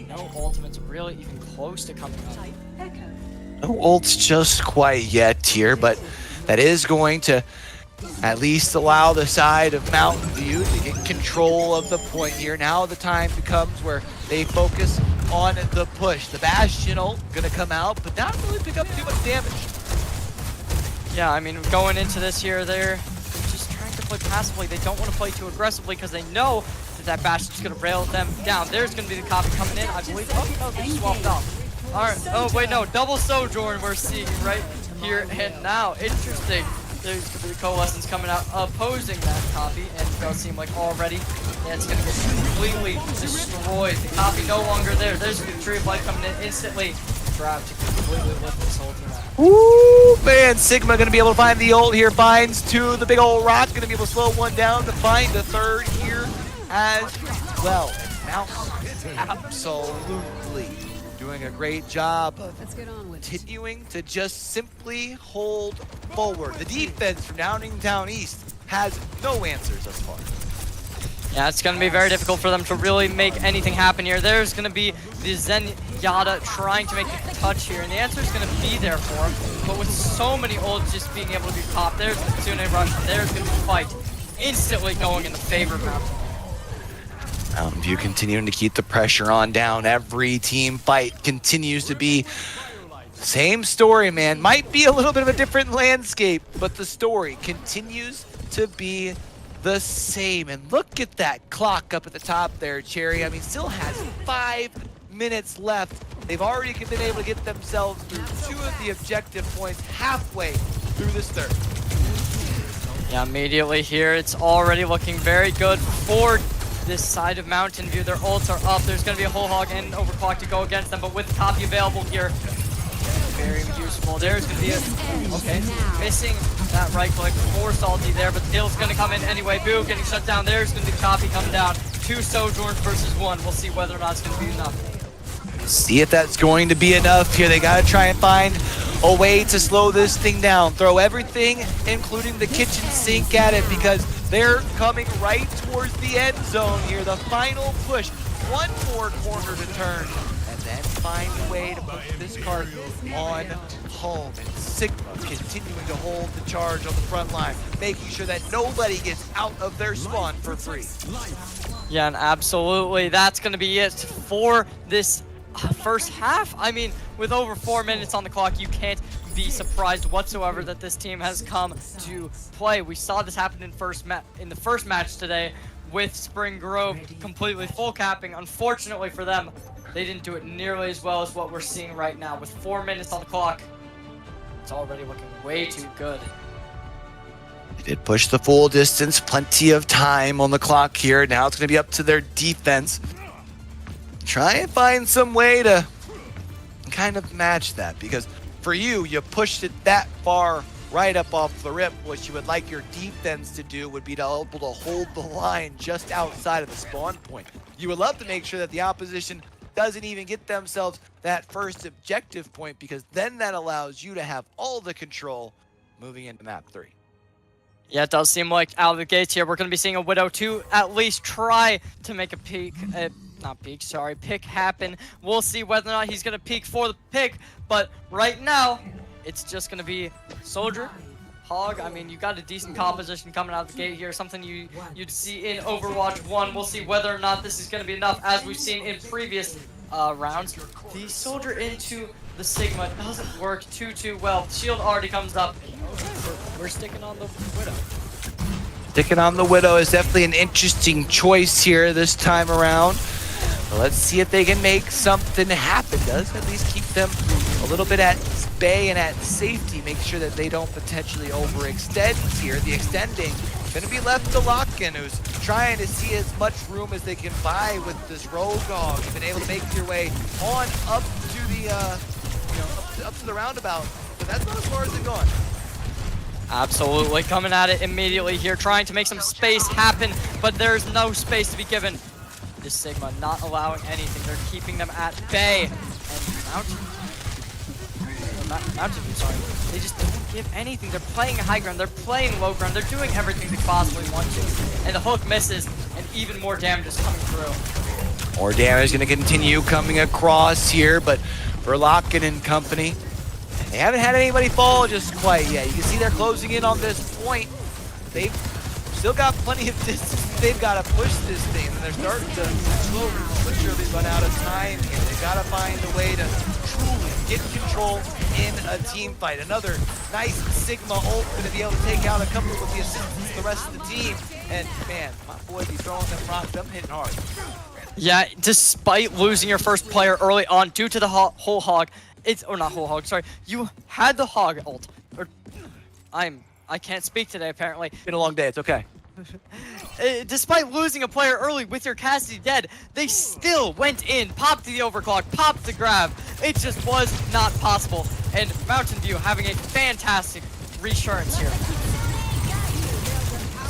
no ultimates really even close to coming up. No ults just quite yet here, but that is going to at least allow the side of Mountain View to get control of the point here. Now the time becomes where they focus on the push. The Bastion ult gonna come out, but not really pick up too much damage. Yeah, I mean, going into this here, they're just trying to play passively. They don't want to play too aggressively because they know that Bastion's gonna rail them down. There's gonna be the copy coming in, I believe. Oh, no, they swapped off. All right, oh, wait, no, double Sojourn we're seeing right here and now. Interesting. There's going to be the Coalescence coming out opposing that copy, and it does seem like already that's going to get completely destroyed. The copy no longer there. There's going to be the Tree of Life coming in instantly. Grab to completely lift this whole team out. Ooh, man, Sigma going to be able to find the ult here. Finds two, the big old rock. Going to be able to slow one down to find the third here as well. Mountain absolutely doing a great job of continuing to just simply hold forward. The defense from Downingtown East has no answers thus far. Yeah, it's going to be very difficult for them to really make anything happen here. There's going to be the Zenyatta trying to make a touch here, and the answer is going to be there for him. But with so many ults just being able to be popped, there's the Tsune rush, there's going to be a fight instantly going in the favor of Mountain. Mountain View continuing to keep the pressure on down. Every team fight continues to be same story, man. Might be a little bit of a different landscape, but the story continues to be the same. And look at that clock up at the top there, Cherry. I mean, still has 5 minutes left. They've already been able to get themselves through 2 of the objective points halfway through this third. Yeah, immediately here, it's already looking very good for this side of Mountain View. Their ults are up. There's going to be a whole hog and overclock to go against them, but with the copy available here, very useful. There's going to be a, okay, missing that right click for Salty there, but Dill's going to come in anyway. Boo getting shut down. There's going to be the copy coming down. 2 Sojourns versus 1. We'll see whether or not it's going to be enough. See if that's going to be enough here. They got to try and find a way to slow this thing down. Throw everything, including the kitchen sink, at it because they're coming right towards the end zone here. The final push. One more corner to turn. And then find a way to push this cart on home. And Sigma continuing to hold the charge on the front line, making sure that nobody gets out of their spawn for free. Yeah, and absolutely. That's going to be it for this first half. I mean, with over 4 minutes on the clock, you can't be surprised whatsoever that this team has come to play. We saw this happen in the first match today with Spring Grove completely full capping. Unfortunately for them, they didn't do it nearly as well as what we're seeing right now. With 4 minutes on the clock, it's already looking way too good. They did push the full distance, plenty of time on the clock here. Now it's going to be up to their defense. Try and find some way to kind of match that, because for you pushed it that far right up off the rip. What you would like your defense to do would be to be able to hold the line just outside of the spawn point. You would love to make sure that the opposition doesn't even get themselves that first objective point, because then that allows you to have all the control moving into map 3. Yeah, it does seem like out of the gates here, we're going to be seeing a Widow 2 at least try to make a pick happen. We'll see whether or not he's going to peek for the pick, but right now, it's just going to be Soldier, Hog. I mean, you got a decent composition coming out of the gate here, something you'd see in Overwatch 1. We'll see whether or not this is going to be enough, as we've seen in previous rounds. The Soldier into the Sigma doesn't work too well. The shield already comes up. We're sticking on the Widow. Sticking on the Widow is definitely an interesting choice here this time around. But let's see if they can make something happen. Does at least keep them a little bit at bay and at safety. Make sure that they don't potentially overextend here. The extending going to be left to Locken, who's trying to see as much room as they can buy with this Rogue Dog. You've been able to make your way on up to the up to the roundabout, but that's not as far as they've gone. Absolutely, coming at it immediately here, trying to make some space happen, but there's no space to be given. This Sigma not allowing anything. They're keeping them at bay. And Mountain View, sorry. They just don't give anything. They're playing high ground. They're playing low ground. They're doing everything they possibly want to. And the hook misses, and even more damage is coming through. More damage going to continue coming across here, but for Locken and company, they haven't had anybody fall just quite yet. You can see they're closing in on this point. They've still got plenty of distance. They've got to push this thing, and they're starting to slowly, surely run out of time here. They've got to find a way to truly get control in a team fight. Another nice Sigma ult going to be able to take out a couple with the assistance of the rest of the team. And man, my boy be throwing them rocks. I'm hitting hard. Yeah, despite losing your first player early on due to the whole hog, not whole hog, sorry. You had the hog ult. I can't speak today, apparently. Been a long day, it's okay. Despite losing a player early with your Cassidy dead, they still went in, popped the overclock, popped the grab. It just was not possible. And Mountain View having a fantastic reassurance here.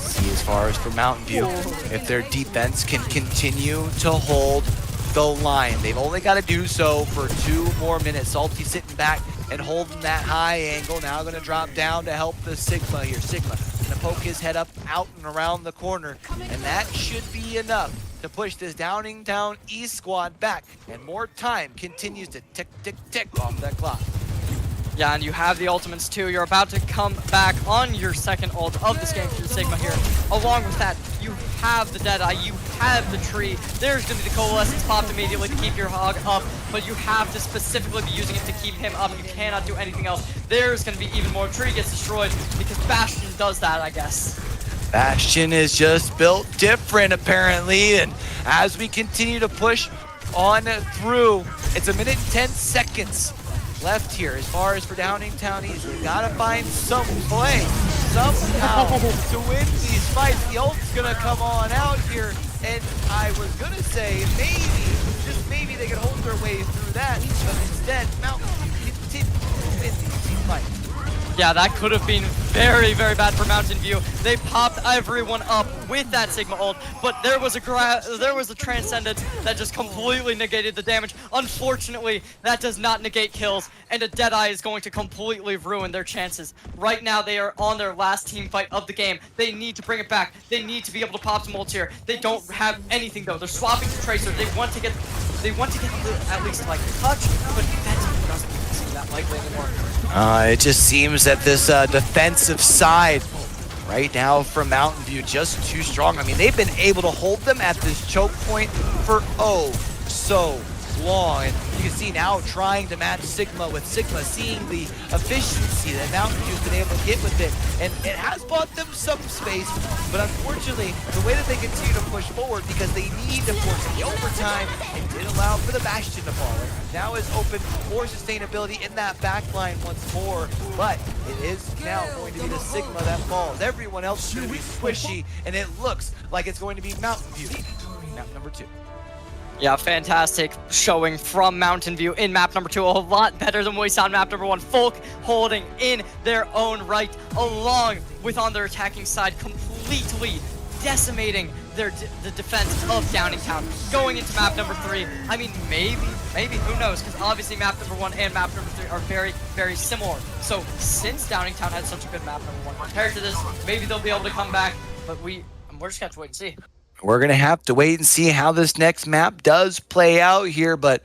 See, as far as for Mountain View, if their defense can continue to hold the line, they've only got to do so for 2 more minutes. Salty sitting back and holding that high angle. Now going to drop down to help the Sigma here. Sigma going to poke his head up out and around the corner, and that should be enough to push this Downingtown East squad back, and more time continues to tick, tick, tick off that clock. Yeah, and you have the ultimates too. You're about to come back on your second ult of this game for the Sigma here. Along with that, you have the Deadeye, you have the tree. There's going to be the Coalescence popped immediately to keep your hog up, but you have to specifically be using it to keep him up. You cannot do anything else. There's going to be even more. Tree gets destroyed because Bastion does that, I guess. Bastion is just built different, apparently, and as we continue to push on through, it's 1 minute 10 seconds left here. As far as for Downingtown East, we gotta find some play somehow to win these fights. The ult's gonna come on out here, and I was gonna say maybe, just maybe they could hold their way through that, but instead Mountain View continues to win these team fights. Yeah, that could have been very, very bad for Mountain View. They popped everyone up with that Sigma ult, but there was a Transcendence that just completely negated the damage. Unfortunately, that does not negate kills, and a Deadeye is going to completely ruin their chances. Right now, they are on their last team fight of the game. They need to bring it back. They need to be able to pop some ults here. They don't have anything though. They're swapping to Tracer. They want to get at least like a touch, but that doesn't seem that likely anymore. It just seems that this defensive side right now from Mountain View just too strong. I mean, they've been able to hold them at this choke point for so long. And You can see now trying to match Sigma with Sigma, seeing the efficiency that Mountain Dew's been able to get with it, and it has bought them some space, but unfortunately, the way that they continue to push forward, because they need to force the overtime, it did allow for the Bastion to fall. Now is open for sustainability in that back line once more, but it is now going to be the Sigma that falls. Everyone else is going to be squishy, and it looks like it's going to be Mountain View, map number 2. Yeah, fantastic showing from Mountain View in map number 2. A lot better than we saw in map number 1. Folk holding in their own right, along with on their attacking side, completely decimating the defense of Downingtown. Going into map number 3, I mean, maybe, who knows? Because obviously map number 1 and map number 3 are very, very similar. So since Downingtown had such a good map number 1 compared to this, maybe they'll be able to come back. But we're just gonna have to wait and see. We're going to have to wait and see how this next map does play out here, but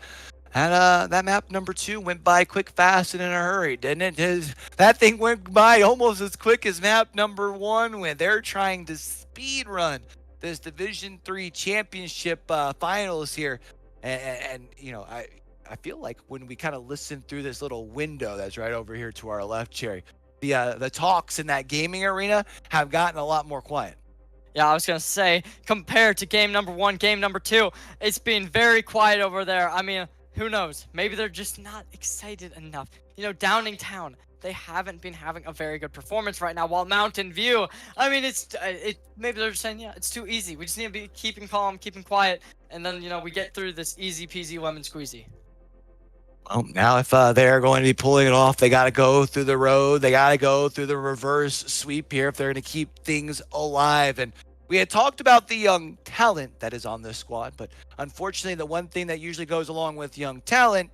that map number 2 went by quick, fast, and in a hurry, didn't it? That thing went by almost as quick as map number 1 when they're trying to speed run this Division 3 championship finals here. And you know, I feel like when we kind of listen through this little window that's right over here to our left, Cherry, the talks in that gaming arena have gotten a lot more quiet. Yeah, I was going to say, compared to game number 1, game number 2, it's been very quiet over there. I mean, who knows? Maybe they're just not excited enough. You know, Downingtown, they haven't been having a very good performance right now, while Mountain View, I mean, maybe they're just saying, yeah, it's too easy. We just need to be keeping calm, keeping quiet, and then, you know, we get through this easy peasy lemon squeezy. Well, now if they're going to be pulling it off, they got to go through the road. They got to go through the reverse sweep here if they're going to keep things alive. And we had talked about the young talent that is on this squad, but unfortunately, the one thing that usually goes along with young talent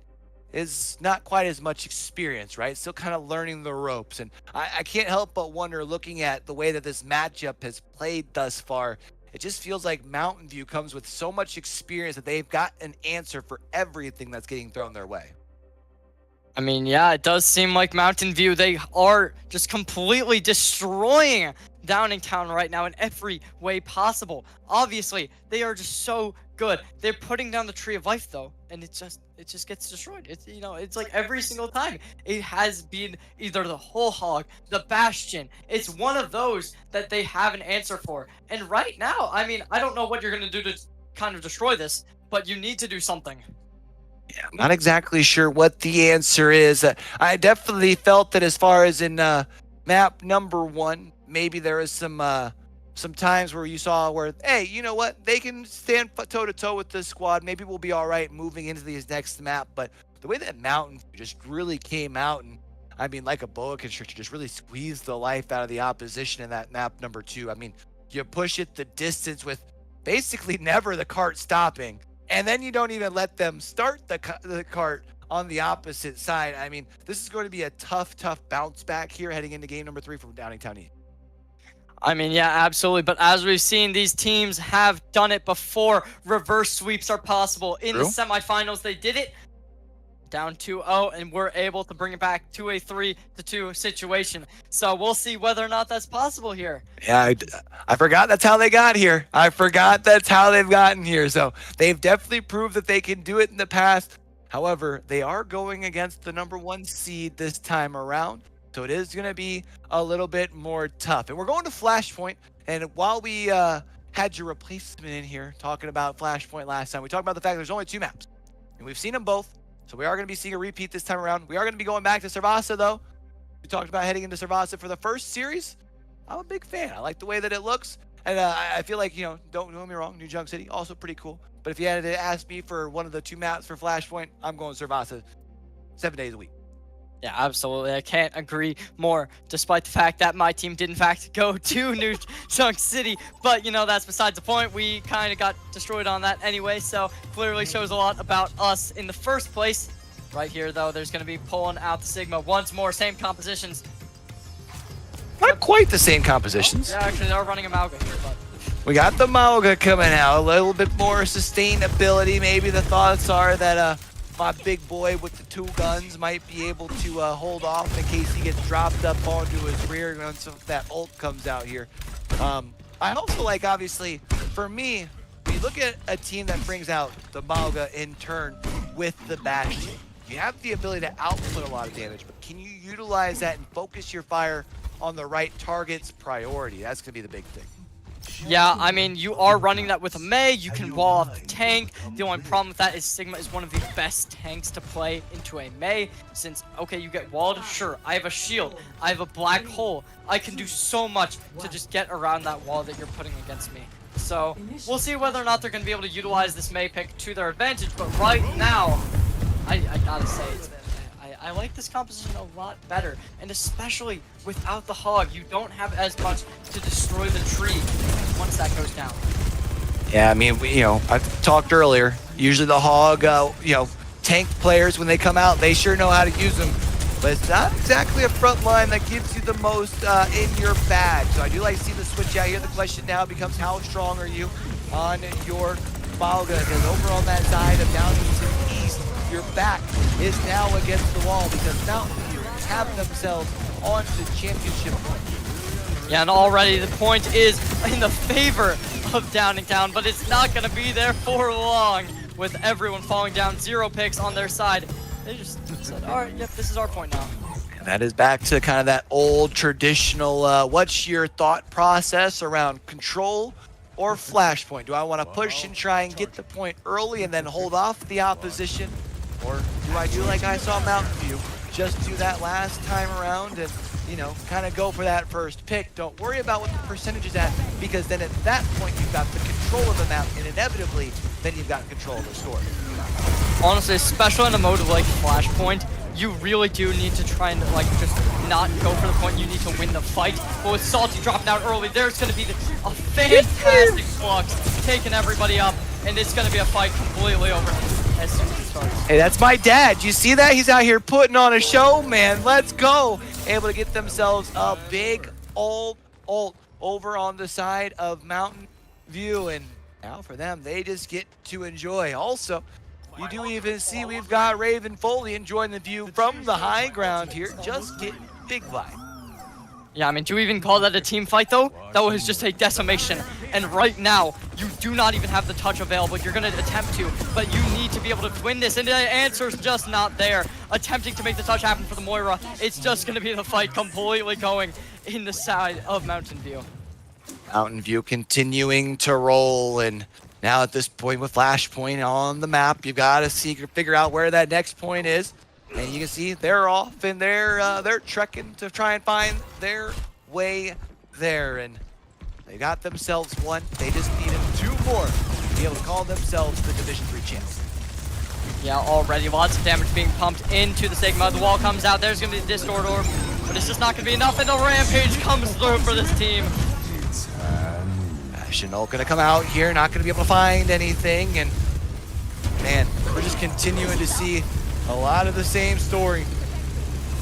is not quite as much experience, right? Still kind of learning the ropes. And I can't help but wonder, looking at the way that this matchup has played thus far, it just feels like Mountain View comes with so much experience that they've got an answer for everything that's getting thrown their way. I mean, yeah, it does seem like Mountain View, they are just completely destroying Downingtown right now in every way possible. Obviously, they are just so good. They're putting down the Tree of Life, though, and it just gets destroyed. It's, you know, it's like every single time. It has been either the Whole Hog, the Bastion. It's one of those that they have an answer for. And right now, I mean, I don't know what you're going to do to kind of destroy this, but you need to do something. Yeah, I'm not exactly sure what the answer is. I definitely felt that as far as in map number 1, maybe there is some times where you saw where, hey, you know what? They can stand toe-to-toe with this squad. Maybe we'll be all right moving into these next map. But the way that Mountain just really came out and, I mean, like a boa constrictor, just really squeezed the life out of the opposition in that map number 2. I mean, you push it the distance with basically never the cart stopping. And then you don't even let them start the cart on the opposite side. I mean, this is going to be a tough bounce back here heading into game number 3 from Downingtown East. I mean, yeah, absolutely. But as we've seen, these teams have done it before. Reverse sweeps are possible. In the semifinals, they did it. Down 2-0, and we're able to bring it back to a 3-2 situation. So we'll see whether or not that's possible here. Yeah, I forgot that's how they got here. I forgot that's how they've gotten here. So they've definitely proved that they can do it in the past. However, they are going against the number 1 seed this time around. So it is going to be a little bit more tough. And we're going to Flashpoint. And while we had your replacement in here talking about Flashpoint last time, we talked about the fact there's only 2 maps. And we've seen them both. So we are going to be seeing a repeat this time around. We are going to be going back to Servasa, though. We talked about heading into Servasa for the first series. I'm a big fan. I like the way that it looks. And I feel like, you know, don't get me wrong, New Junk City, also pretty cool. But if you had to ask me for one of the 2 maps for Flashpoint, I'm going Servasa 7 days a week. Yeah, absolutely. I can't agree more, despite the fact that my team did, in fact, go to New Junk City. But, you know, that's besides the point. We kind of got destroyed on that anyway, so clearly shows a lot about us in the first place. Right here, though, there's going to be pulling out the Sigma once more. Same compositions. Not quite the same compositions. Oh, yeah, actually, they're running a Mauga here, but... We got the Mauga coming out. A little bit more sustainability. Maybe the thoughts are that... my big boy with the 2 guns might be able to hold off in case he gets dropped up onto his rear once that ult comes out here. I also like, obviously, for me, when you look at a team that brings out the Mauga in turn with the bash team. You have the ability to output a lot of damage, but can you utilize that and focus your fire on the right target's priority? That's gonna be the big thing. Yeah, I mean, you are running that with a Mei, you can wall off the tank. The only problem with that is Sigma is one of the best tanks to play into a Mei, since, okay, you get walled, sure, I have a shield, I have a black hole, I can do so much to just get around that wall that you're putting against me. So, we'll see whether or not they're going to be able to utilize this Mei pick to their advantage, but right now, I gotta say, I like this composition a lot better, and especially without the hog, you don't have as much to destroy the tree once that goes down. Yeah, I mean, I talked earlier, usually the hog, tank players, when they come out, they sure know how to use them, but it's not exactly a front line that gives you the most in your bag. So I do like to see the switch out here. The question now becomes, how strong are you on your Mauga? Because over on that side of down to the east, your back is now against the wall because Mountain View have themselves onto the championship point. Yeah, and already the point is in the favor of Downingtown, but it's not going to be there for long with everyone falling down. 0 picks on their side. They just said, all right, yep, this is our point now. And that is back to kind of that old traditional, what's your thought process around control or flashpoint? Do I want to push and try and get the point early and then hold off the opposition? Or do I do like I saw Mountain View, just do that last time around and, kind of go for that first pick? Don't worry about what the percentage is at, because then at that point you've got the control of the map, and inevitably, then you've got control of the score. Honestly, especially in a mode like Flashpoint, you really do need to try and just not go for the point. You need to win the fight. But with Salty dropping out early, there's going to be a fantastic flux taking everybody up, and it's going to be a fight completely over as soon as it starts. Hey, that's my dad. You see that? He's out here putting on a show, man. Let's go. Able to get themselves a big ult over on the side of Mountain View, and now for them, they just get to enjoy. Also, you do even see we've got Raven Foley enjoying the view from the high ground here, just getting big vibe. Yeah, I mean, do you even call that a team fight, though? That was just a decimation. And right now, you do not even have the touch available. You're going to attempt to, but you need to be able to win this, and the answer's just not there. Attempting to make the touch happen for the Moira, it's just going to be the fight completely going in the side of Mountain View. Mountain View continuing to roll, and now at this point with Flashpoint on the map, you've got to figure out where that next point is. And you can see they're off and they're trekking to try and find their way there. And they got themselves one. They just needed 2 more to be able to call themselves the Division 3 champs. Yeah, already lots of damage being pumped into the Sigma. The wall comes out. There's going to be the Distort Orb, but it's just not going to be enough. And the Rampage comes through for this team. Chanel gonna come out here, not gonna be able to find anything, and man, we're just continuing to see a lot of the same story.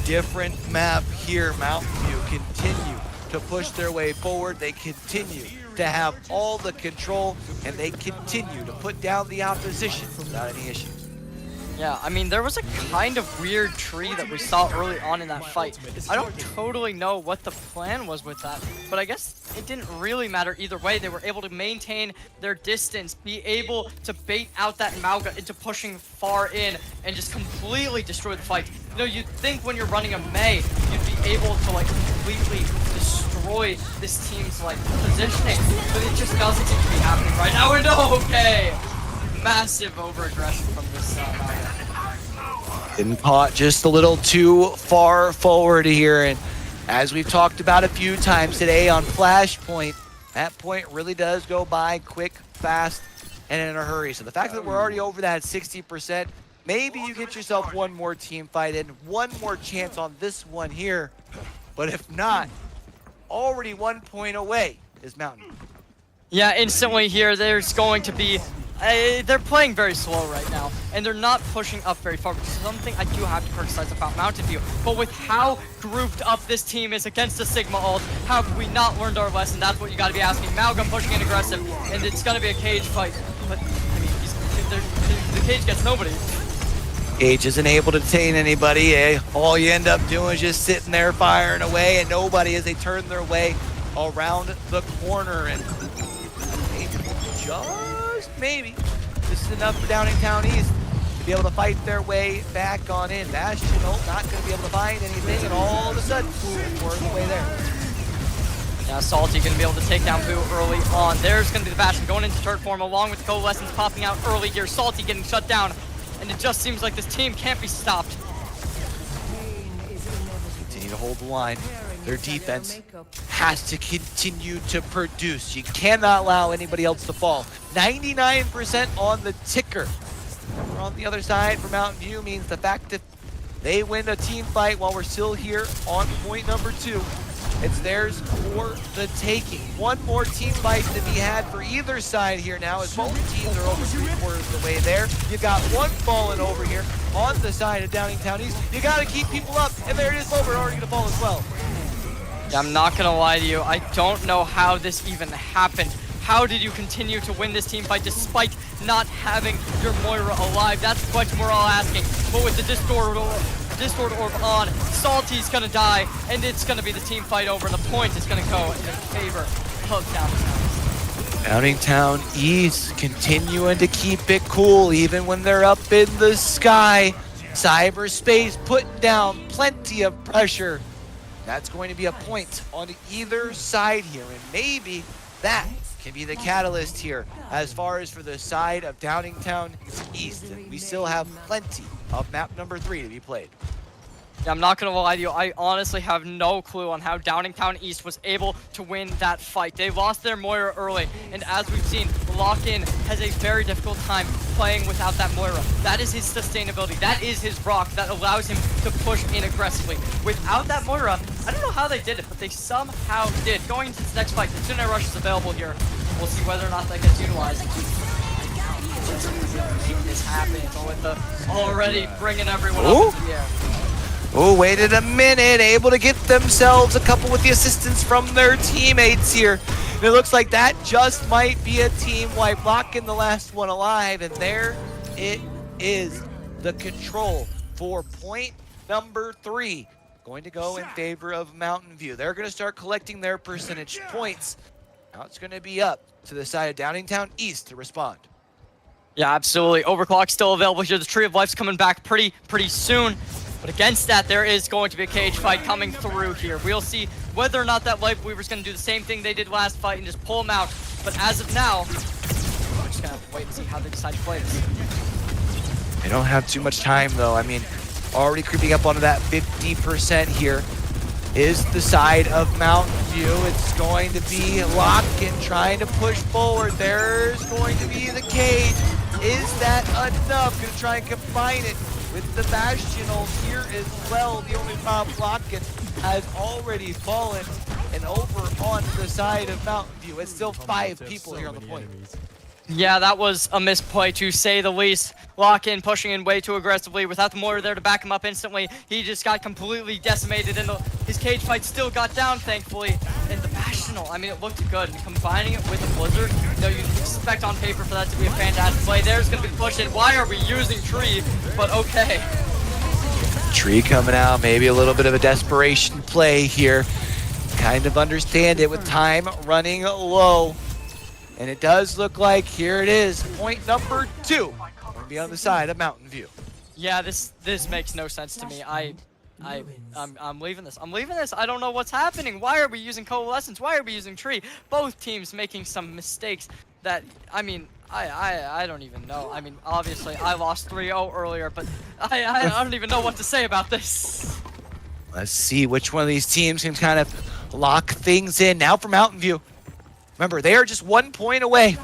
Different map here. Mountain View continue to push their way forward. They continue to have all the control, and they continue to put down the opposition without any issues. Yeah, I mean, there was a kind of weird tree that we saw early on in that fight. I don't totally know what the plan was with that, but I guess it didn't really matter either way. They were able to maintain their distance, be able to bait out that Mauga into pushing far in, and just completely destroy the fight. You'd think when you're running a Mei, you'd be able to, completely destroy this team's, positioning, but it just doesn't seem to be happening right now, and okay! Massive over-aggression from this side. Been caught just a little too far forward here, and as we've talked about a few times today on Flashpoint, that point really does go by quick, fast, and in a hurry. So the fact that we're already over that 60%, maybe you get yourself one more team fight in, one more chance on this one here, but if not, already 1 point away is Mountain. Yeah, instantly here, there's going to be they're playing very slow right now, and they're not pushing up very far, which is something I do have to criticize about Mountain View. But with how grouped up this team is against the Sigma ult, how have we not learned our lesson? That's what you got to be asking. Mauga pushing in aggressive, and it's going to be a cage fight. But, I mean, the cage gets nobody. Cage isn't able to detain anybody, eh? All you end up doing is just sitting there firing away, and nobody as they turn their way around the corner, and maybe, just maybe, this is enough for Downingtown East to be able to fight their way back on in. Bastion ult not going to be able to find anything, and all of a sudden, we're the way there. Now Salty gonna be able to take down Boo early on. There's gonna be the Bastion going into turret form along with the Coalescence popping out early here. Salty getting shut down, and it just seems like this team can't be stopped. Continue to hold the line. Their defense has to continue to produce. You cannot allow anybody else to fall. 99% on the ticker. We're on the other side for Mountain View means the fact that they win a team fight while we're still here on point number 2. It's theirs for the taking. One more team fight to be had for either side here now as both teams are over 3/4 of the way there. You got one falling over here on the side of Downingtown East. You got to keep people up, and there it is, Over already going to fall as well. Yeah, I'm not gonna lie to you, I don't know how this even happened. How did you continue to win this team fight despite not having your Moira alive? That's the question we're all asking. But with the Discord Orb on, Salty's gonna die, and it's gonna be the team fight over, and the point is gonna go in the favor of Downingtown. Downingtown East continuing to keep it cool even when they're up in the sky. Cyberspace putting down plenty of pressure. That's going to be a point on either side here, and maybe that can be the catalyst here as far as for the side of Downingtown East. And we still have plenty of map number 3 to be played. Yeah, I'm not gonna lie to you, I honestly have no clue on how Downingtown East was able to win that fight. They lost their Moira early, and as we've seen, Lock-In has a very difficult time playing without that Moira. That is his sustainability, that is his rock that allows him to push in aggressively. Without that Moira, I don't know how they did it, but they somehow did. Going into this next fight, the Tsunade Rush is available here. We'll see whether or not that gets utilized. Make this happen, but with the already bringing everyone up into the air. Oh, waited a minute, able to get themselves a couple with the assistance from their teammates here. And it looks like that just might be a team wipe, locking the last one alive, and there it is. The control for point number 3 going to go in favor of Mountain View. They're going to start collecting their percentage points. Now it's going to be up to the side of Downingtown East to respond. Yeah, absolutely. Overclock still available here. The Tree of Life's coming back pretty soon. But against that, there is going to be a cage fight coming through here. We'll see whether or not that Lifeweaver's going to do the same thing they did last fight and just pull them out. But as of now, we're just going to have to wait and see how they decide to play this. They don't have too much time, though. I mean, already creeping up onto that 50% here is the side of Mountain View. It's going to be Lock-In trying to push forward. There's going to be the cage. Is that enough? Going to try and combine it with the Bastion ult here as well. The only problem, Lock-In has already fallen, and over on the side of Mountain View. It's still 5 people here on the point. Yeah, that was a misplay to say the least. Lock-In pushing in way too aggressively without the Moira there to back him up instantly. He just got completely decimated, and his cage fight still got down, thankfully. And the Bastional, I mean, it looked good. And combining it with the Blizzard, you know, you'd expect on paper for that to be a fantastic play. There's going to be push in. Why are we using Tree? But okay. Tree coming out, maybe a little bit of a desperation play here. Kind of understand it with time running low. And it does look like, here it is, point number 2. Going to be on the side of Mountain View. Yeah, this makes no sense to me. I'm leaving this. I'm leaving this. I don't know what's happening. Why are we using Coalescence? Why are we using Tree? Both teams making some mistakes that, I mean, I don't even know. I mean, obviously, I lost 3-0 earlier, but I don't even know what to say about this. Let's see which one of these teams can kind of lock things in. Now for Mountain View. Remember, they are just 1 point away.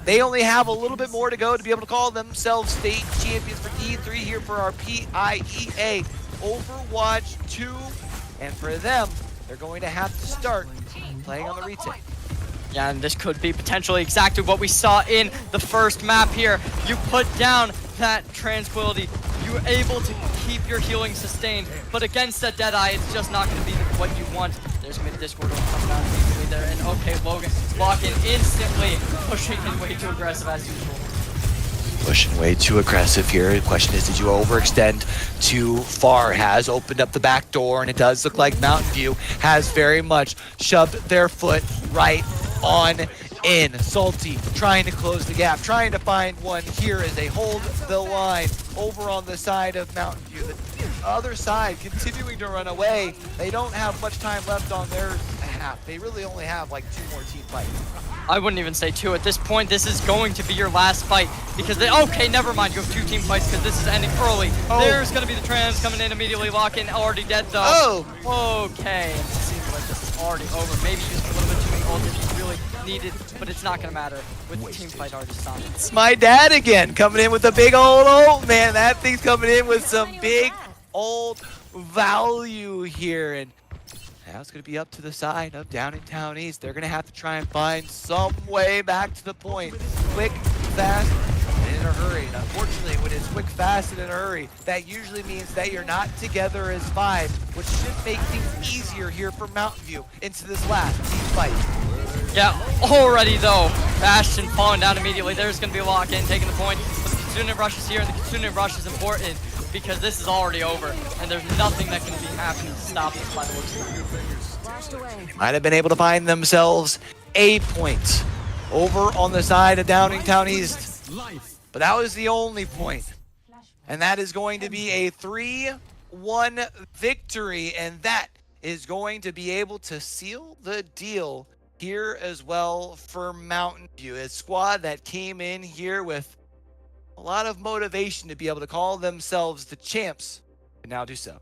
They only have a little bit more to go to be able to call themselves state champions for D3 here for our PIEA Overwatch 2. And for them, they're going to have to start playing on the retake. Yeah, and this could be potentially exactly what we saw in the first map here. You put down that Tranquility. You're able to keep your healing sustained, but against that Deadeye, it's just not going to be what you want. There's going to be the Discord coming out immediately there, and okay, Logan Lock-In instantly pushing in way too aggressive as usual. Pushing way too aggressive here. The question is, did you overextend too far? Has opened up the back door, and it does look like Mountain View has very much shoved their foot right on in. Salty trying to close the gap, trying to find one here as they hold the line. over on the side of Mountain View. The other side continuing to run away. They don't have much time left on their half. They really only have like 2 more team fights. I wouldn't even say 2 at this point. This is going to be your last fight because okay, never mind. You have 2 team fights because this is ending early. Oh. There's going to be the trans coming in immediately, lock in, already dead though. Oh! Okay, and it seems like this is already over. Maybe just a little bit too many ult if you really need it, but it's not going to matter with the team fight already stopped. It's my dad again, coming in with a big old ult, man. That thing's coming in with some big old value here. And now it's going to be up to the side of Downingtown East. They're going to have to try and find some way back to the point. Quick, fast, and in a hurry. And unfortunately, when it's quick, fast, and in a hurry, that usually means that you're not together as 5, which should make things easier here for Mountain View into this last team fight. Yeah, already though, Bastion falling down immediately. There's going to be a lock-in, taking the point. But the Kitsune rush is here, and the Kitsune rush is important because this is already over, and there's nothing that can be happening to stop this by the looks of it. They might have been able to find themselves a point over on the side of Downingtown East, but that was the only point. And that is going to be a 3-1 victory, and that is going to be able to seal the deal here as well for Mountain View. A squad that came in here with a lot of motivation to be able to call themselves the champs, and now do so.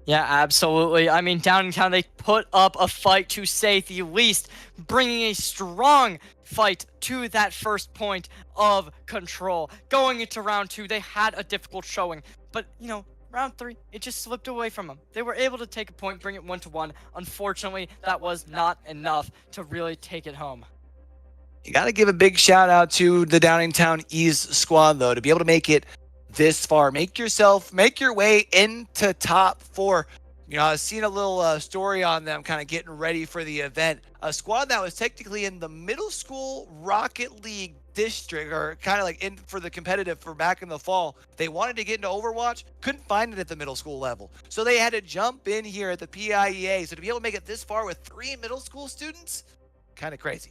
Yeah, absolutely. I mean, Downingtown, they put up a fight to say the least, bringing a strong fight to that first point of control. Going into round 2, they had a difficult showing, but, you know, round 3, it just slipped away from them. They were able to take a point, bring it 1-1. Unfortunately, that was not enough to really take it home. You got to give a big shout out to the Downingtown East squad, though, to be able to make it this far. Make your way into top 4. You know, I've seen a little story on them kind of getting ready for the event. A squad that was technically in the middle school Rocket League district, or kind of like in for the competitive for back in the fall. They wanted to get into Overwatch, couldn't find it at the middle school level. So they had to jump in here at the PIEA. So to be able to make it this far with 3 middle school students, kind of crazy.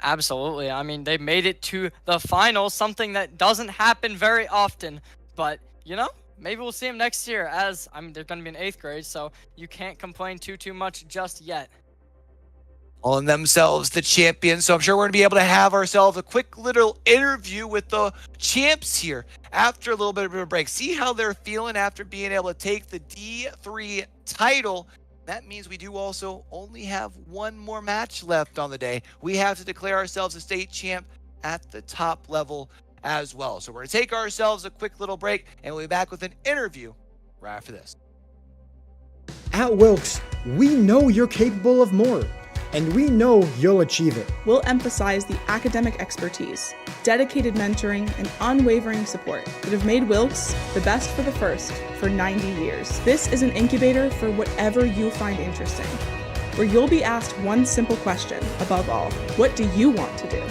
Absolutely. I mean, they made it to the finals, something that doesn't happen very often. But, you know, maybe we'll see them next year as, I mean, they're going to be in 8th grade, so you can't complain too much just yet. Calling themselves the champions, so I'm sure we're going to be able to have ourselves a quick little interview with the champs here after a little bit of a break. See how they're feeling after being able to take the D3 title. That means we do also only have 1 more match left on the day. We have to declare ourselves a state champ at the top level as well. So we're going to take ourselves a quick little break, and we'll be back with an interview right after this. At Wilkes, we know you're capable of more, and we know you'll achieve it. We'll emphasize the academic expertise, dedicated mentoring, and unwavering support that have made Wilkes the best for the first for 90 years. This is an incubator for whatever you find interesting, where you'll be asked one simple question above all: what do you want to do?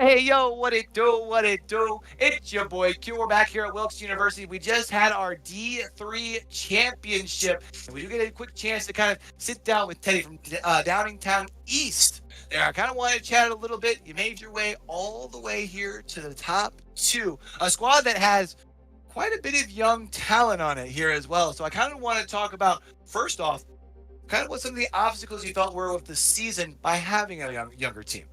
Hey, yo, what it do, what it do? It's your boy Q. We're back here at Wilkes University. We just had our D3 championship, and we do get a quick chance to kind of sit down with Teddy from Downingtown East. There, I kind of want to chat a little bit. You made your way all the way here to the top 2, a squad that has quite a bit of young talent on it here as well. So I kind of want to talk about, first off, kind of what some of the obstacles you felt were with the season by having a younger team.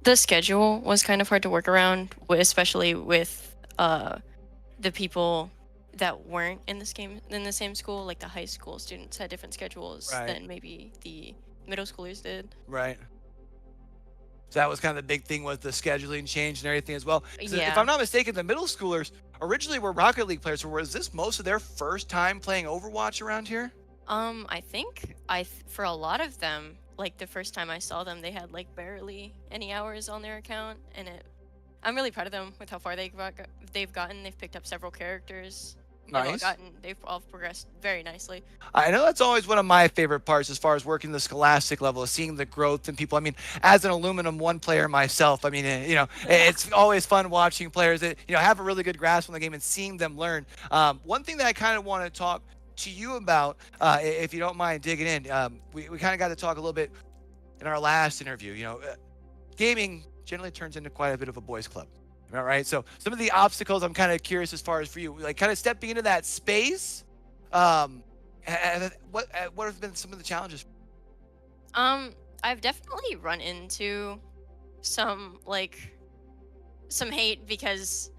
The schedule was kind of hard to work around, especially with the people that weren't in this game in the same school. Like the high school students had different schedules than maybe the middle schoolers did. Right. So that was kind of the big thing, was the scheduling change and everything as well. So Yeah. if I'm not mistaken, the middle schoolers originally were Rocket League players. So was this most of their first time playing Overwatch around here? I think for a lot of them, like the first time I saw them, they had like barely any hours on their account, and I'm really proud of them with how far they've gotten. They've picked up several characters. Nice. They've all progressed very nicely. I know that's always one of my favorite parts as far as working the scholastic level, is seeing the growth in people. I mean, as an Aluminum 1 player myself, I mean, it's always fun watching players that, have a really good grasp on the game and seeing them learn. One thing that I kind of want to talk to you about, if you don't mind digging in, we kind of got to talk a little bit in our last interview. Gaming generally turns into quite a bit of a boys club. All right. So some of the obstacles, I'm kind of curious as far as for you, like kind of stepping into that space. What have been some of the challenges? I've definitely run into some hate because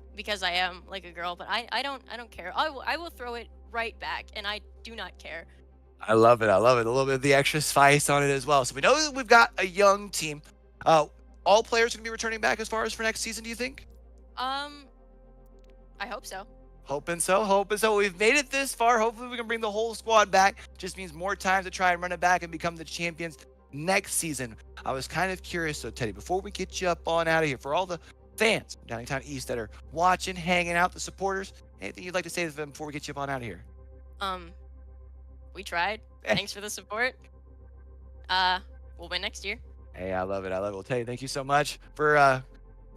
I am like a girl, but I don't care. I will throw it right back, and I do not care. I love it. A little bit of the extra spice on it as well. So we know that we've got a young team. All players are going to be returning back as far as for next season, do you think? I hope so. Hoping so. We've made it this far. Hopefully we can bring the whole squad back. Just means more time to try and run it back and become the champions next season. I was kind of curious though, Teddy, before we get you up on out of here, for all the fans from Downingtown East that are watching, hanging out, the supporters, anything you'd like to say to them before we get you up on out of here? We tried. Thanks for the support. We'll win next year. Hey, I love it. Well, Teddy, thank you so much for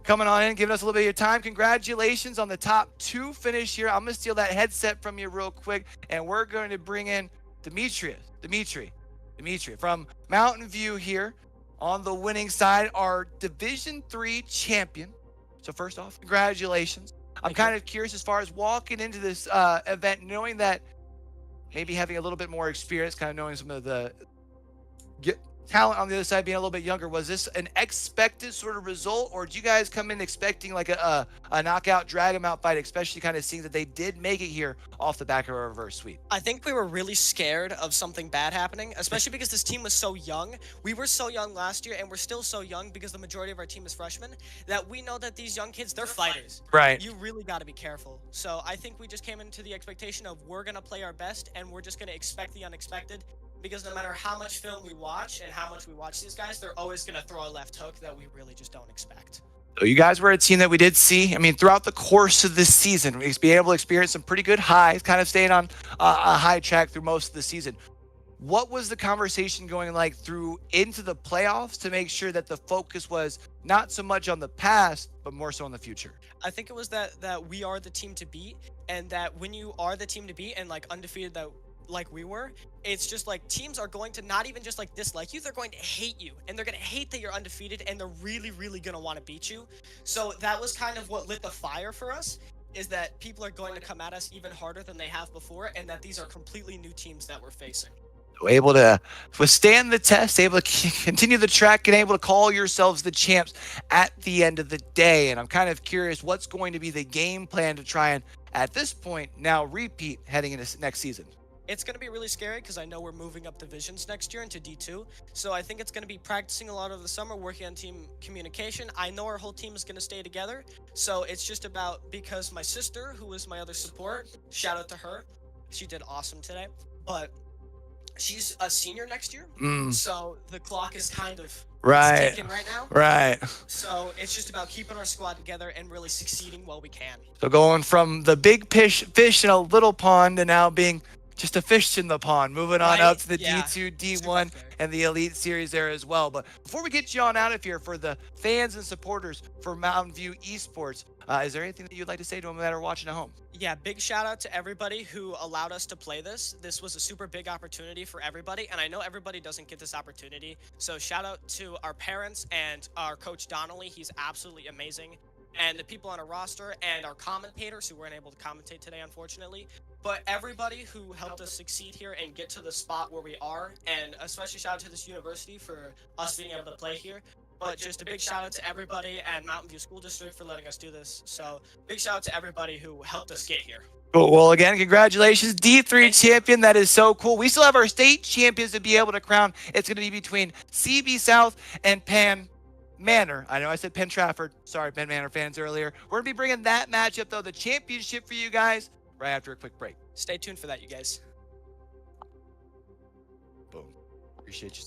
coming on in, giving us a little bit of your time. Congratulations on the top 2 finish here. I'm going to steal that headset from you real quick, and we're going to bring in Dimitri from Mountain View here on the winning side, our Division 3 champion. So first off, congratulations. I'm kind of curious as far as walking into this event, knowing that maybe having a little bit more experience, kind of knowing some of the talent on the other side being a little bit younger. Was this an expected sort of result, or did you guys come in expecting like a knockout, drag them out fight, especially kind of seeing that they did make it here off the back of a reverse sweep? I think we were really scared of something bad happening, especially because this team was so young. We were so young last year, and we're still so young because the majority of our team is freshmen, that we know that these young kids, they're fighters. Right. You really got to be careful. So I think we just came into the expectation of we're going to play our best, and we're just going to expect the unexpected. Because no matter how much film we watch and how much we watch these guys, they're always going to throw a left hook that we really just don't expect. So you guys were a team that we did see, throughout the course of this season, we've been able to experience some pretty good highs, kind of staying on a high track through most of the season. What was the conversation going like through into the playoffs to make sure that the focus was not so much on the past, but more so on the future? I think it was that we are the team to beat, and that when you are the team to beat and like undefeated like we were, it's just like teams are going to not even just like dislike you, they're going to hate you, and they're going to hate that you're undefeated, and they're really going to want to beat you. So that was kind of what lit the fire for us, is that people are going to come at us even harder than they have before, and that these are completely new teams that we're facing. Able to withstand the test, able to continue the track, and able to call yourselves the champs at the end of the day. And I'm kind of curious what's going to be the game plan to try and, at this point, now repeat heading into next season. It's going to be really scary because I know we're moving up divisions next year into D2. So I think it's going to be practicing a lot over the summer, working on team communication. I know our whole team is going to stay together. So it's just about, because my sister, who is my other support, shout out to her. She did awesome today. But she's a senior next year. So the clock is kind of ticking right now. Right. So it's just about keeping our squad together and really succeeding while we can. So going from the big fish in a little pond to now being just a fish in the pond. Moving on Right? up to the Yeah. D2, Super D1, fair. and the Elite Series there as well. But before we get you on out of here, for the fans and supporters for Mountain View Esports, is there anything that you'd like to say to them that are watching at home? Yeah, big shout out to everybody who allowed us to play this. This was a super big opportunity for everybody, and I know everybody doesn't get this opportunity. So shout out to our parents and our coach Donnelly. He's absolutely amazing. And the people on our roster and our commentators who weren't able to commentate today, unfortunately. But everybody who helped us succeed here and get to the spot where we are, and especially shout out to this university for us being able to play here. But just a big shout out to everybody at Mountain View School District for letting us do this. So big shout out to everybody who helped us get here. Cool. Well, again, congratulations, D3 champion. That is so cool. We still have our state champions to be able to crown. It's going to be between CB South and Penn Manor. I know I said Penn Trafford. Sorry, Penn Manor fans earlier. We're going to be bringing that matchup, though, the championship for you guys, right after a quick break. Stay tuned for that, you guys. Boom. Appreciate you.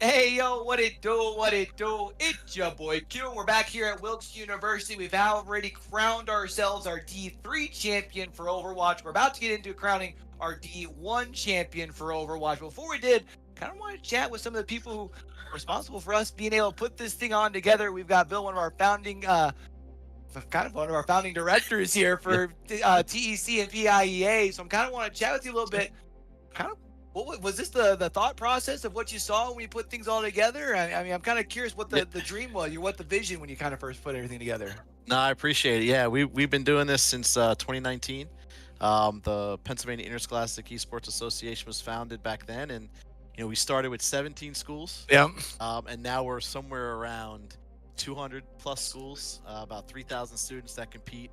Hey, yo, what it do, what it do? It's your boy Q, and we're back here at Wilkes University. We've already crowned ourselves our D3 champion for Overwatch. We're about to get into crowning our D1 champion for Overwatch. Before we did, kind of want to chat with some of the people who are responsible for us being able to put this thing on together. We've got Bill, one of our founding directors here for TEC and PIEA. So I'm kind of want to chat with you a little bit. What was this the thought process of what you saw when you put things all together? I mean, I'm kind of curious what the dream was, what the vision when you kind of first put everything together. No, I appreciate it. Yeah, we've been doing this since 2019. The Pennsylvania Interscholastic Esports Association was founded back then, and we started with 17 schools. Yeah. And now we're somewhere around 200 plus schools, about 3,000 students that compete.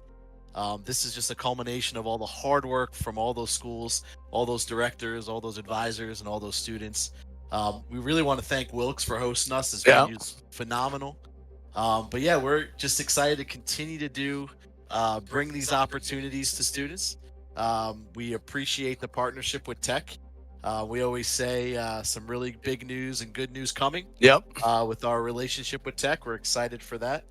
This is just a culmination of all the hard work from all those schools, all those directors, all those advisors, and all those students. We really want to thank Wilkes for hosting us. This venue's phenomenal. But yeah, we're just excited to continue to bring these opportunities to students. We appreciate the partnership with Tech. We always say some really big news and good news coming. Yep. With our relationship with Tech, we're excited for that.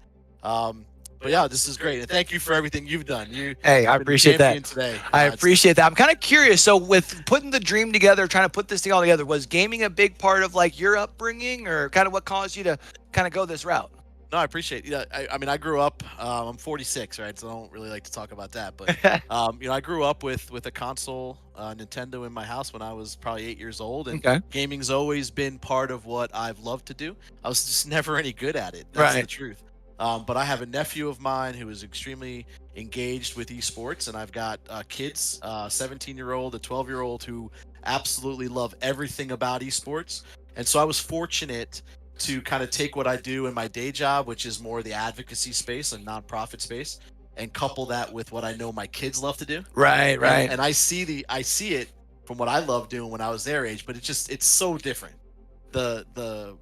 But yeah, this is great, and thank you for everything you've done. Hey, I appreciate that. Today. I appreciate that. I'm kind of curious. So, with putting the dream together, trying to put this thing all together, was gaming a big part of like your upbringing, or kind of what caused you to kind of go this route? No, I appreciate it. Yeah, I mean, I grew up. I'm 46, right? So I don't really like to talk about that. But I grew up with a console, Nintendo, in my house when I was probably 8 years old, and gaming's always been part of what I've loved to do. I was just never any good at it. That's the truth. But I have a nephew of mine who is extremely engaged with esports, and I've got kids, 17-year-old, a 12-year-old, who absolutely love everything about esports. And so I was fortunate to kind of take what I do in my day job, which is more the advocacy space and nonprofit space, and couple that with what I know my kids love to do. Right. And I see it from what I loved doing when I was their age, but it's so different. The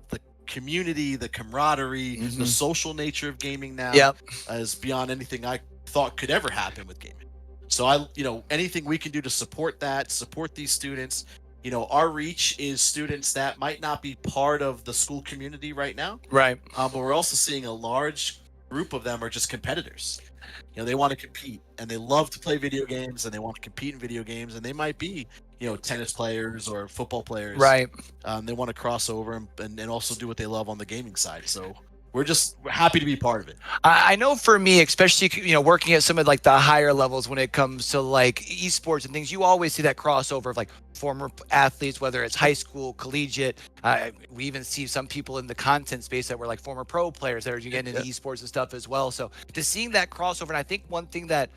community, the camaraderie, the social nature of gaming now is beyond anything I thought could ever happen with gaming. So anything we can do to support these students. Our reach is students that might not be part of the school community right now. Right. But we're also seeing a large group of them are just competitors. They want to compete, and they love to play video games, and they want to compete in video games, and they might be tennis players or football players. Right. They want to cross over and also do what they love on the gaming side. So we're happy to be part of it. I know for me, especially working at some of like the higher levels when it comes to like esports and things, you always see that crossover of like former athletes, whether it's high school, collegiate. We even see some people in the content space that were like former pro players that are getting into esports and stuff as well. So to seeing that crossover, and I think one thing that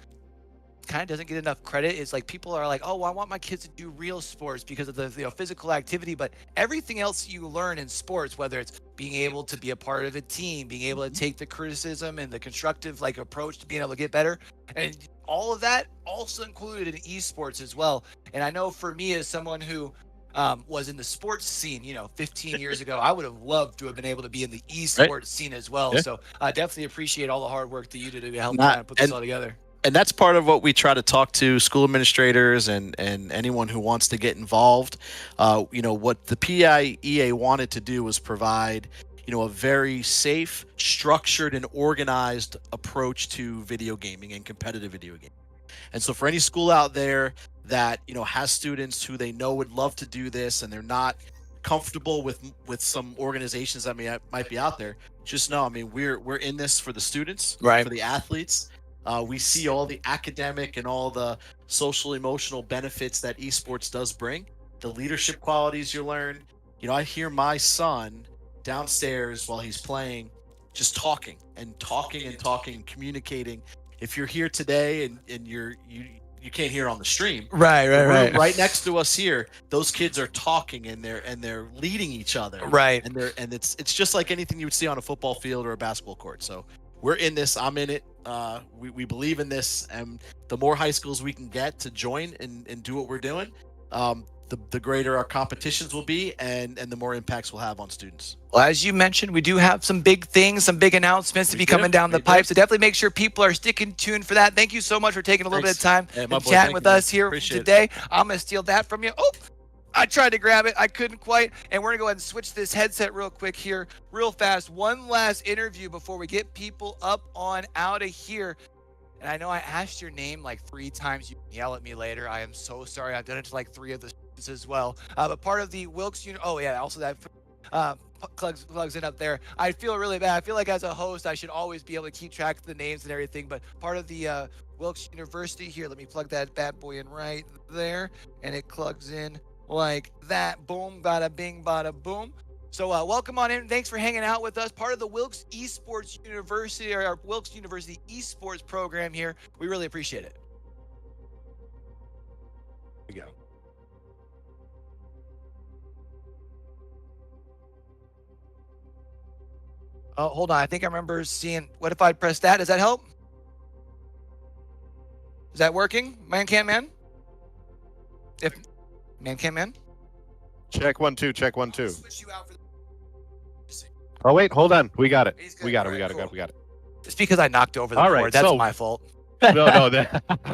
kind of doesn't get enough credit is like people are like, oh, I want my kids to do real sports because of the physical activity, but everything else you learn in sports, whether it's being able to be a part of a team, being able to take the criticism and the constructive like approach to being able to get better, and all of that also included in esports as well. And I know for me, as someone who was in the sports scene 15 years ago, I would have loved to have been able to be in the esports scene as well. So I definitely appreciate all the hard work that you did to help put this all together. And that's part of what we try to talk to school administrators and anyone who wants to get involved. What the PIEA wanted to do was provide, a very safe, structured, and organized approach to video gaming and competitive video gaming. And so for any school out there that, has students who they know would love to do this and they're not comfortable with some organizations that might be out there, just know, we're in this for the students, for the athletes. We see all the academic and all the social emotional benefits that esports does bring, the leadership qualities you learn. I hear my son downstairs while he's playing just talking and communicating. If you're here today and you can't hear it on the stream, right next to us here, those kids are talking and they're leading each other, and it's just like anything you would see on a football field or a basketball court. So we're in this. I'm in it. We believe in this, and the more high schools we can get to join and do what we're doing, the greater our competitions will be, and the more impacts we'll have on students. Well, as you mentioned, we do have some big things, some big announcements to be coming down the pipe. So definitely make sure people are sticking tuned for that. Thank you so much for taking a little bit of time and chatting with us here today. I'm going to steal that from you. Oh, I tried to grab it. I couldn't quite. And we're going to go ahead and switch this headset real quick here, real fast. One last interview before we get people up on out of here. And I know I asked your name like 3 times. You can yell at me later. I am so sorry. I've done it to like 3 of the students as well. But part of the Wilkes oh yeah, also that plugs in up there. I feel really bad. I feel like as a host, I should always be able to keep track of the names and everything. But part of the Wilkes University here, let me plug that bad boy in right there. And it plugs in like that. Boom, bada bing, bada boom. So welcome on in. Thanks for hanging out with us. Part of the Wilkes Esports University, or our Wilkes University Esports program here. We really appreciate it. Here we go. Oh, hold on. I think I remember seeing, what if I press that? Does that help? Is that working? Man can't man? If man can't man? Check 1 2, check 1 2. Switch you out for Oh wait, hold on. We got it. We got it. All We right, got it. cool. We got it. It's because I knocked over the All board. right, That's so- my fault. No,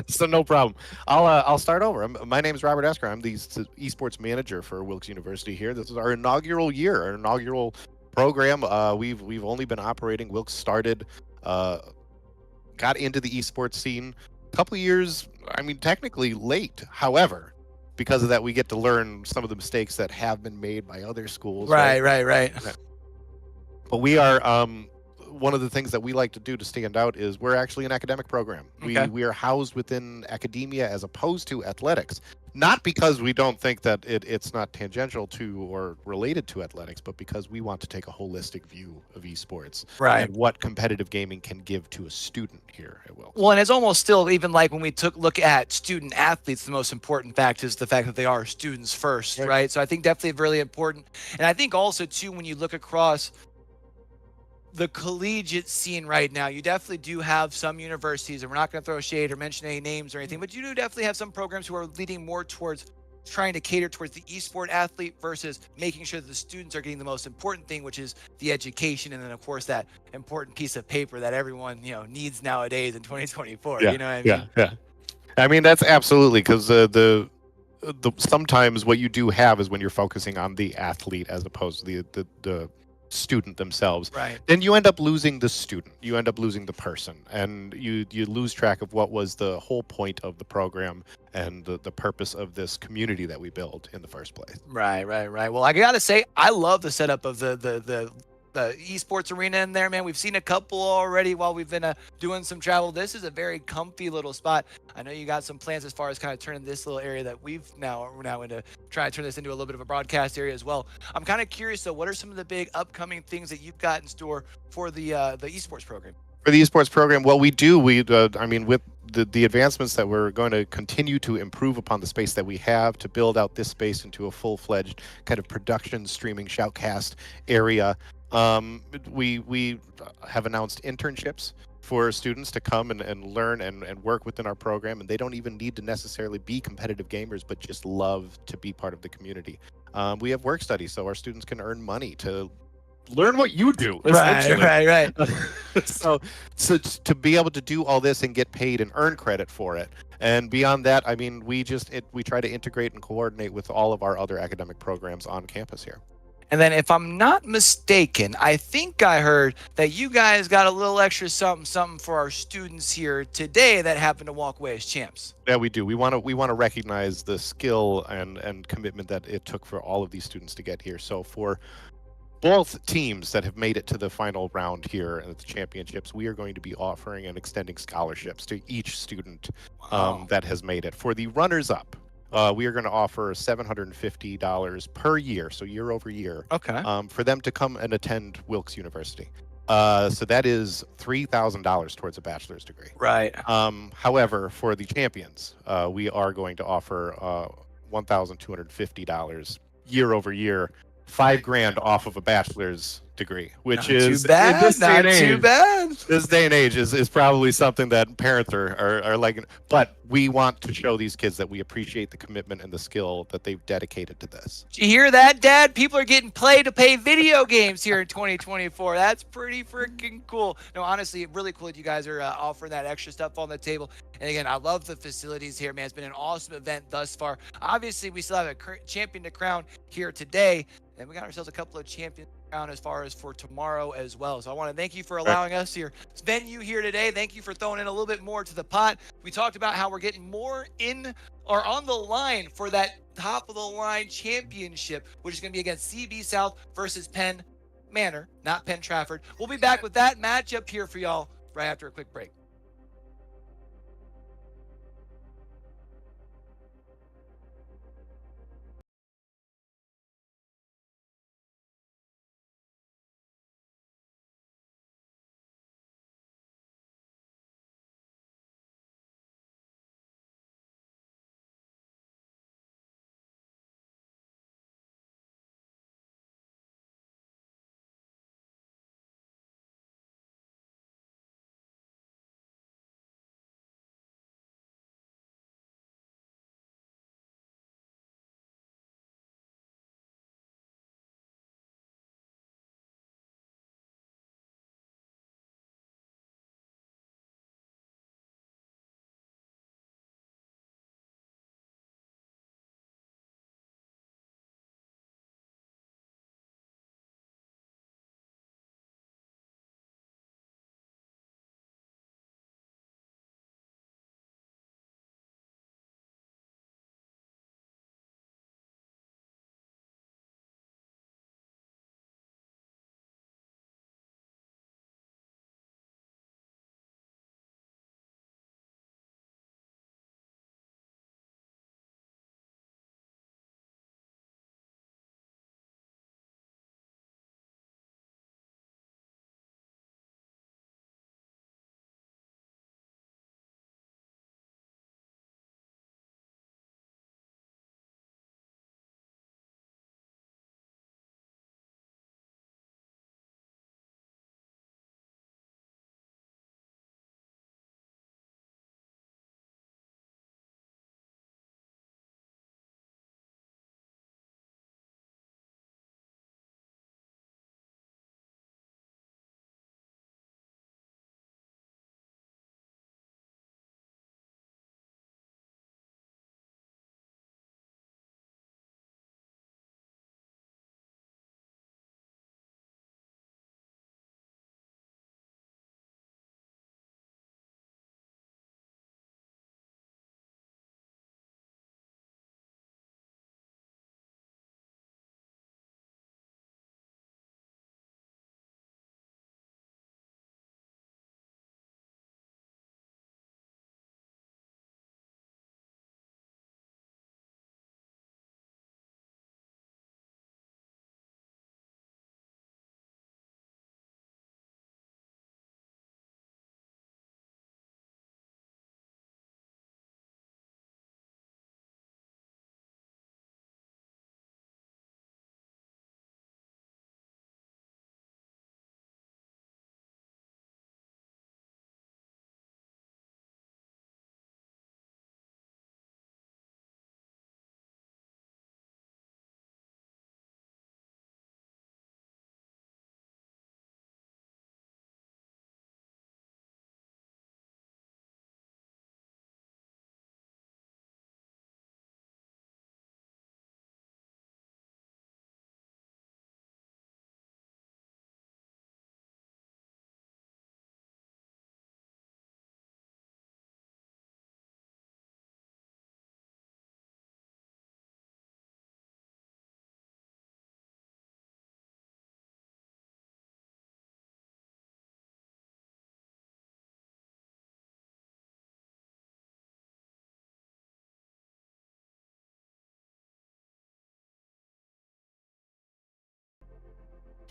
so no problem. I'll start over. My name is Robert Esker. I'm the esports manager for Wilkes University here. This is our inaugural year, our inaugural program. We've only been operating. Wilkes started, got into the esports scene a couple of years. I mean, technically late. However, because of that, we get to learn some of the mistakes that have been made by other schools. Right. But we are one of the things that we like to do to stand out is we're actually an academic program. Okay. We are housed within academia as opposed to athletics. Not because we don't think that it's not tangential to or related to athletics, but because we want to take a holistic view of esports Right. and what competitive gaming can give to a student here at Wilkes. Well, and it's almost still even like when we look at student athletes, the most important fact is the fact that they are students first, right? So I think definitely really important. And I think also too, when you look across the collegiate scene right now, you definitely do have some universities, and we're not going to throw shade or mention any names or anything, but you do definitely have some programs who are leading more towards trying to cater towards the esport athlete versus making sure that the students are getting the most important thing, which is the education, and then of course that important piece of paper that everyone needs nowadays in 2024. You know what I mean? Yeah. I mean, that's absolutely, because the sometimes what you do have is when you're focusing on the athlete as opposed to the student themselves, Right. then you end up losing the student, you end up losing the person, and you lose track of what was the whole point of the program and the purpose of this community that we built in the first place. Right. Well, I gotta say, I love the setup of the esports arena in there, man. We've seen a couple already while we've been doing some travel. This is a very comfy little spot. I know you got some plans as far as kind of turning this little area that we're now into, try to turn this into a little bit of a broadcast area as well. I'm kind of curious though, what are some of the big upcoming things that you've got in store for the esports program? For the esports program, well, I mean, with the advancements that we're going to continue to improve upon the space that we have to build out this space into a full-fledged kind of production streaming shoutcast area. We have announced internships for students to come and learn and work within our program, and they don't even need to necessarily be competitive gamers, but just love to be part of the community. We have work studies, so our students can earn money to learn what you do. Right. So to be able to do all this and get paid and earn credit for it, and beyond that, I mean, we try to integrate and coordinate with all of our other academic programs on campus here. And then if I'm not mistaken, I think I heard that you guys got a little extra something for our students here today that happened to walk away as champs. Yeah, we do. We want to recognize the skill and commitment that it took for all of these students to get here. So for both teams that have made it to the final round here at the championships, we are going to be offering and extending scholarships to each student that has made it. For the runners-up, we are going to offer $750 per year, so year over year, for them to come and attend Wilkes University. So that is $3,000 towards a bachelor's degree. Right. However, for the champions, we are going to offer $1,250 year over year, $5,000 off of a bachelor's degree, which Not is too bad. in this day Not and too age, bad. this day and age is probably something that parents are like. But we want to show these kids that we appreciate the commitment and the skill that they've dedicated to this. Did you hear that, Dad? People are getting to pay video games here in 2024. That's pretty freaking cool. No, honestly, really cool that you guys are offering that extra stuff on the table. And again, I love the facilities here, man. It's been an awesome event thus far. Obviously, we still have a champion to crown here today, and we got ourselves a couple of champions to crown as far as for tomorrow as well. So I want to thank you for allowing us your venue here today. Thank you for throwing in a little bit more to the pot. We talked about how we're getting more in or on the line for that top of the line championship, which is going to be against CB South versus Penn Manor, not Penn Trafford. We'll be back with that matchup here for y'all right after a quick break.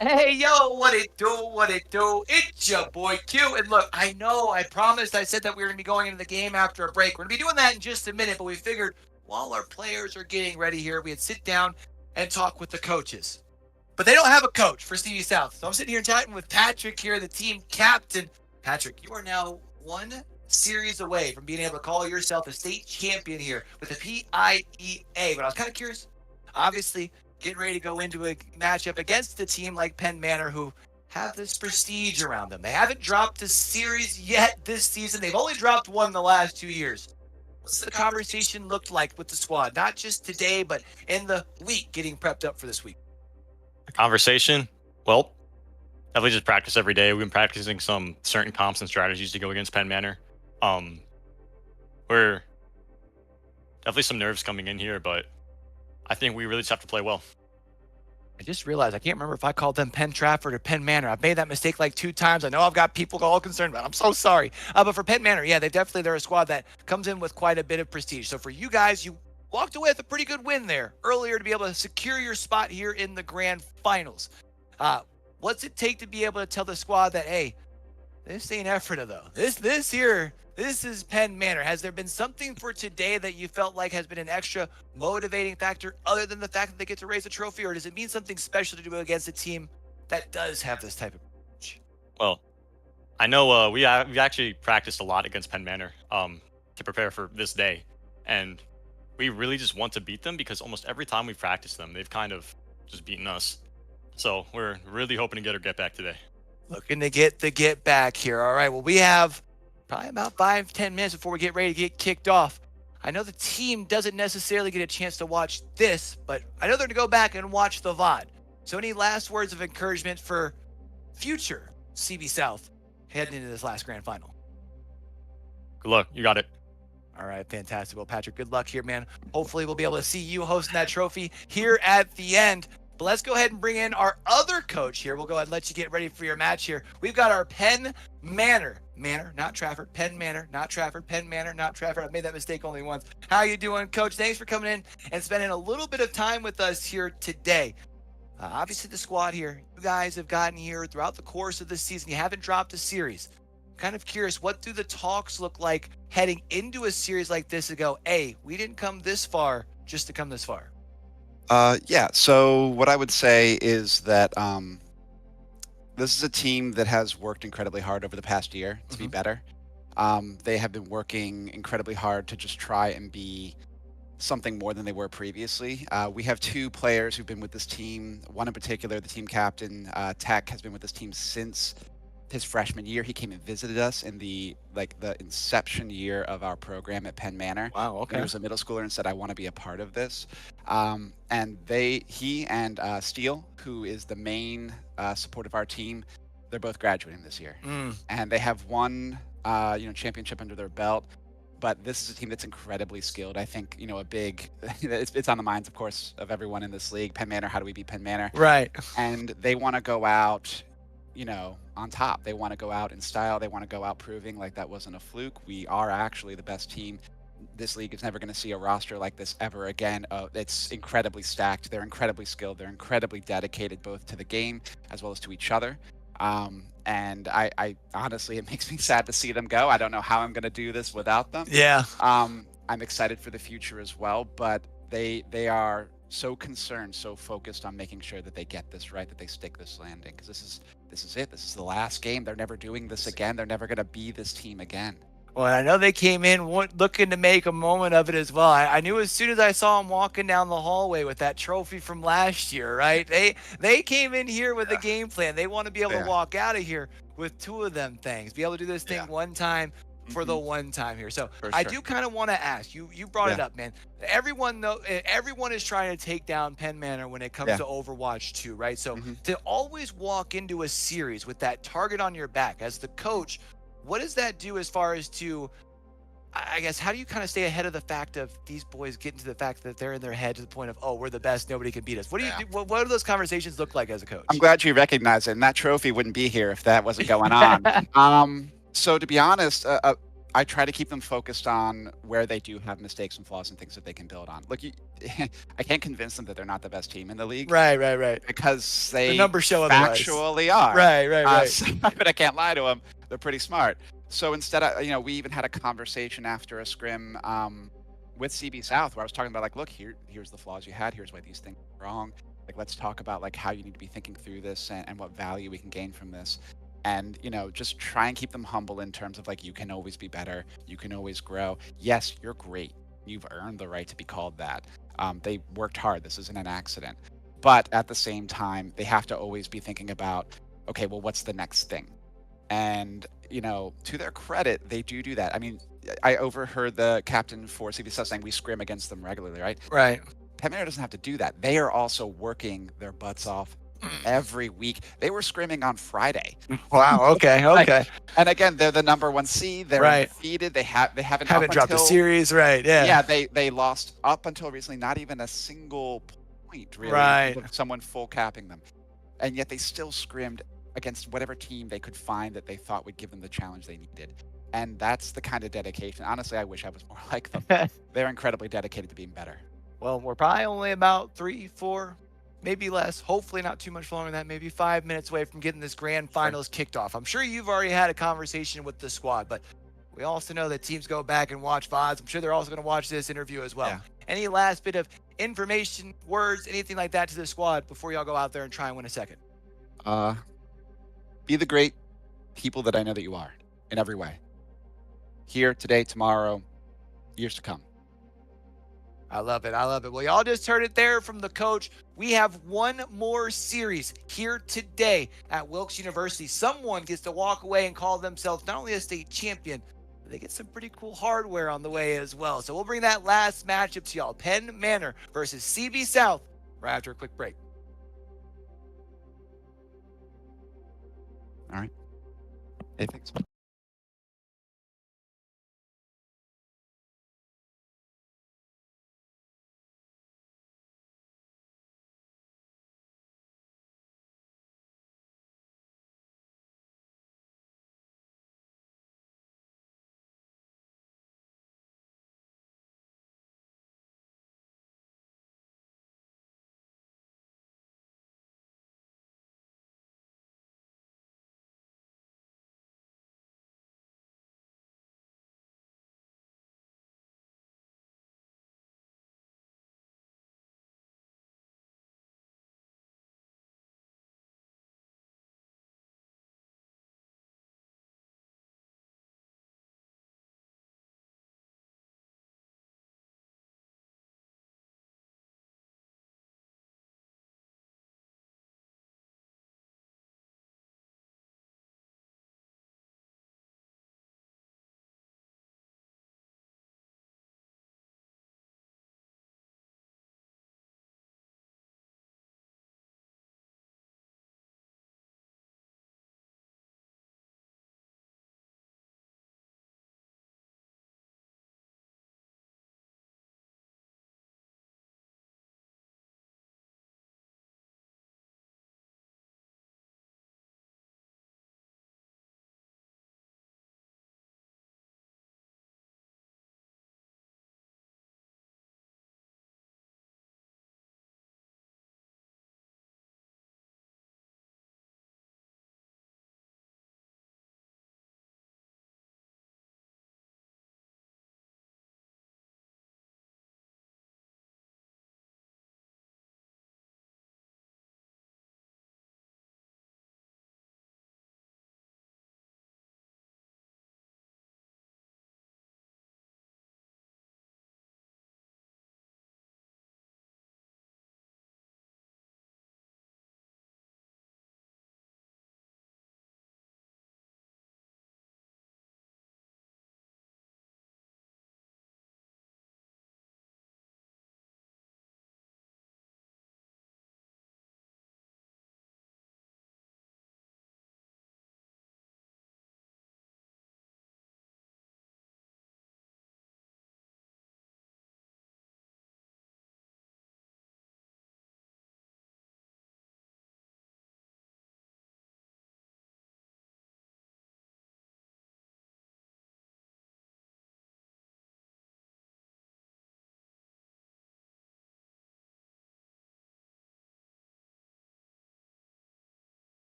Hey, yo, what it do, what it do? It's your boy Q. And look, I know, I promised, I said that we were going to be going into the game after a break. We're going to be doing that in just a minute, but we figured while our players are getting ready here, we'd sit down and talk with the coaches. but they don't have a coach for CB South. So I'm sitting here chatting with Patrick here, the team captain. Patrick, you are now one series away from being able to call yourself a state champion here with the PIEA. But I was kind of curious, obviously, getting ready to go into a matchup against a team like Penn Manor, who have this prestige around them. They haven't dropped a series yet this season. They've only dropped one in the last 2 years. What's the conversation looked like with the squad, not just today, but in the week getting prepped up for this week? The conversation? Well, definitely just practice every day. We've been practicing some certain comps and strategies to go against Penn Manor. We're definitely some nerves coming in here, but I think we really just have to play well. I just realized I can't remember if I called them Penn Trafford or Penn Manor. I've made that mistake like 2 times. I know I've got people all concerned about it. I'm so sorry. But for Penn Manor, yeah, they're a squad that comes in with quite a bit of prestige. So for you guys, you walked away with a pretty good win there earlier to be able to secure your spot here in the grand finals. What's it take to be able to tell the squad that, hey, this ain't Ephrata though. This is Penn Manor. Has there been something for today that you felt like has been an extra motivating factor other than the fact that they get to raise a trophy, or does it mean something special to do against a team that does have this type of approach? Well, I know we actually practiced a lot against Penn Manor to prepare for this day, and we really just want to beat them because almost every time we practice them, they've kind of just beaten us. So we're really hoping to get back today. Looking to get back here. All right, well, we have probably about 5-10 minutes before we get ready to get kicked off. I know the team doesn't necessarily get a chance to watch this, but I know they're going to go back and watch the VOD. So any last words of encouragement for future CB South heading into this last grand final? Good luck. You got it. All right, fantastic. Well, Patrick, good luck here, man. Hopefully we'll be able to see you hosting that trophy here at the end. But let's go ahead and bring in our other coach here. We'll go ahead and let you get ready for your match here. We've got our Penn Manor, not Trafford, Penn Manor, not Trafford, Penn Manor, not Trafford. I've made that mistake only once. How you doing, Coach? Thanks for coming in and spending a little bit of time with us here today. Obviously, the squad here, you guys have gotten here throughout the course of this season. You haven't dropped a series. Kind of curious, what do the talks look like heading into a series like this to go, hey, we didn't come this far just to come this far? Yeah, so what I would say is that this is a team that has worked incredibly hard over the past year to be better. They have been working incredibly hard to just try and be something more than they were previously. We have 2 players who've been with this team. One in particular, the team captain, Tech, has been with this team since his freshman year. He came and visited us in the inception year of our program at Penn Manor. Wow, okay. He was a middle schooler and said, I want to be a part of this. And he and Steele, who is the main support of our team, they're both graduating this year. And they have one championship under their belt. But this is a team that's incredibly skilled. I think, a big, it's on the minds, of course, of everyone in this league. Penn Manor, how do we beat Penn Manor? Right. And they want to go out, on top. They want to go out in style. They want to go out proving like that wasn't a fluke. We are actually the best team. This league is never going to see a roster like this ever again. It's incredibly stacked. They're incredibly skilled. They're incredibly dedicated both to the game as well as to each other. And I honestly, it makes me sad to see them go. I don't know how I'm going to do this without them. Yeah. I'm excited for the future as well, but they are so concerned, so focused on making sure that they get this right, that they stick this landing, because this is it. This is the last game. They're never doing this again. They're never going to be this team again. Well, I know they came in looking to make a moment of it as well. I knew as soon as I saw them walking down the hallway with that trophy from last year, right? They came in here with a game plan. They want to be able to walk out of here with 2 of them things, be able to do this thing one time for the one time here. So I do kind of want to ask you. You brought it up, man. Everyone is trying to take down Penn Manor when it comes to Overwatch 2, right? So to always walk into a series with that target on your back as the coach, what does that do as far as to, I guess, how do you kind of stay ahead of the fact of these boys getting to the fact that they're in their head to the point of, oh, we're the best, nobody can beat us? What do you do? What do those conversations look like as a coach? I'm glad you recognize it, and that trophy wouldn't be here if that wasn't going on. So to be honest, I try to keep them focused on where they do have mistakes and flaws and things that they can build on. Look, I can't convince them that they're not the best team in the league. Right. Because they the numbers show otherwise. Factually are. Right. But I can't lie to them. They're pretty smart. So instead, we even had a conversation after a scrim with CB South where I was talking about, like, look, here's the flaws you had. Here's why these things are wrong. Like, let's talk about like how you need to be thinking through this and what value we can gain from this. And just try and keep them humble in terms of like, you can always be better, you can always grow. Yes, you're great, you've earned the right to be called that. They worked hard, this isn't an accident. But at the same time, they have to always be thinking about, okay, well, what's the next thing? And to their credit, they do that. I mean, I overheard the captain for CBSS saying we scrim against them regularly, right? Right. Penmare doesn't have to do that. They are also working their butts off every week. They were scrimming on Friday. Wow. Okay. Okay. And again, they're the number 1 seed. They're Right. undefeated. They haven't dropped a series. Right. Yeah, they lost up until recently not even a single point really. Right. With someone full capping them, and yet they still scrimmed against whatever team they could find that they thought would give them the challenge they needed. And that's the kind of dedication. Honestly, I wish I was more like them. They're incredibly dedicated to being better. Well, we're probably only about 3, 4, maybe less. Hopefully not too much longer than that. Maybe 5 minutes away from getting this grand finals kicked off. I'm sure you've already had a conversation with the squad, but we also know that teams go back and watch VODs. I'm sure they're also going to watch this interview as well. Yeah. Any last bit of information, words, anything like that to the squad before y'all go out there and try and win a second? Be the great people that I know that you are in every way. Here, today, tomorrow, years to come. I love it. I love it. Well, y'all just heard it there from the coach. We have one more series here today at Wilkes University. Someone gets to walk away and call themselves not only a state champion, but they get some pretty cool hardware on the way as well. So we'll bring that last matchup to y'all. Penn Manor versus CB South right after a quick break. All right. Hey, thanks.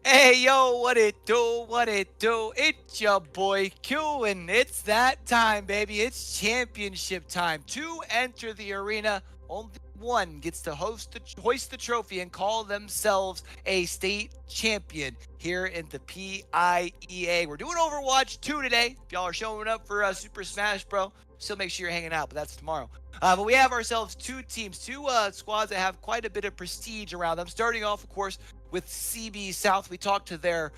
Hey, yo, what it do, what it do? It's your boy Q, and it's that time, baby. It's championship time. To enter the arena, only one gets to hoist the trophy and call themselves a state champion here in the PIEA. We're doing Overwatch 2 today. If y'all are showing up for Super Smash Bro, still make sure you're hanging out, but that's tomorrow. But we have ourselves two teams, two squads that have quite a bit of prestige around them. Starting off, of course, with CB South. We talked to their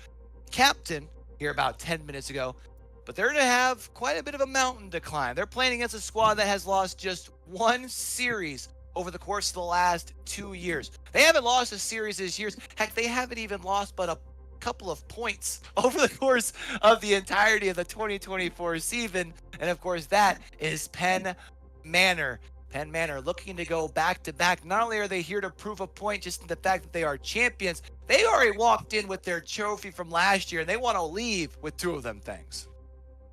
captain here about 10 minutes ago, but they're going to have quite a bit of a mountain to climb. They're playing against a squad that has lost just one series over the course of the last 2 years. They haven't lost a series this year. Heck, they haven't even lost but a couple of points over the course of the entirety of the 2024 season. And of course, that is Penn Manor. Penn Manor looking to go back-to-back. Not only are they here to prove a point just in the fact that they are champions, they already walked in with their trophy from last year, and they want to leave with two of them things.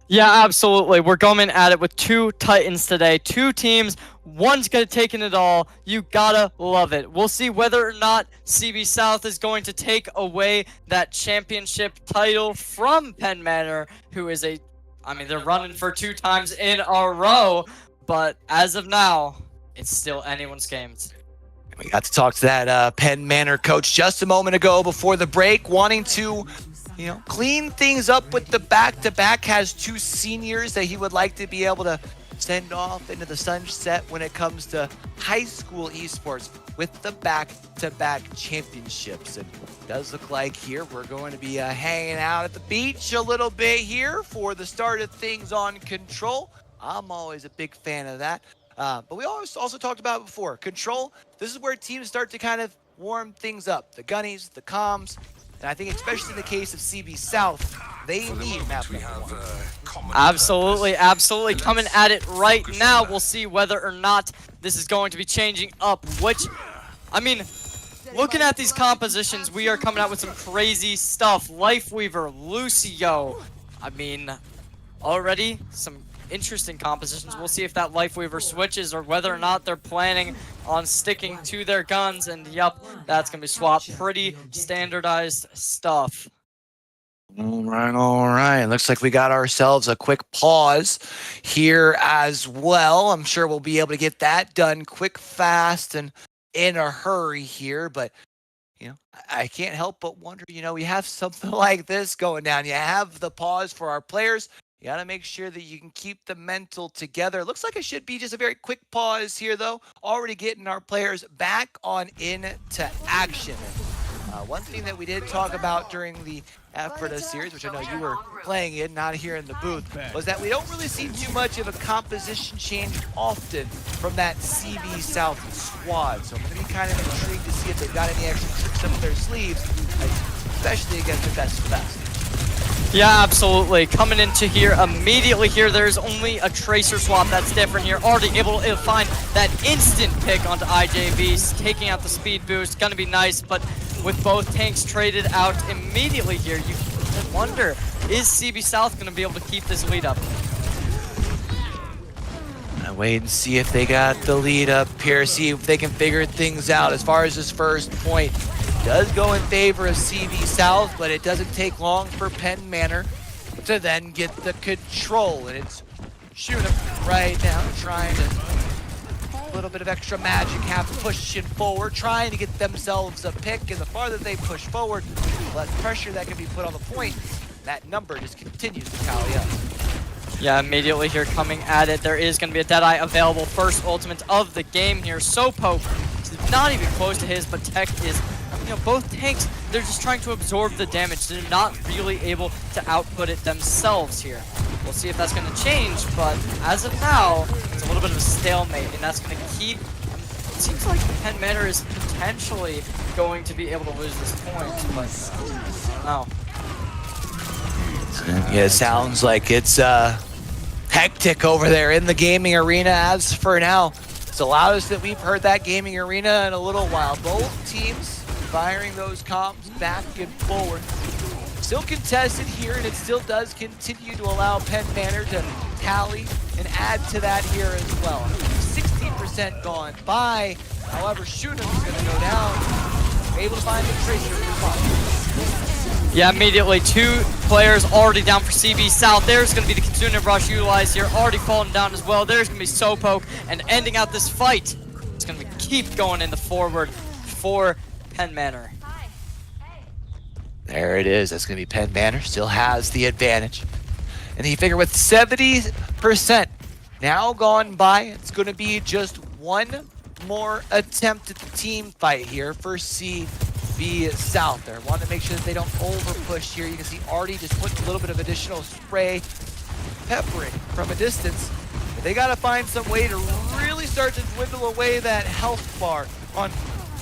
Yeah, absolutely. We're going at it with two Titans today. Two teams. One's going to take in it all. You gotta love it. We'll see whether or not CB South is going to take away that championship title from Penn Manor, who is they're running for 2 times in a row. But as of now, it's still anyone's game. We got to talk to that Penn Manor coach just a moment ago before the break, wanting to, clean things up with the back-to-back. Has 2 seniors that he would like to be able to send off into the sunset when it comes to high school esports with the back-to-back championships. And it does look like here we're going to be hanging out at the beach a little bit here for the start of things on Control. I'm always a big fan of that. But we also talked about it before. Control, this is where teams start to kind of warm things up. The gunnies, the comms, and I think especially in the case of CB South, they need map number 1. Absolutely, absolutely. Coming at it right now. We'll see whether or not this is going to be changing up. Looking at these compositions, we are coming out with some crazy stuff. Lifeweaver, Lucio. Already some interesting compositions. We'll see if that Lifeweaver switches or whether or not they're planning on sticking to their guns. And yep, that's going to be swapped. Pretty standardized stuff. All right. Looks like we got ourselves a quick pause here as well. I'm sure we'll be able to get that done quick, fast, and in a hurry here. But, I can't help but wonder, we have something like this going down. You have the pause for our players. You got to make sure that you can keep the mental together. Looks like it should be just a very quick pause here, though. Already getting our players back on into action. One thing that we did talk about during the Ephrata series, which I know you were playing in, not here in the booth, was that we don't really see too much of a composition change often from that CB South squad. So I'm going to be kind of intrigued to see if they've got any extra tricks up their sleeves, especially against the best of the best. Yeah, absolutely. Coming into here immediately here, there's only a Tracer swap that's different here. Already able to find that instant pick onto IJV, taking out the speed boost. Gonna be nice, but with both tanks traded out immediately here, you wonder, is CB South gonna be able to keep this lead up? Wait and see if they got the lead up here, see if they can figure things out. As far as this first point, does go in favor of CB South, but it doesn't take long for Penn Manor to then get the control. And it's shooting right now, trying to a little bit of extra magic, half pushing forward, trying to get themselves a pick. And the farther they push forward, the less pressure that can be put on the point. That number just continues to tally up. Yeah, immediately here coming at it. There is going to be a Deadeye available. First ultimate of the game here. Sopo, not even close to his, but Tech is, both tanks, they're just trying to absorb the damage. They're not really able to output it themselves here. We'll see if that's going to change, but as of now, it's a little bit of a stalemate, and that's going to keep... It seems like Penn Manor is potentially going to be able to lose this point, but I don't know. Yeah, it sounds like it's hectic over there in the gaming arena as for now. It's the loudest that we've heard that gaming arena in a little while. Both teams firing those comms back and forward. Still contested here, and it still does continue to allow Penn Manor to tally and add to that here as well. 16% gone by. However, Shunam is going to go down. Able to find the Tracer. Yeah, immediately 2 players already down for CB South. There's going to be the Kitsune Rush utilized here, already falling down as well. There's going to be Sopoke, and ending out this fight. It's going to keep going in the forward for Penn Manor. There it is. That's going to be Penn Manor. Still has the advantage. And you figure with 70% now gone by, it's going to be just one more attempt at the team fight here for CB South. They want to make sure that they don't over push here. You can see Artie just putting a little bit of additional spray, peppering from a distance. But they got to find some way to really start to dwindle away that health bar on,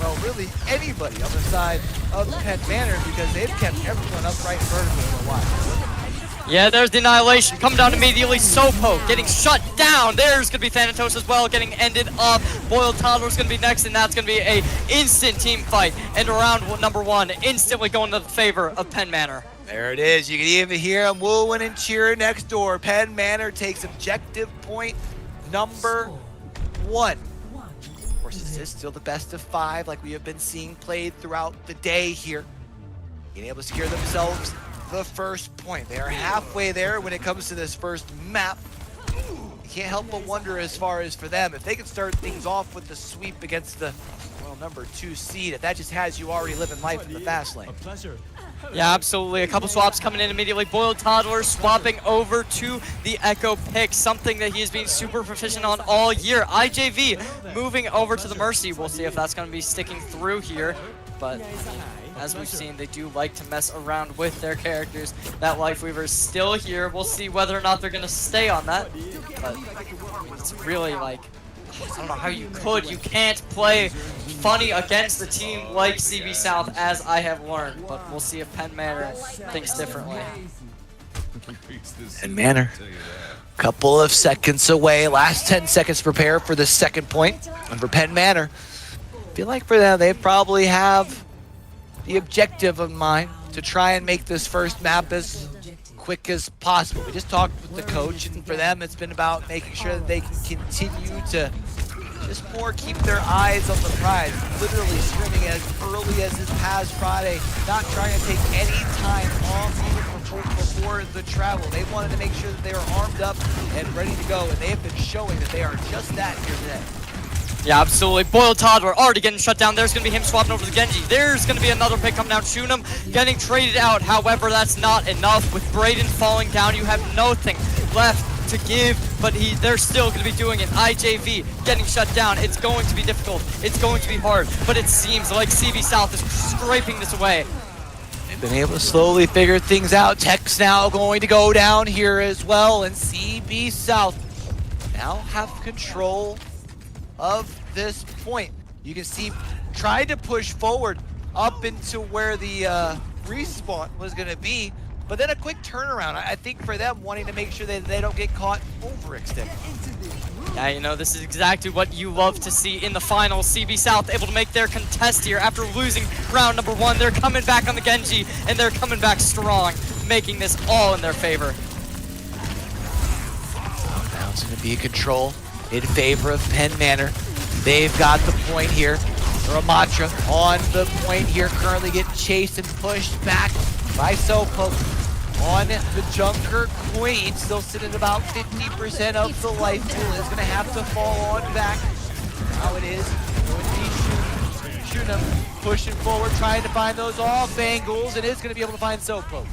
well, really anybody on the side of Penn Manor, because they've kept everyone upright vertically for a while. Yeah, there's the Annihilation. Come down immediately. Sopoke getting shut down. There's going to be Thanatos as well getting ended up. Boiled Toddler's going to be next, and that's going to be a instant team fight. And round number 1 instantly going to the favor of Penn Manor. There it is. You can even hear them wooing and cheering next door. Penn Manor takes objective point number 1. Of course, this is still the best of 5 like we have been seeing played throughout the day here. Being able to secure themselves the first point. They are halfway there when it comes to this first map. You can't help but wonder as far as for them, if they can start things off with the sweep against the, well, number 2 seed, if that just has you already living life in the fast lane. Yeah, absolutely. A couple swaps coming in immediately. Boiled Toddler swapping over to the Echo pick, something that he has been super proficient on all year. IJV moving over to the Mercy. We'll see if that's going to be sticking through here, but as we've seen, they do like to mess around with their characters. That Lifeweaver is still here. We'll see whether or not they're going to stay on that. But it's really like, I don't know how you can't play funny against a team like CB South, as I have learned. But we'll see if Penn Manor thinks differently. Penn Manor, couple of seconds away. Last 10 seconds to prepare for the second point. And for Penn Manor, I feel like for them, they probably have the objective in mind to try and make this first map as quick as possible. We just talked with the coach, and for them it's been about making sure that they can continue to just more keep their eyes on the prize, literally scrimming as early as this past Friday, not trying to take any time off even before the travel. They wanted to make sure that they were armed up and ready to go, and they have been showing that they are just that here today. Yeah, absolutely. Boiled Toddler already getting shut down. There's going to be him swapping over to Genji. There's going to be another pick coming down. Shunam getting traded out. However, that's not enough. With Brayden falling down, you have nothing left to give, but they're still going to be doing it. IJV getting shut down. It's going to be difficult. It's going to be hard, but it seems like CB South is scraping this away. They've been able to slowly figure things out. Tech's now going to go down here as well, and CB South now have control of this point. You can see tried to push forward up into where the respawn was going to be, but then a quick turnaround. I think for them, wanting to make sure that they don't get caught overextended. Yeah, you know, this is exactly what you love to see in the finals. CB South able to make their contest here after losing round number 1. They're coming back on the Genji, and they're coming back strong, making this all in their favor. Now it's going to be a control in favor of Penn Manor. They've got the point here. Ramatra on the point here, currently getting chased and pushed back by Sopoke on the Junker Queen. Still sitting at about 50% of the life pool. Is going to have to fall on back. Now it is going to be Shunam pushing forward, trying to find those off angles, and is going to be able to find Sopoke.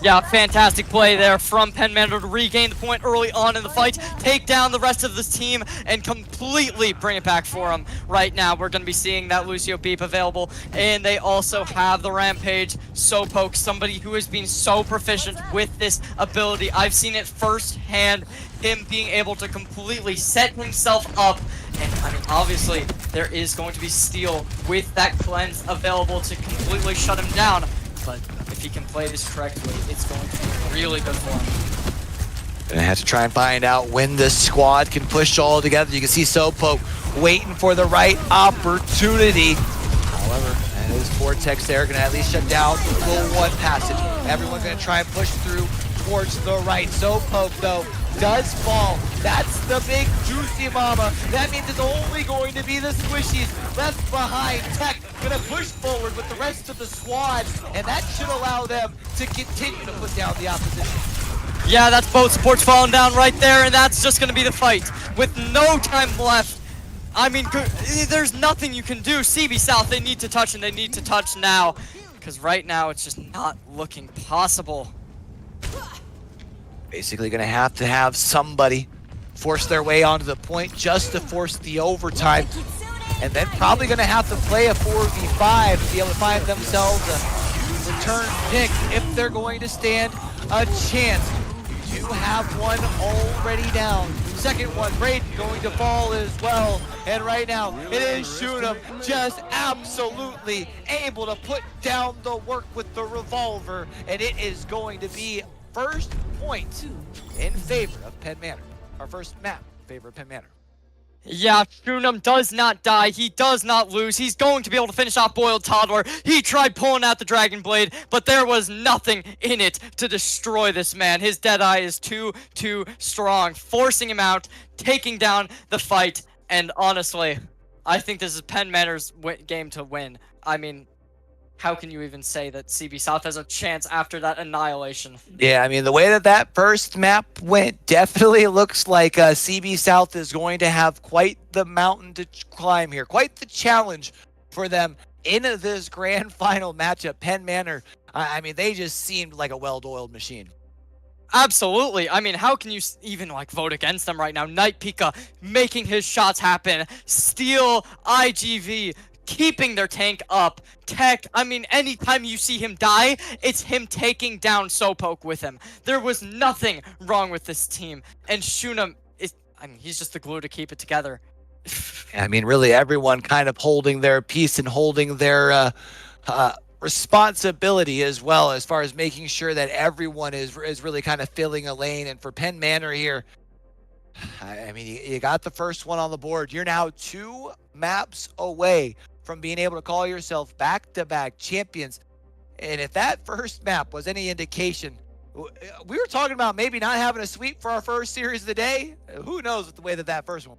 Yeah, fantastic play there from Penn Manor to regain the point early on in the fight, take down the rest of this team, and completely bring it back for them. Right now, we're going to be seeing that Lucio Beep available, and they also have the Rampage Sopoke, somebody who has been so proficient with this ability. I've seen it firsthand, him being able to completely set himself up, and I mean, obviously, there is going to be Steel with that cleanse available to completely shut him down, but if he can play this correctly, it's going to be really good for him. Gonna have to try and find out when the squad can push all together. You can see Sopoke waiting for the right opportunity. However, that is Vortex there, gonna at least shut down the full 1 passage. Everyone's gonna try and push through towards the right. So Poke, though, does fall. That's the big juicy mama. That means it's only going to be the squishies left behind. Tech gonna push forward with the rest of the squad, and that should allow them to continue to put down the opposition. Yeah, that's both supports falling down right there, and that's just gonna be the fight with no time left. I mean, there's nothing you can do. CB South, they need to touch, and they need to touch now, because right now it's just not looking possible. Basically gonna have to have somebody force their way onto the point just to force the overtime. And then probably gonna have to play a 4v5 to be able to find themselves a return pick if they're going to stand a chance. You do have one already down. Second one, Braden going to fall as well. And right now, it is Shunam just absolutely able to put down the work with the revolver. And it is going to be first point in favor of Penn Manor. Our first map in favor of Penn Manor. Yeah, Shunam does not die. He does not lose. He's going to be able to finish off Boiled Toddler. He tried pulling out the Dragon Blade, but there was nothing in it to destroy this man. His Deadeye is too strong, forcing him out, taking down the fight. And honestly, I think this is Penn Manor's game to win. I mean, how can you even say that CB South has a chance after that annihilation? Yeah, I mean, the way that first map went definitely looks like CB South is going to have quite the mountain to climb here, quite the challenge for them in this grand final matchup. Penn Manor, I mean, they just seemed like a well-oiled machine. Absolutely. I mean, how can you even vote against them right now? Night Pika making his shots happen. Steel, IGV, keeping their tank up. Tech, I mean, anytime you see him die, it's him taking down Sopoke with him. There was nothing wrong with this team. And Shunam is, I mean, he's just the glue to keep it together. I mean, really everyone kind of holding their piece and holding their responsibility as well, as far as making sure that everyone is really kind of filling a lane. And for Penn Manor here, I mean, you got the first one on the board. You're now 2 maps away from being able to call yourself back-to-back champions. And if that first map was any indication, we were talking about maybe not having a sweep for our first series of the day. Who knows with the way that first one.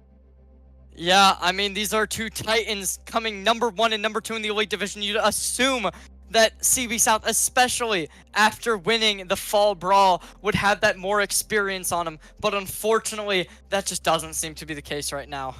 Yeah, I mean, these are 2 Titans coming number 1 and number 2 in the Elite Division. You'd assume that CB South, especially after winning the Fall Brawl, would have that more experience on them. But unfortunately, that just doesn't seem to be the case right now.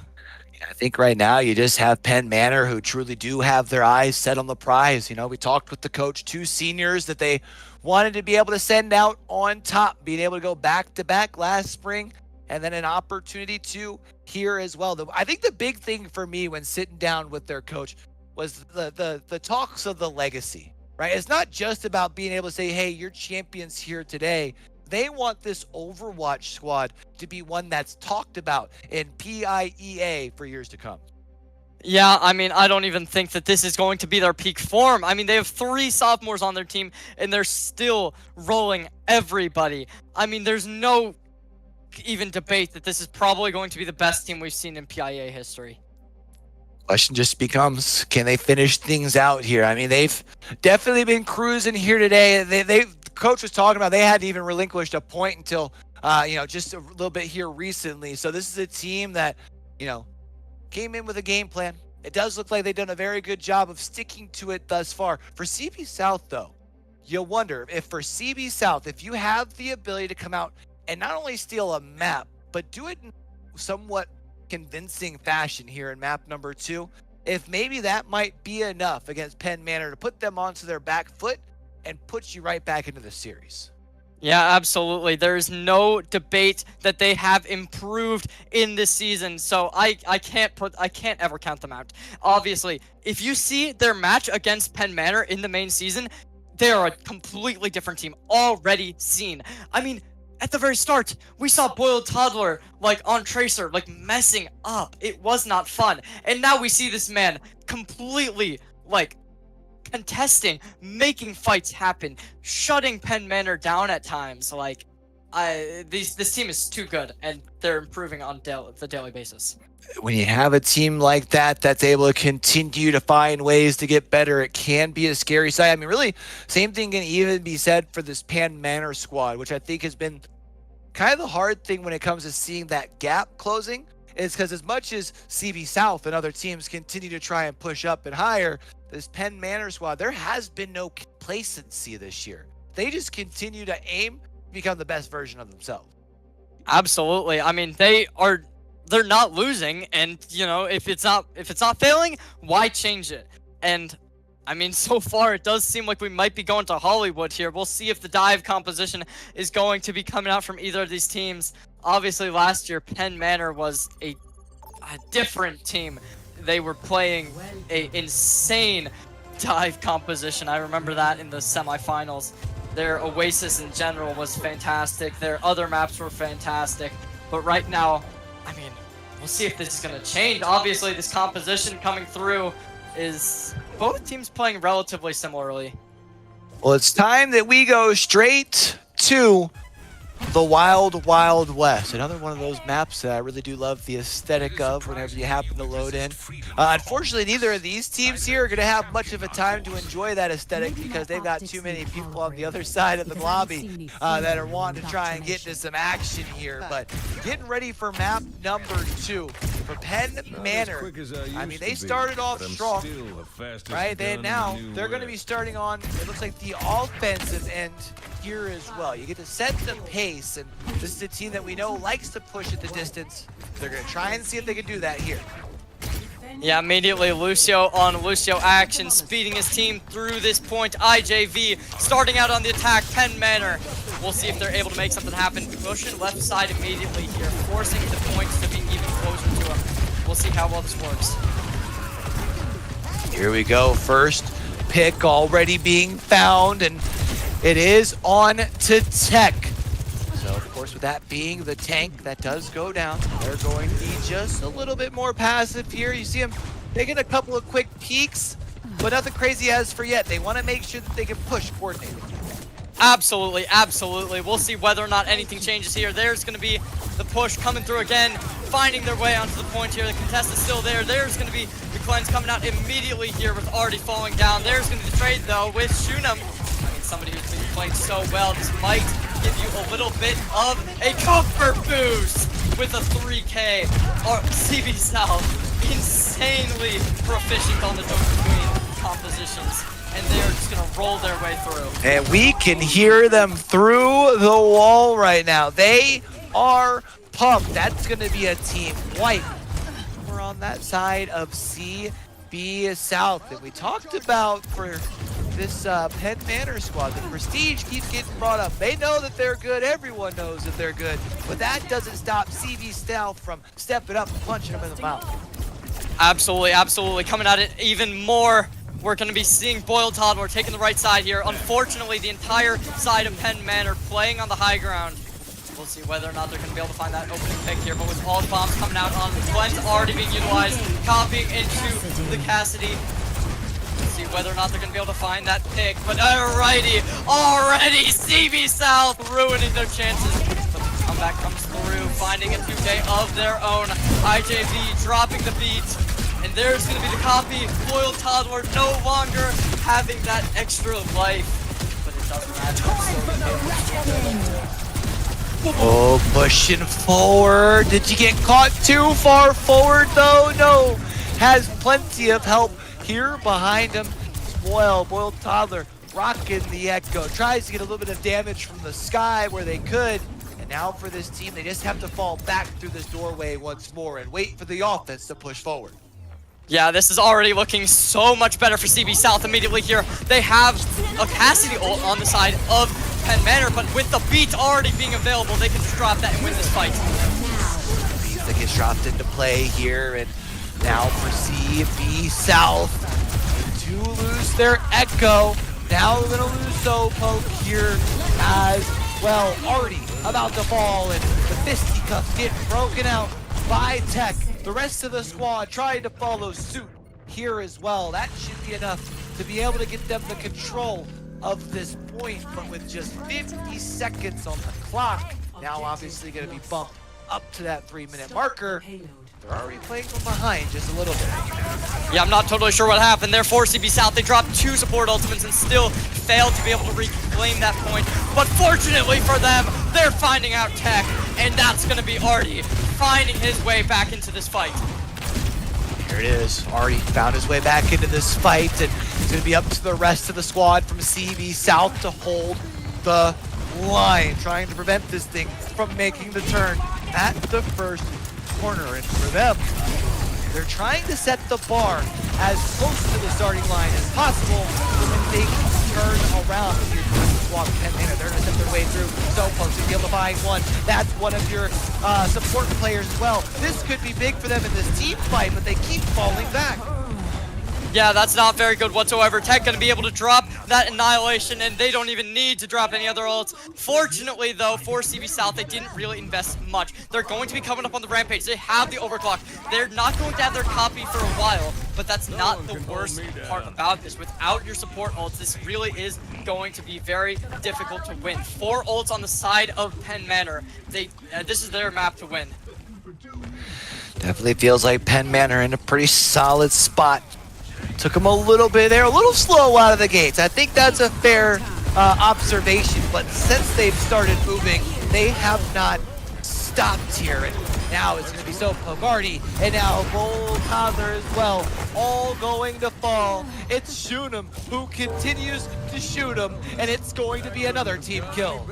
I think right now you just have Penn Manor, who truly do have their eyes set on the prize. You know, we talked with the coach, 2 seniors that they wanted to be able to send out on top, being able to go back-to-back last spring, and then an opportunity to here as well. I think the big thing for me when sitting down with their coach was the talks of the legacy, right? It's not just about being able to say, hey, you're champions here today. They want this Overwatch squad to be one that's talked about in PIEA for years to come. Yeah, I mean, I don't even think that this is going to be their peak form. I mean, they have 3 sophomores on their team, and they're still rolling everybody. I mean, there's no even debate that this is probably going to be the best team we've seen in PIEA history. Question just becomes, can they finish things out here? I mean, they've definitely been cruising here today. The coach was talking about they hadn't even relinquished a point until, just a little bit here recently. So this is a team that, came in with a game plan. It does look like they've done a very good job of sticking to it thus far. For CB South, though, you wonder if for CB South, if you have the ability to come out and not only steal a map, but do it in somewhat convincing fashion here in map number 2, if maybe that might be enough against Penn Manor to put them onto their back foot and put you right back into the series. Yeah, absolutely. There's no debate that they have improved in this season. So I can't ever count them out. Obviously, if you see their match against Penn Manor in the main season, they are a completely different team already seen. I mean, at the very start, we saw Boiled Toddler, on Tracer, messing up. It was not fun. And now we see this man completely, contesting, making fights happen, shutting Penn Manor down at times. this team is too good, and they're improving on the daily basis. When you have a team like that that's able to continue to find ways to get better, it can be a scary sight. I mean, really, same thing can even be said for this Pan Manor squad, which I think has been kind of the hard thing when it comes to seeing that gap closing, is because as much as CB South and other teams continue to try and push up and higher, this Penn Manor squad, there has been no complacency this year. They just continue to aim to become the best version of themselves. Absolutely. I mean, they're not losing, and you know, if it's not failing, why change it? And I mean, so far it does seem like we might be going to Hollywood here. We'll see if the dive composition is going to be coming out from either of these teams. Obviously, last year Penn Manor was a different team. They were playing a insane dive composition. I remember that in the semifinals. Their Oasis in general was fantastic. Their other maps were fantastic. But right now, I mean, we'll see if this is going to change. Obviously, this composition coming through is both teams playing relatively similarly. Well, it's time that we go straight to the Wild Wild West. Another one of those maps that I really do love the aesthetic of whenever you happen to load in. Unfortunately, neither of these teams here are going to have much of a time to enjoy that aesthetic because they've got too many people on the other side of the lobby that are wanting to try and get into some action here. But getting ready for map number 2 for Penn Manor. I mean, they started off strong, right? They're going to be starting on, it looks like, the offensive end here as well. You get to set the pace, and this is a team that we know likes to push at the distance. They're going to try and see if they can do that here. Yeah, immediately Lucio on Lucio action, speeding his team through this point. IJV starting out on the attack, Penn Manor. We'll see if they're able to make something happen. Pushing left side immediately here, forcing the points to be even closer to him. We'll see how well this works. Here we go, first pick already being found, and it is on to Tech. So, of course, with that being the tank, that does go down. They're going to be just a little bit more passive here. You see them taking a couple of quick peeks, but nothing crazy as for yet. They want to make sure that they can push coordinated. Absolutely, absolutely. We'll see whether or not anything changes here. There's going to be the push coming through again, finding their way onto the point here. The contest is still there. There's going to be the cleanse coming out immediately here with Artie falling down. There's going to be the trade, though, with Shunam. I mean, somebody who's been playing so well. This might give you a little bit of a comfort boost with a 3K. Or CB South, insanely proficient on the between compositions. And they're just going to roll their way through. And we can hear them through the wall right now. They are pumped. That's going to be a team wipe. We're on that side of CB South that we talked about for this Penn Manor squad. The prestige keeps getting brought up. They know that they're good. Everyone knows that they're good. But that doesn't stop CB South from stepping up and punching them in the mouth. Absolutely, absolutely. Coming at it even more. We're going to be seeing Boyle Toddler taking the right side here. Unfortunately, the entire side of Penn Manor playing on the high ground. We'll see whether or not they're going to be able to find that opening pick here. But with all the bombs coming out on the Cleanse already being utilized, copying into the Cassidy. We'll see whether or not they're going to be able to find that pick. But already CB South ruining their chances. But the comeback comes through, finding a 2K of their own. IJV dropping the beat. And there's going to be the copy. Loyal Toddler no longer having that extra life. But it doesn't matter. Oh, pushing forward. Did you get caught too far forward, though? No. Has plenty of help here behind him. Boyle Toddler rocking the Echo. Tries to get a little bit of damage from the sky where they could. And now for this team, they just have to fall back through this doorway once more and wait for the offense to push forward. Yeah, this is already looking so much better for CB South immediately here. They have a Cassidy ult on the side of Penn Manor, but with the beat already being available, they can just drop that and win this fight. Beat that gets dropped into play here, and now for CB South to lose their Echo. Now they're going to lose Sopoke here as well. Artie about to fall, and the fisticuffs get broken out by Tech. The rest of the squad trying to follow suit here as well. That should be enough to be able to get them the control of this point. But with just 50 seconds on the clock, Now obviously going to be bumped up to that 3-minute marker. They're already playing from behind just a little bit. Yeah, I'm not totally sure what happened there for CB South. They dropped 2 support ultimates and still failed to be able to reclaim that point. But fortunately for them, they're finding out tech, and that's going to be Artie finding his way back into this fight. Here it is. Artie found his way back into this fight, and it's going to be up to the rest of the squad from CB South to hold the line, trying to prevent this thing from making the turn at the first corner. And for them, they're trying to set the bar as close to the starting line as possible so that they can turn around. Here's the squad with 10 mana. They're going to set their way through. So close to be able to find one. That's one of your support players as well. This could be big for them in this team fight, but they keep falling back. Yeah, that's not very good whatsoever. Tech going to be able to drop that Annihilation, and they don't even need to drop any other ults. Fortunately, though, for CB South, they didn't really invest much. They're going to be coming up on the Rampage. They have the overclock. They're not going to have their copy for a while, but that's not the worst part about this. Without your support ults, this really is going to be very difficult to win. 4 ults on the side of Penn Manor. This is their map to win. Definitely feels like Penn Manor in a pretty solid spot. Took them a little bit there, a little slow out of the gates. I think that's a fair observation, but since they've started moving, they have not stopped here. And now it's going to be Soappoke, Artie, and now Bull Toddler as well, all going to fall. It's Shunem who continues to shoot him, and it's going to be another team kill.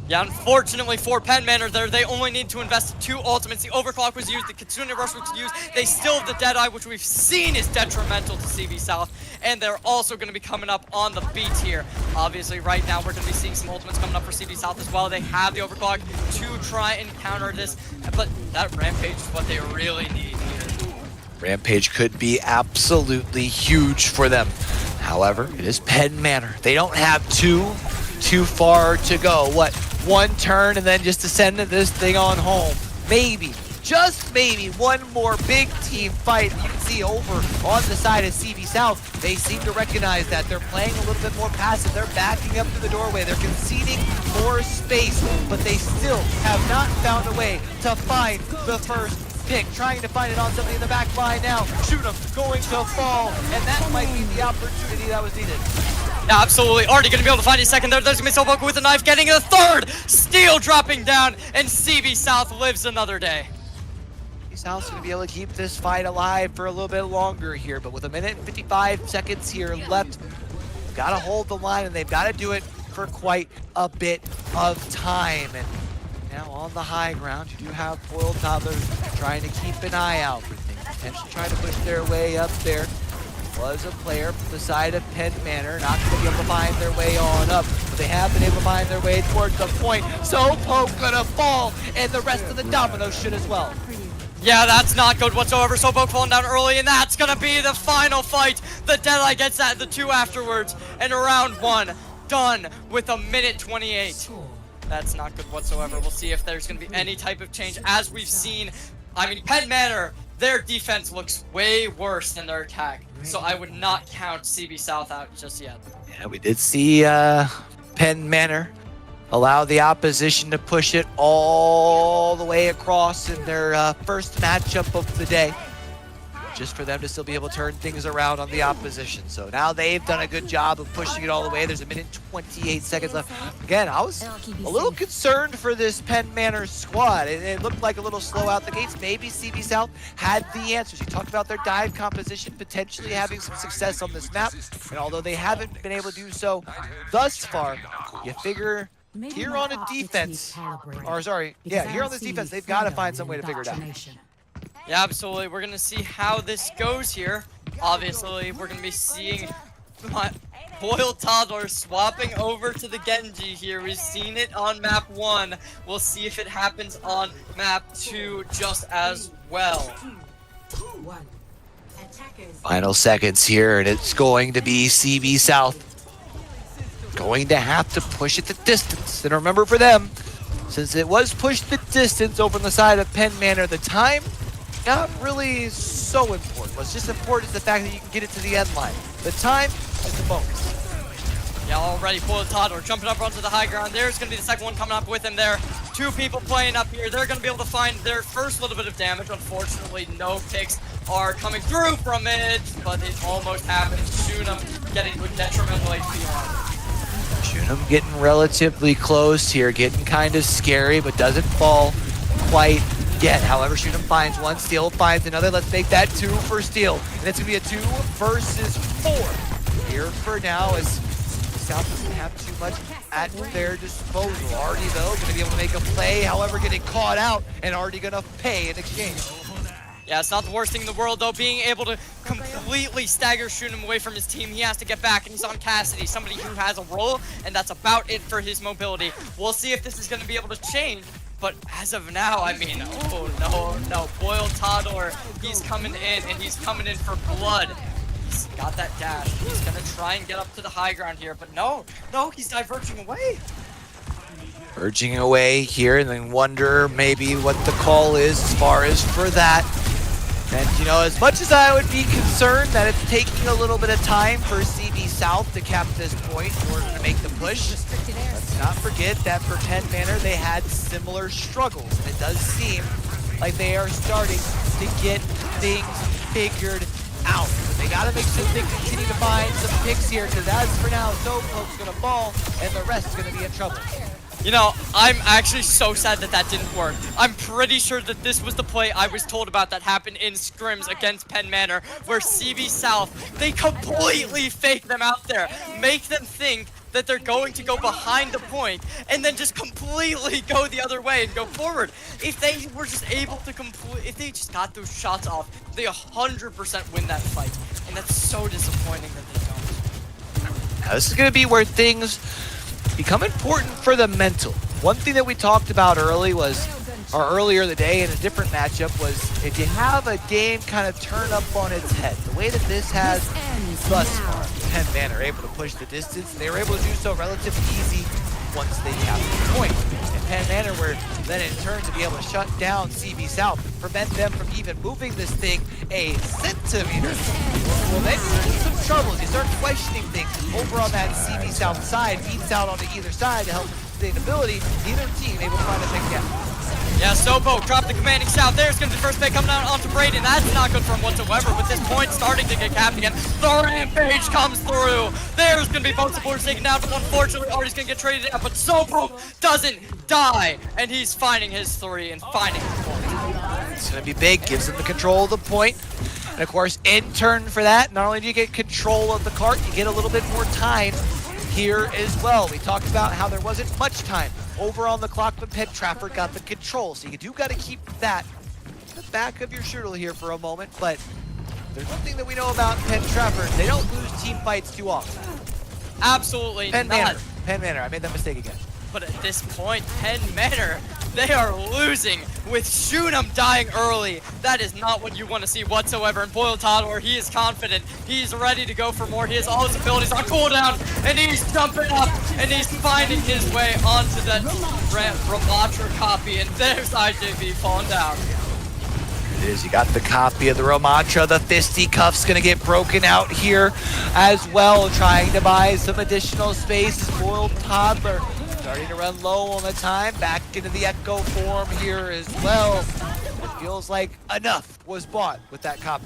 Yeah, unfortunately for Penn Manor there, they only need to invest 2 ultimates. The Overclock was used, the Kitsune Rush was used. They still have the Deadeye, which we've seen is detrimental to CB South. And they're also going to be coming up on the beat here. Obviously, right now, we're going to be seeing some ultimates coming up for CB South as well. They have the Overclock to try and counter this. But that Rampage is what they really need here. Rampage could be absolutely huge for them. However, it is Penn Manor. They don't have too far to go. What? 1 turn and then just to send this thing on home. Maybe, just maybe, one more big team fight. You can see over on the side of CB South, they seem to recognize that they're playing a little bit more passive. They're backing up to the doorway. They're conceding more space, but they still have not found a way to find the first pick. Trying to find it on somebody in the back line now. Shoot him, going to fall, and that might be the opportunity that was needed. Yeah, absolutely. Artie going to be able to find his second there. There's going to be Soappoke with a knife, getting a 3rd. Steel dropping down, and CB South lives another day. CB South's going to be able to keep this fight alive for a little bit longer here, but with 1 minute and 55 seconds here left, they've got to hold the line, and they've got to do it for quite a bit of time. And now on the high ground, you do have Boiled Toddlers trying to keep an eye out for things, potentially trying to push their way up there. Was a player from the side of Penn Manor, not going to be able to find their way on up, but they have been able to find their way towards the point. Soappoke gonna fall, and the rest of the dominoes should as well. Yeah, that's not good whatsoever. Soappoke falling down early, and that's gonna be the final fight. The Deadeye gets that, the 2 afterwards, and round 1 done with 1 minute 28. That's not good whatsoever. We'll see if there's gonna be any type of change. As we've seen, I mean, Penn Manor, their defense looks way worse than their attack. So I would not count CB South out just yet. Yeah, we did see Penn Manor allow the opposition to push it all the way across in their first matchup of the day, just for them to still be able to turn things around on the opposition. So now they've done a good job of pushing it all the way. There's 1 minute 28 seconds left. Again, I was a little concerned for this Penn Manor squad. It looked like a little slow out the gates. Maybe CB South had the answers. You talked about their dive composition potentially having some success on this map, and although they haven't been able to do so thus far, you figure here on a defense, or sorry, yeah, here on this defense, they've got to find some way to figure it out. Yeah, absolutely. We're going to see how this goes here. Obviously, we're going to be seeing Boiled Toddler swapping over to the Genji here. We've seen it on map 1. We'll see if it happens on map 2 just as well. Final seconds here, and it's going to be CB South going to have to push it the distance. And remember, for them, since it was pushed the distance over on the side of Penn Manor, the time not really so important. What's just important is the fact that you can get it to the end line. The time is the bonus. Yeah, already Boiled Toddler jumping up onto the high ground. There's going to be the second one coming up with him there. Two people playing up here. They're going to be able to find their first little bit of damage. Unfortunately, no picks are coming through from it, but it almost happened. Shunam getting with detrimental HP on. Shunam getting relatively close here, getting kind of scary, but doesn't fall quite yet. However, Shunam finds one, Steel finds another. Let's make that 2 for Steel. And it's going to be a 2 versus 4 here for now, as South doesn't have too much at their disposal. Already, though, going to be able to make a play. However, getting caught out and already going to pay in exchange. Yeah, it's not the worst thing in the world, though. Being able to completely stagger Shunam away from his team, he has to get back, and he's on Cassidy, somebody who has a role, and that's about it for his mobility. We'll see if this is going to be able to change, but as of now, I mean, oh, no. Boyle Toddler, he's coming in, and he's coming in for blood. He's got that dash. He's going to try and get up to the high ground here, but no, he's diverging away. Urging away here, and then wonder maybe what the call is as far as for that. And, you know, as much as I would be concerned that it's taking a little bit of time for CB South to cap this point in order to make the push, let's not forget that for Penn Manor, they had similar struggles. And it does seem like they are starting to get things figured out. But they got to make sure they continue to find some picks here, because as for now, Soapboat's going to fall, and the rest is going to be in trouble. You know, I'm actually so sad that that didn't work. I'm pretty sure that this was the play I was told about that happened in scrims against Penn Manor, where CB South, they completely fake them out there, make them think that they're going to go behind the point, and then just completely go the other way and go forward. If they were just able to if they just got those shots off, they 100% win that fight. And that's so disappointing that they don't. Now, this is going to be where things become important for the mental. One thing that we talked about earlier in the day in a different matchup was if you have a game kind of turn up on its head, the way that this has thus far, Penn Manor are able to push the distance, and they were able to do so relatively easy once they captured the point. And Penn Manor were then in turn to be able to shut down CB South, prevent them from even moving this thing a centimeter. Well, then you're in some troubles. You start questioning things over on that CB South side, beats out onto either side to help with sustainability. Neither team able to find a big gap. Yeah, Sobo dropped the commanding south. There's going to be the first pick coming out onto Braden. That's not good for him whatsoever. With this point starting to get capped again, the rampage comes through. There's going to be both supporters taken down, but unfortunately Artie's going to get traded out. But Sobo doesn't die, and he's finding his 3 and finding his point. It's going to be big, gives him the control of the point. And of course, in turn for that, not only do you get control of the cart, you get a little bit more time here as well. We talked about how there wasn't much time over on the clock when Penn Trafford got the control. So you do got to keep that in the back of your shuttle here for a moment. But there's one thing that we know about Penn Trafford. They don't lose team fights too often. Absolutely Penn not. Manor. Penn Manor. I made that mistake again. But at this point, Penn Manor, they are losing with Shunam dying early. That is not what you want to see whatsoever. And Boyle Toddler, he is confident. He's ready to go for more. He has all his abilities on cooldown, and he's jumping up, and he's finding his way onto that Ramatra copy. And there's IJB falling down. It is. You got the copy of the Ramatra. The fisticuffs going to get broken out here as well, trying to buy some additional space. Boyle Toddler starting to run low on the time, back into the Echo form here as well. It feels like enough was bought with that copy.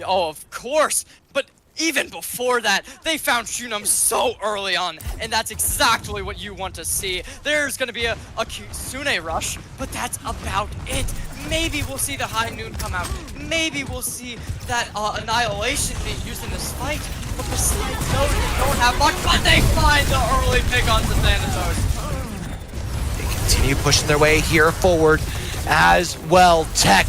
Oh, of course, but even before that, they found Shunam so early on, and that's exactly what you want to see. There's going to be a Kitsune rush, but that's about it. Maybe we'll see the High Noon come out. Maybe we'll see that Annihilation being used in this fight. But besides those, they don't have much, but they find the early pick on the Thanatos. They continue pushing their way here forward as well. Tech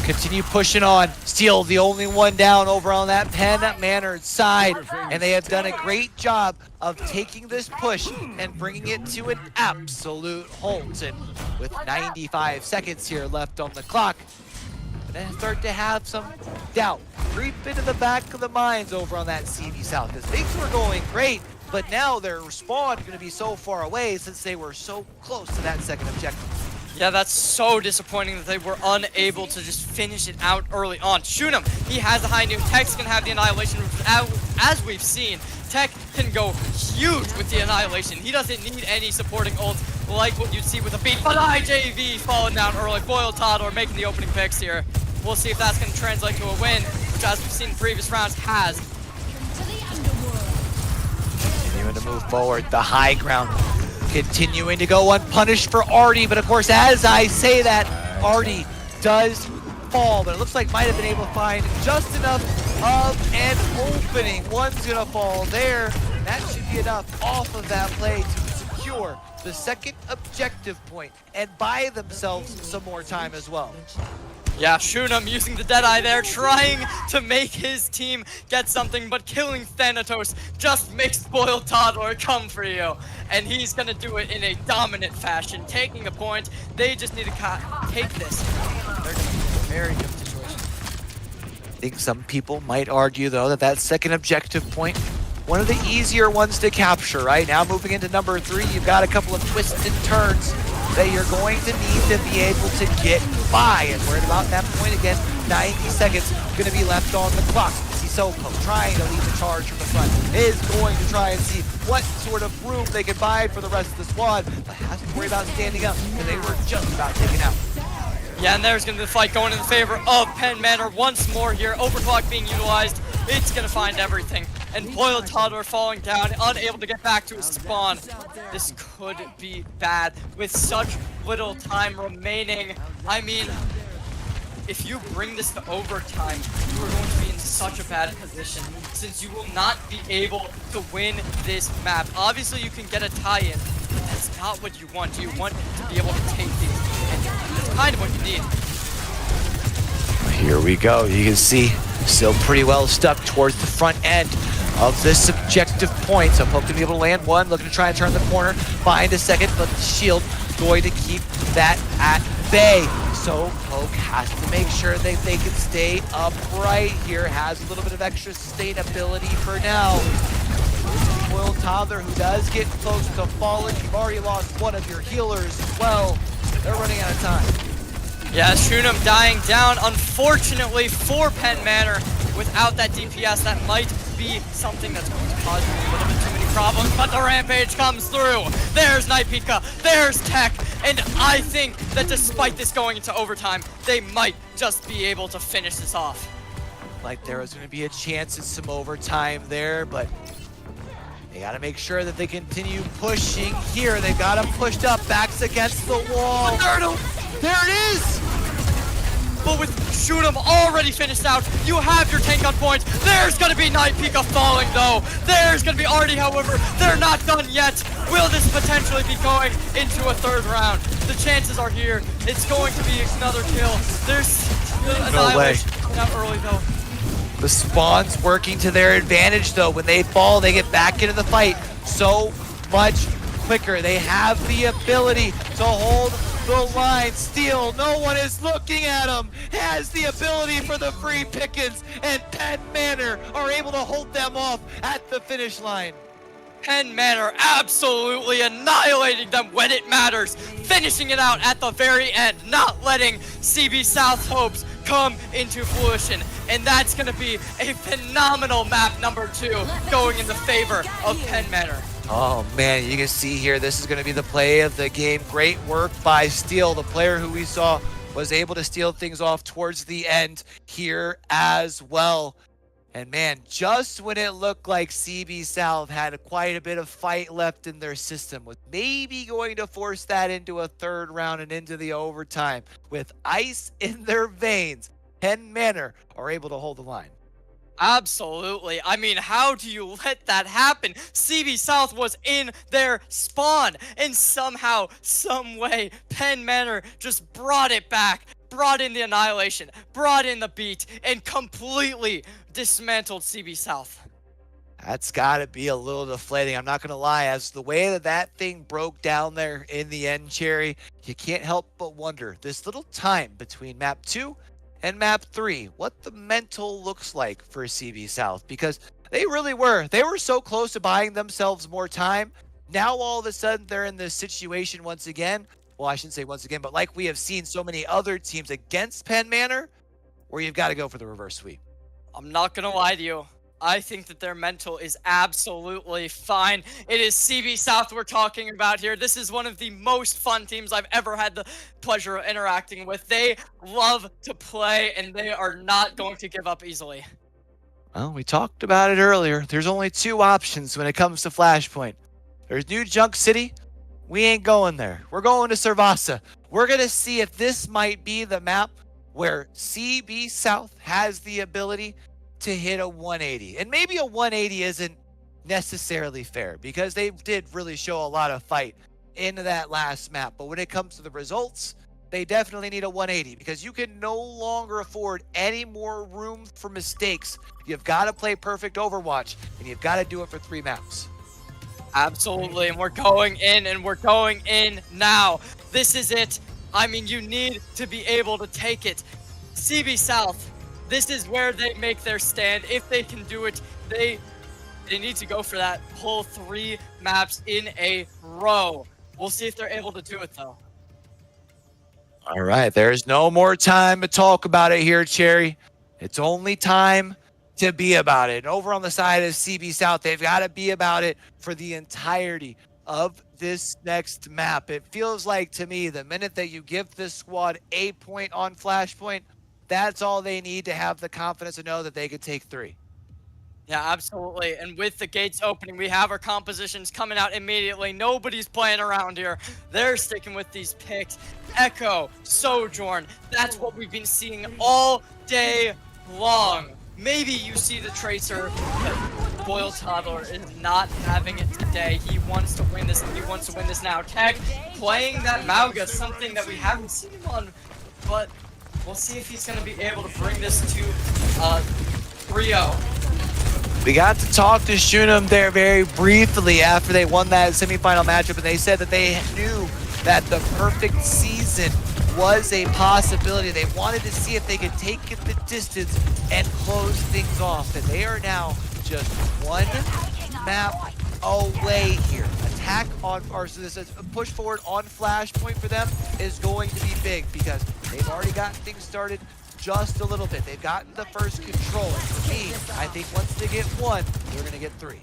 continue pushing on. Steel, the only one down over on that Penn Manor side. And they have done a great job of taking this push and bringing it to an absolute halt. And with 95 seconds here left on the clock, they start to have some doubt creep into the back of the minds over on that CB South, because things were going great, but now their spawn going to be so far away since they were so close to that second objective. Yeah, that's so disappointing that they were unable to just finish it out early on. Shunam, he has a High Noon. Tech's can have the Annihilation. As we've seen, Tech can go huge with the Annihilation. He doesn't need any supporting ults like what you'd see with a beat, but IJV falling down early. Boyle Toddler making the opening picks here. We'll see if that's going to translate to a win, which as we've seen in previous rounds has. Continuing to move forward, the high ground continuing to go unpunished for Artie, but of course as I say that, Artie does fall, but it looks like might have been able to find just enough of an opening. One's gonna fall there. That should be enough off of that play to secure the second objective point and buy themselves some more time as well. Yeah, Shunem using the Deadeye there, trying to make his team get something, but killing Thanatos just makes Boiled Toddler come for you. And he's going to do it in a dominant fashion, taking a point. They just need to take this. They're going to be in a very good situation. I think some people might argue, though, that that second objective point, one of the easier ones to capture, right? Now moving into number 3, you've got a couple of twists and turns that you're going to need to be able to get by. And we're at about that point again, 90 seconds going to be left on the clock. Sissoko trying to lead the charge from the front is going to try and see what sort of room they can buy for the rest of the squad, but has to worry about standing up because they were just about taken out. Yeah, and there's going to be the fight going in the favor of Penn Manor once more here. Overclock being utilized. It's going to find everything. And Boiled Toddler falling down, unable to get back to his spawn. This could be bad with such little time remaining. I mean, if you bring this to overtime, you are going to be in such a bad position since you will not be able to win this map. Obviously, you can get a tie-in, but that's not what you want. You want to be able to take these, and that's kind of what you need. Here we go. You can see still pretty well stuck towards the front end of this objective point. So Poke to be able to land one, looking to try and turn the corner, find a second, but the shield going to keep that at bay. So Poke has to make sure that they can stay upright here, has a little bit of extra sustainability for now. Boiled Toddler, who does get close to falling. You've already lost one of your healers as well. They're running out of time. Yeah, Shunem dying down, unfortunately, for Penn Manor. Without that DPS, that might be something that's going to cause you a little bit too many problems, but the Rampage comes through. There's Night Pika, there's Tech, and I think that despite this going into overtime, they might just be able to finish this off. Like there was going to be a chance at some overtime there, but they got to make sure that they continue pushing here. They've got them pushed up, backs against the wall. There it is! But with Shunem already finished out, you have your tank on point. There's going to be Night Pika falling, though. There's going to be Artie, however. They're not done yet. Will this potentially be going into a third round? The chances are here. It's going to be another kill. There's Annihilation coming out early, though. The spawn's working to their advantage, though. When they fall, they get back into the fight so much quicker. They have the ability to hold the line. Steel, no one is looking at him, has the ability for the free pickings, and Penn Manor are able to hold them off at the finish line. Penn Manor absolutely annihilating them when it matters, finishing it out at the very end, not letting CB South hopes come into fruition. And that's going to be a phenomenal map number 2 going in the favor of Penn Manor. Oh man, you can see here, this is going to be the play of the game. Great work by Steel, the player who we saw was able to steal things off towards the end here as well. And man, just when it looked like CB South had quite a bit of fight left in their system, was maybe going to force that into a third round and into the overtime, with ice in their veins, Penn Manor are able to hold the line. Absolutely. I mean, how do you let that happen? CB South was in their spawn, and somehow, some way, Penn Manor just brought it back, brought in the annihilation, brought in the beat, and completely dismantled CB South. That's got to be a little deflating. I'm not going to lie. As the way that that thing broke down there in the end, Cherry, you can't help but wonder this little time between map 2 and map 3, what the mental looks like for CB South, because they really were. They were so close to buying themselves more time. Now all of a sudden they're in this situation once again. Well, I shouldn't say once again, but like we have seen so many other teams against Penn Manor, where you've got to go for the reverse sweep. I'm not going to lie to you. I think that their mental is absolutely fine. It is CB South we're talking about here. This is one of the most fun teams I've ever had the pleasure of interacting with. They love to play, and they are not going to give up easily. Well, we talked about it earlier. There's only 2 options when it comes to Flashpoint. There's New Junk City. We ain't going there. We're going to Servasa. We're going to see if this might be the map where CB South has the ability to hit a 180. And maybe a 180 isn't necessarily fair because they did really show a lot of fight into that last map. But when it comes to the results, they definitely need a 180 because you can no longer afford any more room for mistakes. You've got to play perfect Overwatch, and you've got to do it for 3 maps. Absolutely, and we're going in, and we're going in now. This is it. I mean, you need to be able to take it. CB South, this is where they make their stand. If they can do it, they need to go for that whole 3 maps in a row. We'll see if they're able to do it, though. All right, there's no more time to talk about it here, Cherry. It's only time to be about it. And over on the side of CB South, they've got to be about it for the entirety of this next map. It feels like to me the minute that you give this squad a point on Flashpoint, that's all they need to have the confidence to know that they could take 3. Yeah, absolutely. And with the gates opening, we have our compositions coming out immediately. Nobody's playing around here. They're sticking with these picks. Echo, Sojourn, that's what we've been seeing all day long. Maybe you see the Tracer, but Boyle Toddler is not having it today. He wants to win this, and he wants to win this now. Tech playing that Mauga, something that we haven't seen him on, but we'll see if he's going to be able to bring this to 3-0. We got to talk to Shunem there very briefly after they won that semifinal matchup, and they said that they knew that the perfect season was a possibility. They wanted to see if they could take it the distance and close things off. And they are now just 1 map away here. Attack on, or so this is a push forward on Flashpoint for them is going to be big because they've already gotten things started just a little bit. They've gotten the first control. And for me, I think once they get 1, they're going to get 3.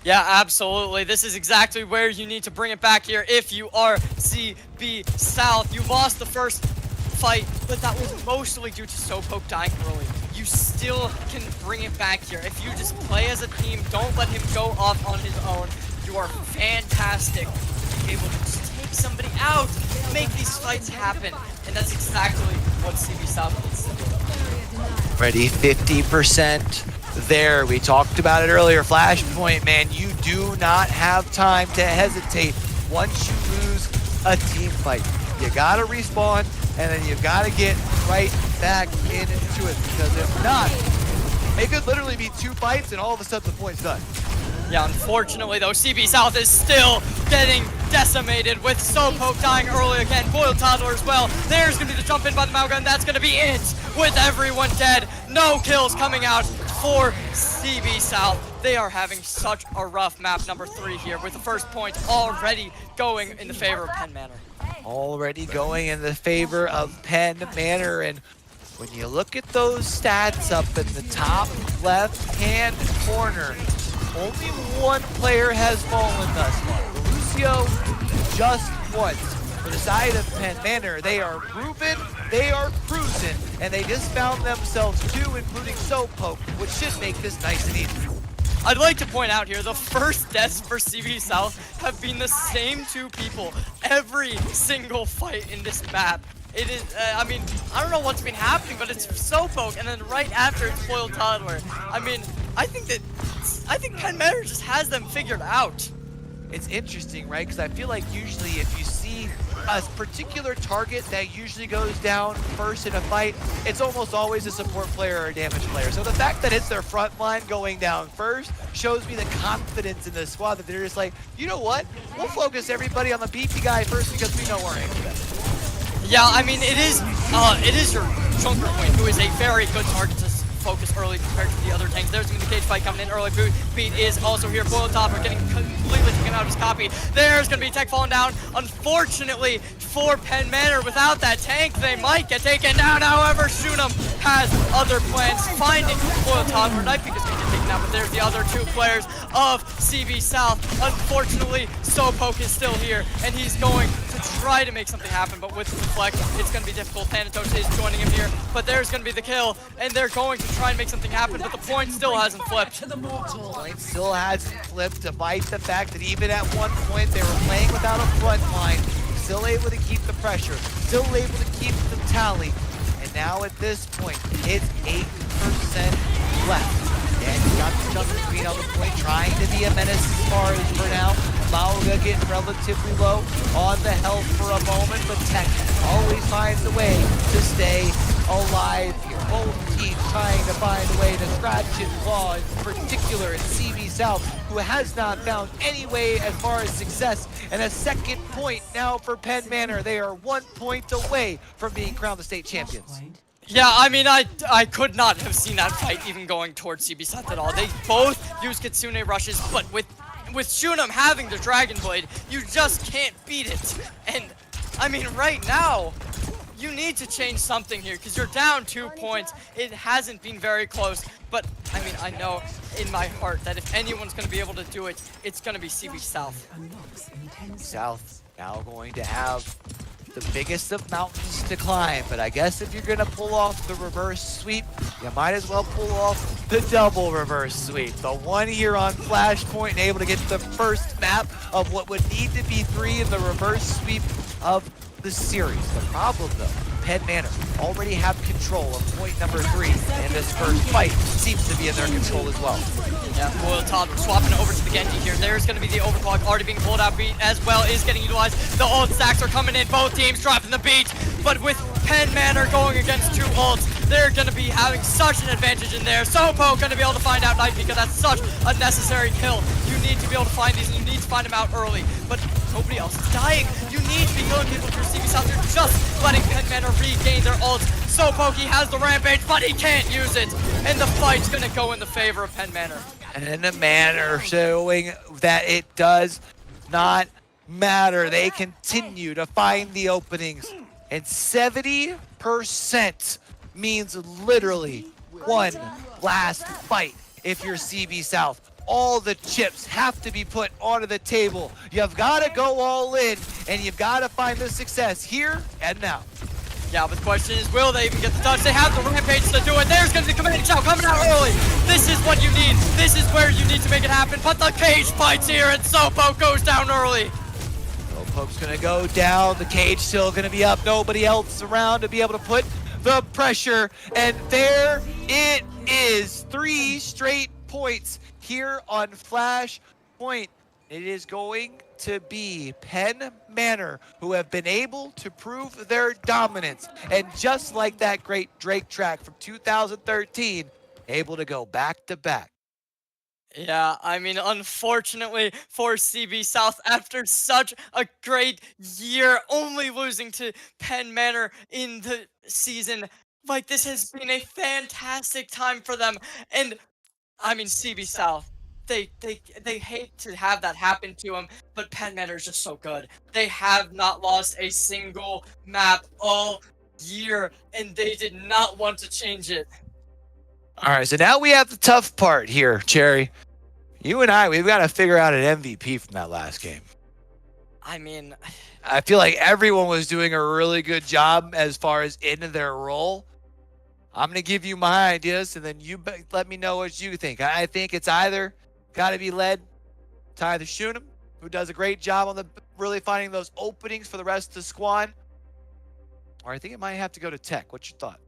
Yeah, absolutely. This is exactly where you need to bring it back here if you are CB South. You lost the first fight, but that was mostly due to Sopoke dying early. You still can bring it back here. If you just play as a team, don't let him go off on his own. You are fantastic. You're able to just take somebody out, make these fights happen, and that's exactly what CB South needs to do. Ready, 50%. There, we talked about it earlier. Flashpoint, man, you do not have time to hesitate once you lose a team fight. You gotta respawn, and then you've gotta get right back into it, because if not, it could literally be 2 fights and all of a sudden the point's done. Yeah, unfortunately though, CB South is still getting decimated with Sopoke dying early again. Boyle Toddler as well. There's gonna be the jump in by the Mauga, and that's gonna be it with everyone dead. No kills coming out for CB South. They are having such a rough map number 3 here, with the first point already going in the favor of Penn Manor. Already going in the favor of Penn Manor, and when you look at those stats up in the top left-hand corner, only 1 player has fallen thus far. Lucio, just once. For the side of Penn Manor, they are proven, they are cruising, and they just found themselves 2, including Sopoke, which should make this nice and easy. I'd like to point out here, the first deaths for CB South have been the same 2 people every single fight in this map. It is, I mean, I don't know what's been happening, but it's Sopoke, and then right after it's Boyle Toddler. I mean, I think Penn Manor just has them figured out. It's interesting, right? Because I feel like usually if you see a particular target that usually goes down first in a fight, it's almost always a support player or a damage player. So the fact that it's their front line going down first shows me the confidence in the squad that they're just like, you know what? We'll focus everybody on the beefy guy first because we know we're aiming better. Yeah, I mean, it is your Chunker Queen, who is a very good target to focus early compared to the other tanks. There's going to be the cage fight coming in early. Beat is also here. Boyle Toddler getting completely together. taking out his copy. There's going to be tech falling down. Unfortunately for Penn Manor, without that tank, they might get taken down. However, Shunem has other plans, finding Foil Toddler. Knife Peak is going to get taken out, but there's the other two players of CB South. Unfortunately, Sopoke is still here, and he's going to try to make something happen, but with the deflect, it's going to be difficult. Thanatos is joining him here, but there's going to be the kill, and they're going to try and make something happen, but the point still hasn't flipped. Point still hasn't flipped, despite the fact that even at one point they were playing without a front line, still able to keep the pressure, still able to keep the tally, and now at this point, it's 8% left. And you got the Jumping Queen on the point, trying to be a menace as far as for now. Mauga getting relatively low on the health for a moment, but Tech always finds a way to stay alive here. Both teams trying to find a way to scratch and claw, in particular in CB South, who has not found any way as far as success. And a second point now for Penn Manor. They are 1 point away from being crowned the state champions. Yeah, I mean, I could not have seen that fight even going towards CB South at all. They both use Kitsune rushes, but with Shunem having the Dragon Blade, you just can't beat it. And, I mean, right now, you need to change something here, because you're down 2 points. It hasn't been very close, but, I mean, I know in my heart that if anyone's going to be able to do it, it's going to be CB South. South now going to have the biggest of mountains to climb, but I guess if you're gonna pull off the reverse sweep, you might as well pull off the double reverse sweep. The one here on Flashpoint and able to get the first map of what would need to be 3 in the reverse sweep of the series. The problem though, Penn Manor already have control of point number 3, and this first fight seems to be in their control as well. Yeah, Foil Toddler swapping it over to the Genji here. There's going to be the overclock already being pulled out. Beat as well is getting utilized. The ult stacks are coming in. Both teams dropping the beat. But with Penn Manor going against 2 ults, they're going to be having such an advantage in there. Sopo going to be able to find out Night because that's such a necessary kill. You need to be able to find these, and you need to find them out early. But nobody else is dying. You need to be killing people through CB South. They're just letting Penn Manor regain their ults. Sopo has the rampage, but he can't use it. And the fight's going to go in the favor of Penn Manor. And the Manor showing that it does not matter. They continue to find the openings. And 70% means literally one last fight if you're CB South. All the chips have to be put onto the table. You've got to go all in, and you've got to find the success here and now. Yeah, but the question is, will they even get the touch? They have the rampage to do it. There's going to be the command shout coming out early. This is what you need. This is where you need to make it happen. But the cage fights here, and Sopo goes down early. Sopo's going to go down. The cage still going to be up. Nobody else around to be able to put the pressure. And there it is. 3 straight points here on Flashpoint. It is going to be Penn Manor who have been able to prove their dominance. And just like that great Drake track from 2013, able to go back to back. Yeah, I mean, unfortunately for CB South, after such a great year, only losing to Penn Manor in the season, like, this has been a fantastic time for them. And, I mean, CB South, they hate to have that happen to them, but Penn Manor is just so good. They have not lost a single map all year, and they did not want to change it. All right, so now we have the tough part here, Cherry. You and we've got to figure out an MVP from that last game. I mean, I feel like everyone was doing a really good job as far as into their role. I'm going to give you my ideas, and then you let me know what you think. I think it's either got to be led to either Shunem, who does a great job on really finding those openings for the rest of the squad, or I think it might have to go to Tech. What's your thought?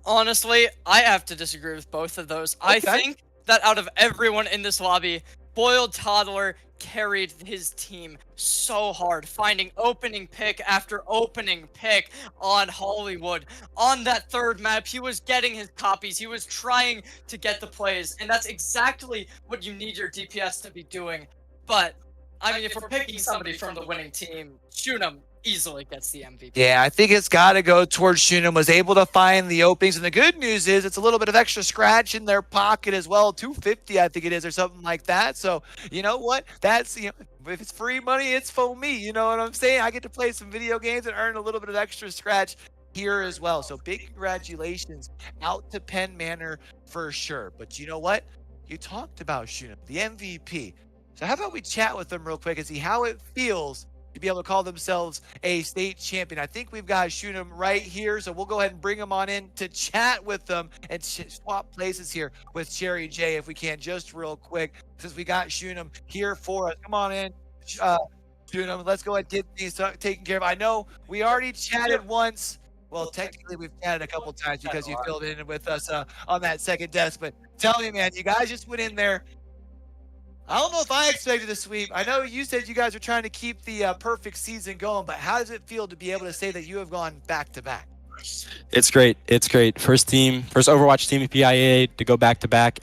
Honestly, I have to disagree with both of those. Okay. I think that out of everyone in this lobby, Boiled Toddler carried his team so hard, finding opening pick after opening pick on Hollywood. On that third map, he was getting his copies. He was trying to get the plays, and that's exactly what you need your DPS to be doing. But, I mean, if we're picking somebody from the winning team, Shunem easily gets the MVP. Yeah, I think it's got to go towards Shunem. Was able to find the openings, and the good news is it's a little bit of extra scratch in their pocket as well. 250, I think it is, or something like that. So you know what? That's if it's free money, it's for me. You know what I'm saying? I get to play some video games and earn a little bit of extra scratch here as well. So big congratulations out to Penn Manor for sure. But you know what? You talked about Shunem, the MVP. So how about we chat with them real quick and see how it feels to be able to call themselves a state champion. I think we've got Shunem right here, so we'll go ahead and bring them on in to chat with them and swap places here with Cherry J if we can, just real quick, since we got Shunem here for us. Come on in, Shunem. Let's go ahead and get these taken care of. I know we already chatted once. Well, technically, we've chatted a couple times because you filled in with us on that second desk. But tell me, man, you guys just went in there. I don't know if I expected a sweep. I know you said you guys are trying to keep the perfect season going, but how does it feel to be able to say that you have gone back to back? It's great. It's great. First Overwatch team at PIEA to go back to back.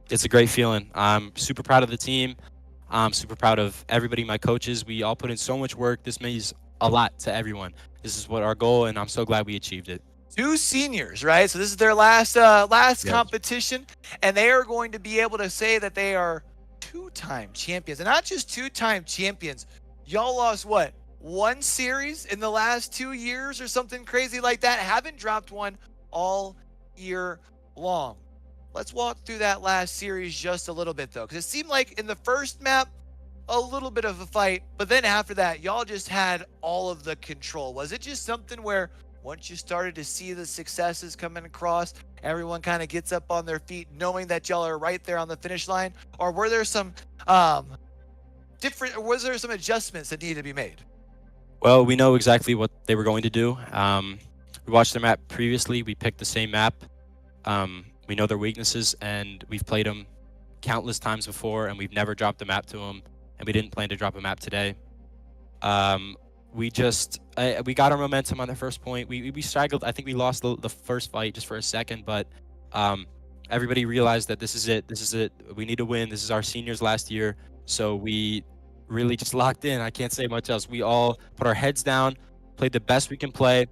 It's a great feeling. I'm super proud of the team. I'm super proud of everybody, my coaches. We all put in so much work. This means a lot to everyone. This is what our goal, and I'm so glad we achieved it. 2 seniors, right? So this is their last competition, and they are going to be able to say that they are 2-time champions. And not just 2-time champions. Y'all lost what? 1 series in the last 2 years or something crazy like that. Haven't dropped one all year long. Let's walk through that last series just a little bit though, because it seemed like in the first map, a little bit of a fight, but then after that, y'all just had all of the control. Was it just something where once you started to see the successes coming across, everyone kind of gets up on their feet knowing that y'all are right there on the finish line? Or were there some adjustments that needed to be made? Well, we know exactly what they were going to do. We watched their map previously. We picked the same map. We know their weaknesses, and we've played them countless times before, and we've never dropped the map to them, and we didn't plan to drop a map today. We got our momentum on the first point. We struggled. I think we lost the first fight just for a second, but everybody realized that this is it. This is it. We need to win. This is our seniors last year, so we really just locked in. I can't say much else. We all put our heads down, played the best we can play,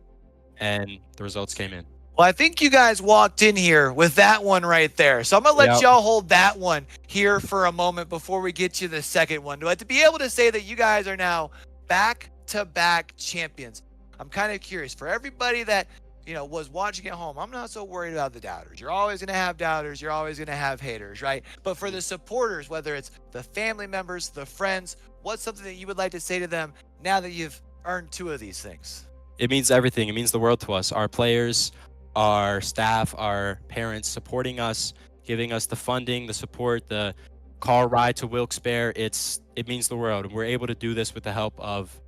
and the results came in. Well, I think you guys walked in here with that one right there. So I'm going to let y'all hold that one here for a moment before we get to the second one. But to be able to say that you guys are now back-to-back champions, I'm kind of curious. For everybody that, was watching at home, I'm not so worried about the doubters. You're always going to have doubters. You're always going to have haters, right? But for the supporters, whether it's the family members, the friends, what's something that you would like to say to them now that you've earned 2 of these things? It means everything. It means the world to us. Our players, our staff, our parents supporting us, giving us the funding, the support, the car ride to Wilkes-Barre. It means the world. And we're able to do this with the help of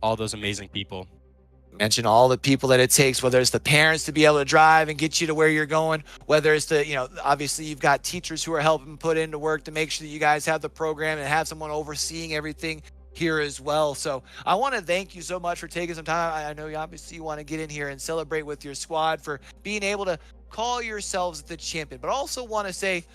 all those amazing people. Mention all the people that it takes, whether it's the parents to be able to drive and get you to where you're going, whether it's obviously you've got teachers who are helping put into work to make sure that you guys have the program and have someone overseeing everything here as well. So I want to thank you so much for taking some time. I know you obviously want to get in here and celebrate with your squad for being able to call yourselves the champion, but also want to say,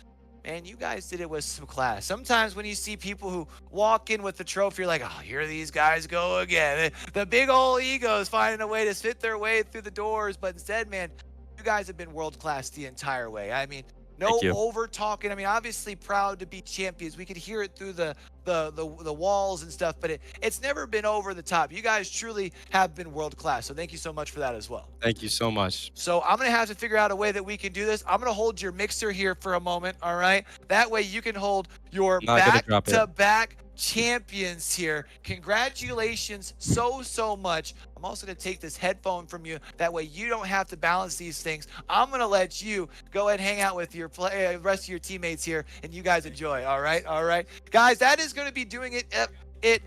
man, you guys did it with some class. Sometimes when you see people who walk in with the trophy, you're like, oh, here these guys go again. The big old egos finding a way to fit their way through the doors. But instead, man, you guys have been world class the entire way. I mean, no over talking. I mean, obviously proud to be champions. We could hear it through the walls and stuff, but it's never been over the top. You guys truly have been world class. So thank you so much for that as well. Thank you so much. So I'm going to have to figure out a way that we can do this. I'm going to hold your mixer here for a moment. All right. That way you can hold your back-to-back champions here. Congratulations so much. I'm also going to take this headphone from you. That way you don't have to balance these things. I'm going to let you go ahead and hang out with your rest of your teammates here, and you guys enjoy. All right. Guys, that is going to be doing it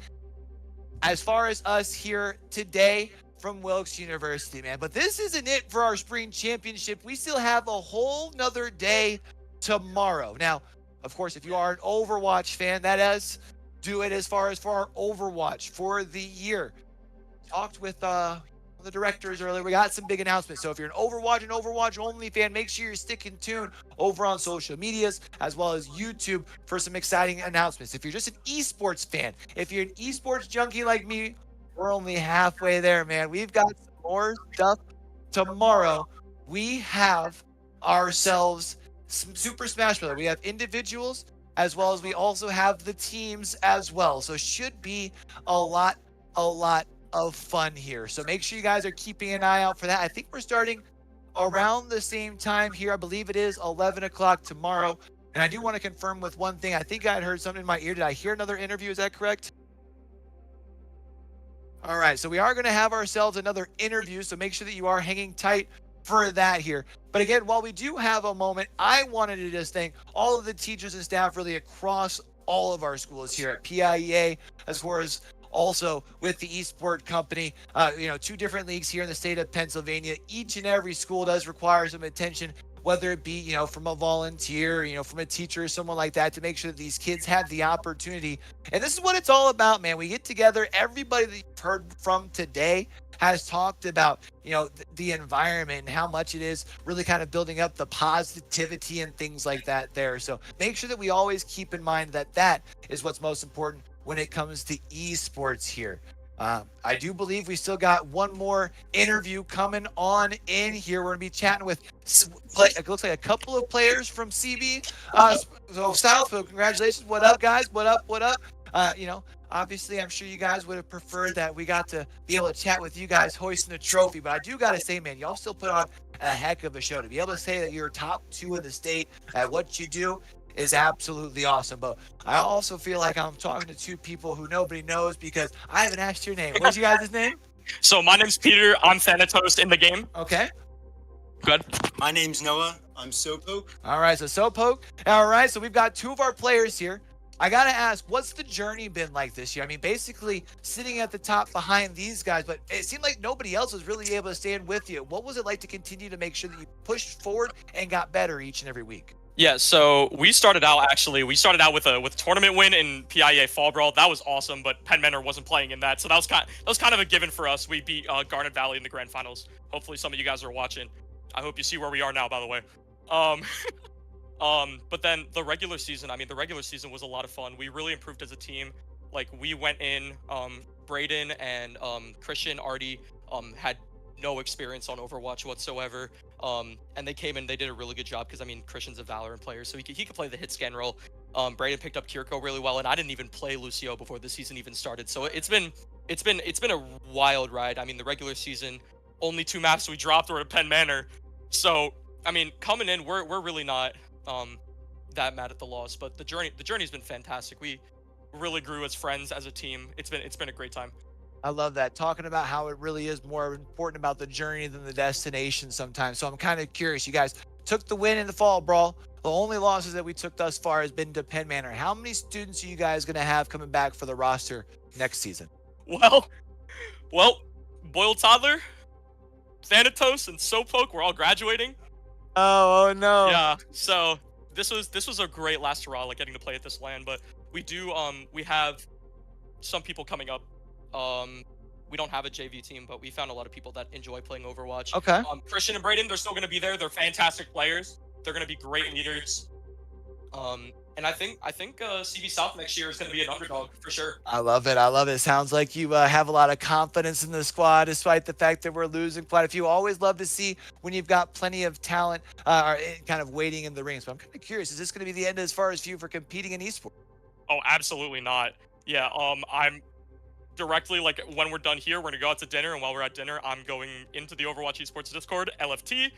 as far as us here today from Wilkes University, man. But this isn't it for our spring championship. We still have a whole nother day tomorrow. Now, of course, if you are an Overwatch fan, that is, do it as far as for our Overwatch for the year. Talked with the directors earlier. We got some big announcements. So if you're an Overwatch only fan, make sure you're sticking tuned over on social medias as well as YouTube for some exciting announcements. If you're just an esports fan, if you're an esports junkie like me, we're only halfway there, man. We've got some more stuff tomorrow. We have ourselves some Super Smash Bros. We have individuals, as well as we also have the teams as well. So should be a lot of fun here. So make sure you guys are keeping an eye out for that. I think we're starting around the same time here. I believe it is 11 o'clock tomorrow. And I do want to confirm with one thing. I think I had heard something in my ear. Did I hear another interview? Is that correct? All right, so we are going to have ourselves another interview, so make sure that you are hanging tight for that here. But again, while we do have a moment, I wanted to just thank all of the teachers and staff really across all of our schools here at PIEA, as far as also with the Esports company. 2 different leagues here in the state of Pennsylvania. Each and every school does require some attention, whether it be, from a volunteer, from a teacher or someone like that, to make sure that these kids have the opportunity. And this is what it's all about, man. We get together, everybody that you've heard from today has talked about, the environment and how much it is really kind of building up the positivity and things like that there. So make sure that we always keep in mind that that is what's most important when it comes to esports here. I do believe we still got one more interview coming on in here. We're going to be chatting with, it looks like a couple of players from CB. So South, so congratulations. What up, guys? What up? Obviously, I'm sure you guys would have preferred that we got to be able to chat with you guys hoisting the trophy. But I do got to say, man, y'all still put on a heck of a show. To be able to say that you're top 2 in the state at what you do is absolutely awesome. But I also feel like I'm talking to 2 people who nobody knows because I haven't asked your name. What's you guys' name? So my name's Peter. I'm Thanatos in the game. Okay. Good. My name's Noah. I'm Sopoke. All right, so Sopoke. All right, so we've got 2 of our players here. I got to ask, what's the journey been like this year? I mean, basically sitting at the top behind these guys, but it seemed like nobody else was really able to stand with you. What was it like to continue to make sure that you pushed forward and got better each and every week? Yeah, so we started out with a tournament win in PIEA Fall Brawl. That was awesome, but Penn Manor wasn't playing in that, so that was kind of a given for us. We beat Garnet Valley in the grand finals. Hopefully some of you guys are watching. I hope you see where we are now, by the way. But then the regular season was a lot of fun. We really improved as a team. Like, we went in, Braden and Christian already had no experience on Overwatch whatsoever. And they came in, they did a really good job because, Christian's a Valorant player, so he could play the hit scan role. Braden picked up Kiriko really well, and I didn't even play Lucio before the season even started. So it's been a wild ride. The regular season, only 2 maps we dropped were at Penn Manor. So, coming in, we're really not that mad at the loss, but the journey's been fantastic. We really grew as friends, as a team. It's been a great time. I love that. Talking about how it really is more important about the journey than the destination sometimes. So I'm kind of curious. You guys took the win in the Fall Brawl. The only losses that we took thus far has been to Penn Manor. How many students are you guys going to have coming back for the roster next season? Well, Boiled Toddler, Thanatos, and Soappoke, we're all graduating. Oh no. Yeah, so this was a great last hurrah, like getting to play at this LAN, but we have some people coming up. We don't have a JV team, but we found a lot of people that enjoy playing Overwatch. Okay. Christian and Braden, they're still going to be there. They're fantastic players. They're going to be great leaders. And I think CB South next year is going to be an underdog for sure. I love it. Sounds like you have a lot of confidence in the squad, despite the fact that we're losing quite a few. Always love to see when you've got plenty of talent kind of waiting in the rings. But I'm kind of curious, is this going to be the end as far as you for competing in esports? Oh, absolutely not. Yeah, I'm directly, like, when we're done here, we're going to go out to dinner, and while we're at dinner, I'm going into the Overwatch Esports Discord, LFT,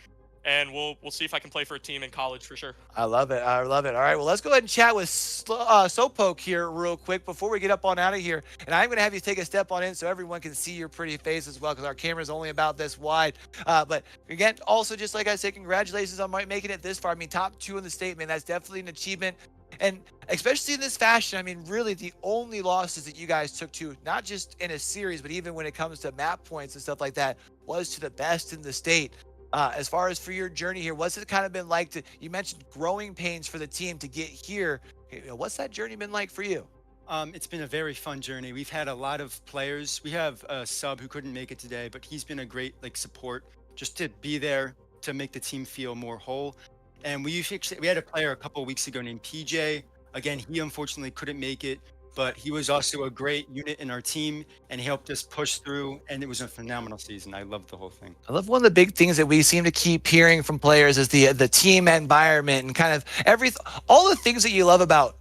and we'll see if I can play for a team in college for sure. I love it. All right, well, let's go ahead and chat with Soappoke here real quick before we get up on out of here. And I'm going to have you take a step on in so everyone can see your pretty face as well, because our camera's only about this wide. But again, also, just like I said, congratulations on making it this far. Top 2 in the state, man. That's definitely an achievement. And especially in this fashion, really the only losses that you guys took to, not just in a series, but even when it comes to map points and stuff like that, was to the best in the state. As far as for your journey here, what's it kind of been like you mentioned growing pains for the team to get here. What's that journey been like for you? It's been a very fun journey. We've had a lot of players. We have a sub who couldn't make it today, but he's been a great support just to be there to make the team feel more whole. And we had a player a couple of weeks ago named PJ. Again, he unfortunately couldn't make it, but he was also a great unit in our team, and he helped us push through, and it was a phenomenal season. I loved the whole thing. I love one of the big things that we seem to keep hearing from players is the team environment and kind of all the things that you love about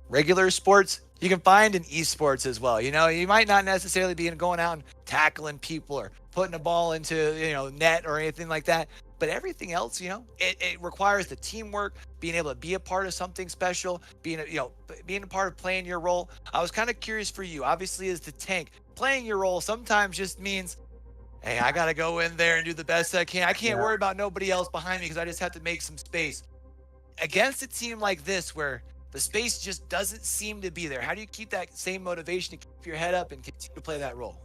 regular sports, you can find in esports as well. You know, you might not necessarily be going out and tackling people or putting a ball into, net or anything like that. But everything else, it requires the teamwork, being able to be a part of something special, being a part of playing your role. I was kind of curious for you, obviously, as the tank, playing your role sometimes just means, hey, I got to go in there and do the best I can. I can't worry about nobody else behind me because I just have to make some space. Against a team like this where the space just doesn't seem to be there, how do you keep that same motivation to keep your head up and continue to play that role?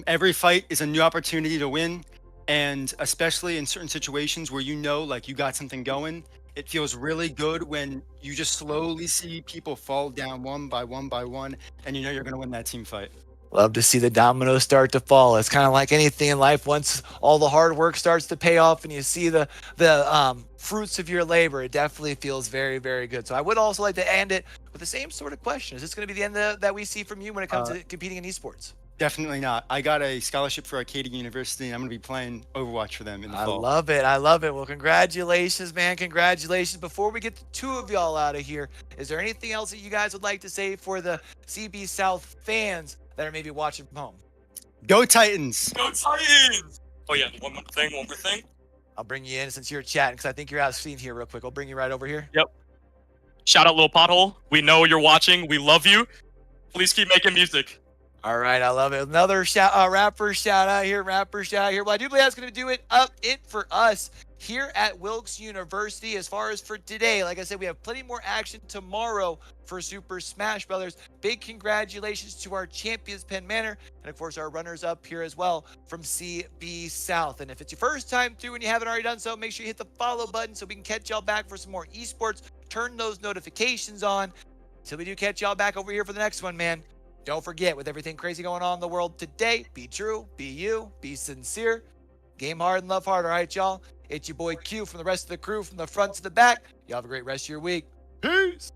Every fight is a new opportunity to win. And especially in certain situations where like you got something going, it feels really good when you just slowly see people fall down one by one, and you're going to win that team fight. Love to see the dominoes start to fall. It's kind of like anything in life. Once all the hard work starts to pay off and you see the fruits of your labor, it definitely feels very, very good. So I would also like to end it with the same sort of question. Is this going to be the end that we see from you when it comes to competing in esports? Definitely not. I got a scholarship for Arcadia University, and I'm going to be playing Overwatch for them in the fall. I love it. I love it. Well, congratulations, man. Congratulations. Before we get the two of y'all out of here, is there anything else that you guys would like to say for the CB South fans that are maybe watching from home? Go Titans! Go Titans! Oh yeah, one more thing. I'll bring you in since you're chatting because I think you're out of scene here real quick. I'll bring you right over here. Yep. Shout out Lil Pothole. We know you're watching. We love you. Please keep making music. All right, I love it. Another rapper shout out here. Well, I do believe that's going to do it for us here at Wilkes University. As far as for today, like I said, we have plenty more action tomorrow for Super Smash Brothers. Big congratulations to our champions, Penn Manor, and of course our runners up here as well from CB South. And if it's your first time through and you haven't already done so, make sure you hit the follow button so we can catch y'all back for some more esports. Turn those notifications on till we do catch y'all back over here for the next one, man. Don't forget, with everything crazy going on in the world today, be true, be you, be sincere, game hard and love hard. All right, y'all? It's your boy Q from the rest of the crew, from the front to the back. Y'all have a great rest of your week. Peace.